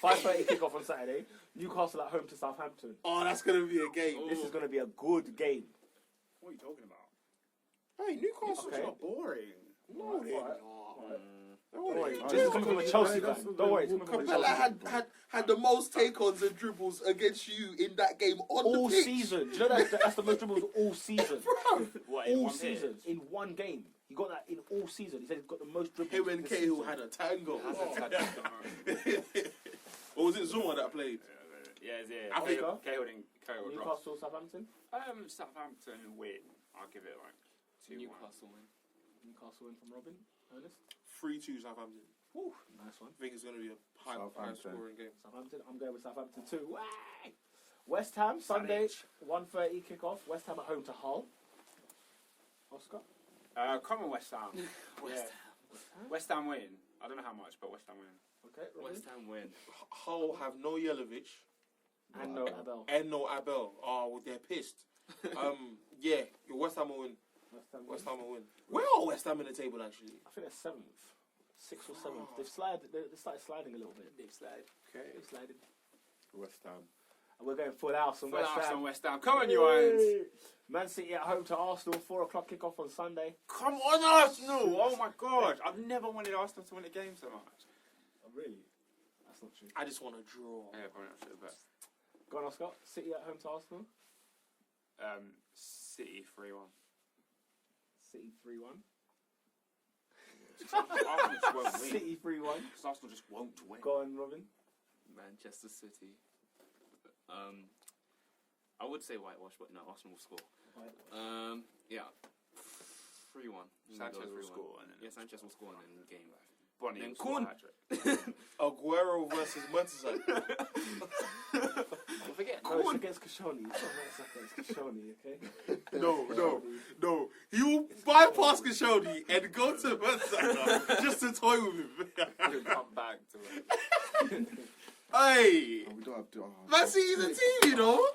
5:30 kickoff on Saturday. Newcastle at home to Southampton. Oh, that's gonna be a game. This is going to be a good game. What are you talking about? Hey, Newcastle Okay. are boring. No, they're Alright. not. This is coming from a Chelsea fan. Don't worry, it's coming from a Capella Chelsea had the most take-ons and dribbles against you in that game on all the pitch. season. Do you know that's the most dribbles all season? What, in All one season. hit? In one game. He got that in all season. He said he's got the most dribbles. Him and this Cahill season. had a tango. Hazard's had Or was it Zuma that played? Yeah, I think- Cahill didn't Okay, or drop. Newcastle, Southampton. Southampton win. I'll give it like 2-1. Newcastle win. Newcastle win from Robin. Ernest. 3-2 Southampton. Woo, nice one. I think it's going to be a high scoring game. Southampton. I'm going with Southampton too. Way! West Ham Sunday, 1:30 kickoff. West Ham at home to Hull. Oscar. Come on, West Ham. West Ham win. I don't know how much, but West Ham win. Okay. Robin. West Ham win. Hull have no Yelovich And no Abel. and no Abel. Oh, they're pissed. Yeah, West Ham will win. West Ham will win. Where are West Ham in the table actually? I think they're 7th. 6th or 7th. They started sliding a little bit. They've slid. Okay. They've slided. West Ham. And we're going full house on Full West house Ham. on West Ham. Come on, you irons. Man City at home to Arsenal. 4 o'clock kickoff on Sunday. Come on, Arsenal. Oh my God. I've never wanted Arsenal to win a game so much. Oh, really? That's not true. I just want to draw. Yeah, probably not sure, but Go on, Oscar. City at home to Arsenal. City 3-1. City 3-1. Arsenal just won't win. City 3-1. Because Arsenal just won't win. Go on, Robin. Manchester City. I would say whitewash, but no, Arsenal will score. Yeah. 3-1. Sanchez will score. And then Yeah, Sanchez will score and then the game. Bonnie Then will score a Kun. hat-trick. Aguero versus Merseyside. Don't forget. No, it's against Kashani. It's not against Kashani, okay? No. He will bypass Kashodi and go to Merseyside just to toy with him. He'll come back to it. Hey! Oh, we don't have to. Man City's a team, you know?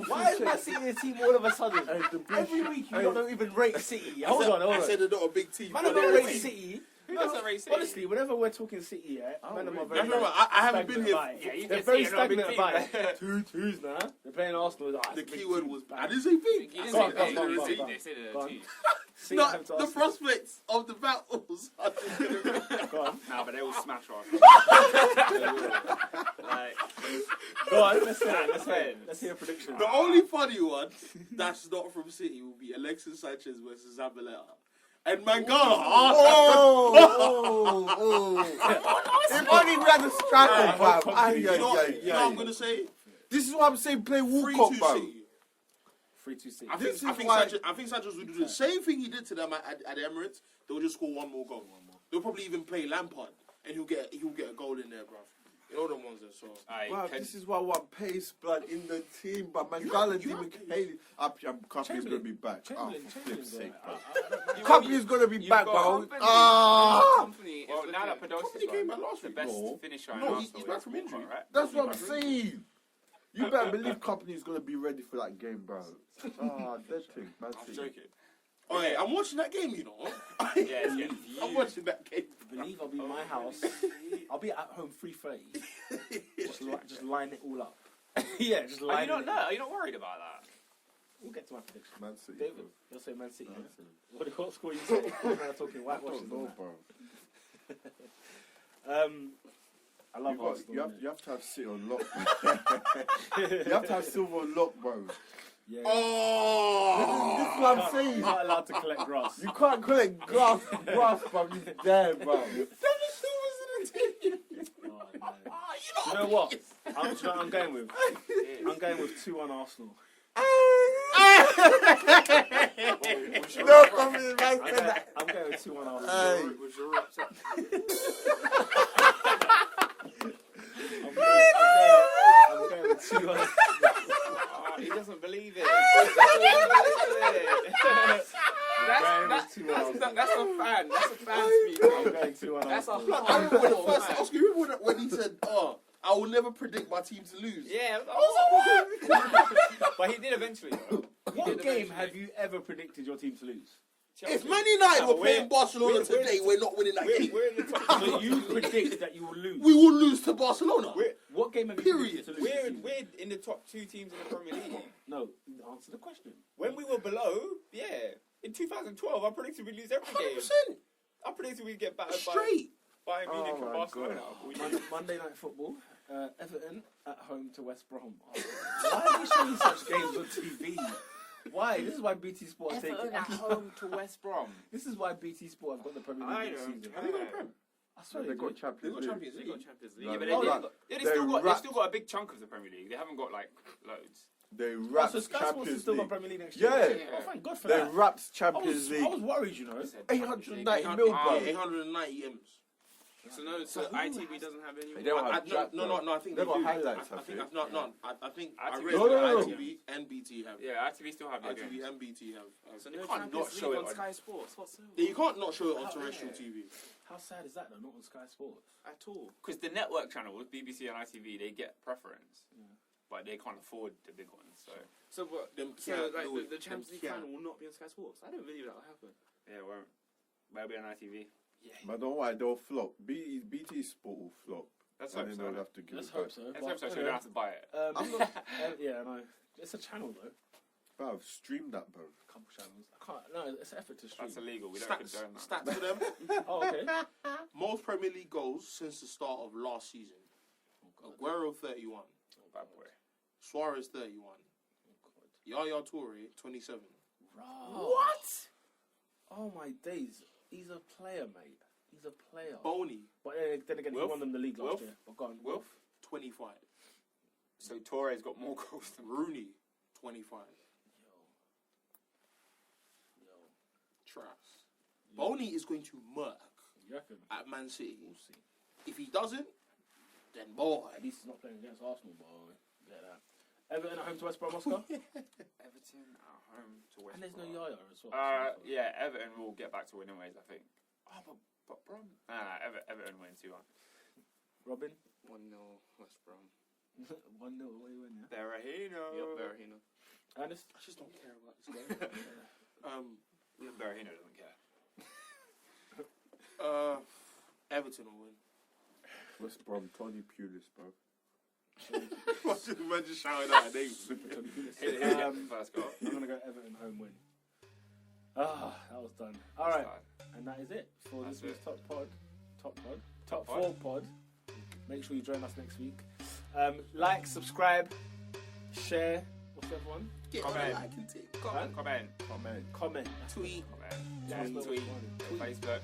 Why is Man City a team all of a sudden? Every week you don't even rate City. Hold on. I said they're not a big team. Man, but don't they're a rate team. City. Who doesn't rate City? Honestly, whenever we're talking City, man, I'm really? very Remember, I haven't been here. Yeah, you they're can very see you're not a big stagnant team. about it. 2-2s now. They're playing Arsenal. The key word was bad. I didn't say big. You didn't Go on, say go on, big. go on, You go on, said- go on. They said Go a on. team. City Not at home to the Arsenal. prospects of the battles. Go on. Nah, but they will smash Arsenal. Like, Go on. Let's hear it. Let's hear a prediction. The only funny one that's not from City will be Alexis Sanchez versus Zabaleta. And Mangala. If only we had a striker, Yeah, bruv. you You know what I'm going to say? This is what I'm saying. Play Walcott, 3-2 bro. City. 3-2 City. I This think is why- Sanchez will do the same thing he did to them at the Emirates. They'll just score one more goal. They'll probably even play Lampard, and he'll get a goal in there, bro. You know the ones that so. Bruv, this is why I want pace, blood, in the team. But Mangala, Demon Haley, Company's going to be back. Oh, for flip's sake, bro. Company's going to be you've back, got bro. Company. Ah! Company Well, is now that looking- Podolski's Company came back last the week. best No. finisher in No, Arsenal. he's back from is injury. Walcott, right? That's what I'm saying. You better believe Company's going to be ready for that game, bro. Ah, that thing, Man I'm City. joking. Oh, yeah, I'm watching that game, you know. Yeah, it's getting I'm watching that game. Believe I'll be in my house. I'll be at home 3:30. Just line it all up. Yeah, just Are line you it. not? No, are you not worried about that? We'll get to my prediction. Man City. David, you'll say Man City. Yeah? What score you say? We're talking I whitewash. don't know, bro. I love Arsenal. You have to have City on lock. You have to have Silver on lock, bro. Yeah. Oh! This is what I'm saying. You're not allowed to collect grass. You can't collect grass, bro. He's there, bro. Oh, man. You know what? I'm going with? I'm going with 2-1 Arsenal. No, Company, man. I'm going with 2-1 Arsenal. Hey. Was your reps up? I'm going with 2-1. Oh, he doesn't believe it. That's a fan. That's a fan speech. I'm going 2-1 That's a Arsenal. I remember when the fan. first Oscar, you remember when he said, "Oh, I will never predict my team to lose." Yeah, but he did eventually. Though. What game have you ever predicted your team to lose? If Man United were but playing Barcelona we're- today, we're not winning that game. We're in the top. So you predict that you will lose. We will lose to Barcelona. What game have you Period. predicted to lose? We're in the top 2 teams in the Premier League. No, answer the question. When we were below, yeah. In 2012, I predicted we'd lose every game. 100%. I predicted we'd get battered Straight. by Bayern Munich Oh and my Barcelona. We didn't. Monday night football. Everton at home to West Brom. Oh, why are they showing such games on TV? Why? This is why BT Sport are taking. Everton at home to West Brom. This is why BT Sport have got the Premier I League this don't season. care. Have they got a Prem? I swear They they got do. They Champions got League. Champions They League. got Champions League. No, Yeah, but they're they right. got. Yeah, They're they've still got a big chunk of the Premier League. They haven't got like loads. They Oh, wrapped so Sky Sports is Champions still got League. Premier League next year. Yeah. Oh, thank God for They that. wrapped I Champions was League. worried, you know. 890 mil, bro. 890 M's. So no, so ITV doesn't have any. They don't have Jack, no, I think They got do. highlights, I I think. I think I ITV read No, no, that no. ITV and BT have. Yeah, ITV still have their ITV games. and BT have. So They no can't not Champions show League it on on. Sky Sports whatsoever. Yeah, you can't not show it on Oh, terrestrial yeah. TV. How sad is that though? Not on Sky Sports. At all. Because the network channels, BBC and ITV, they get preference, but they can't afford the big ones. So So what? Them So can't like do it. the Champions Them League can't. final will not be on Sky Sports. I don't believe that will happen. yeah, it won't. But it'll be on ITV. But don't worry, they'll flop. BT Sport will flop. Let's And hope then so. they'll have to give Let's it hope back. so. Let's but, hope so. So we yeah. don't have to buy it. I'm not- Yeah, no. It's a channel though. Bruv, stream that, bro. A couple channels. I can't. No, it's an effort to stream. That's illegal. We don't condone that. Stats for them. Oh, okay. Most Premier League goals since the start of last season. Aguero 31, Bad boy. Suarez 31, Yaya Toure 27. What? Oh my days. He's a player, mate. He's a player. Boney But then again, he Wilf? won them the league last Wilf? year. But go on. Wilf 25, So Torre's got more goals than Rooney 25. Yo. Trash. Boney is going to murk You reckon? at Man City. We'll see. If he doesn't, then boy. At least he's not playing against Arsenal, boy. Get that. Everton at home to West Brom, Oscar? Everton at home to West And there's no Brom. Yaya as well. Yeah, Everton will get back to winning ways, I think. Oh, but Brom? Nah, Everton win 2-1. Robin? 1-0 West Brom. 1-0 away win, yeah? Berahino. Yep, Berahino. Ernest? I just don't care about this game. Berahino doesn't care. Everton will win. West Brom, Tony Pulis, bro. Imagine shouting out names. He'll get the first goal. I'm going to go Everton home win. Ah, that was done. All right. And that is it for this week's Top Top 4 pod. Make sure you join us next week. Like, subscribe, share. What's the other one? Comment. Comment. Tweet. Tweet. Tweet. Facebook.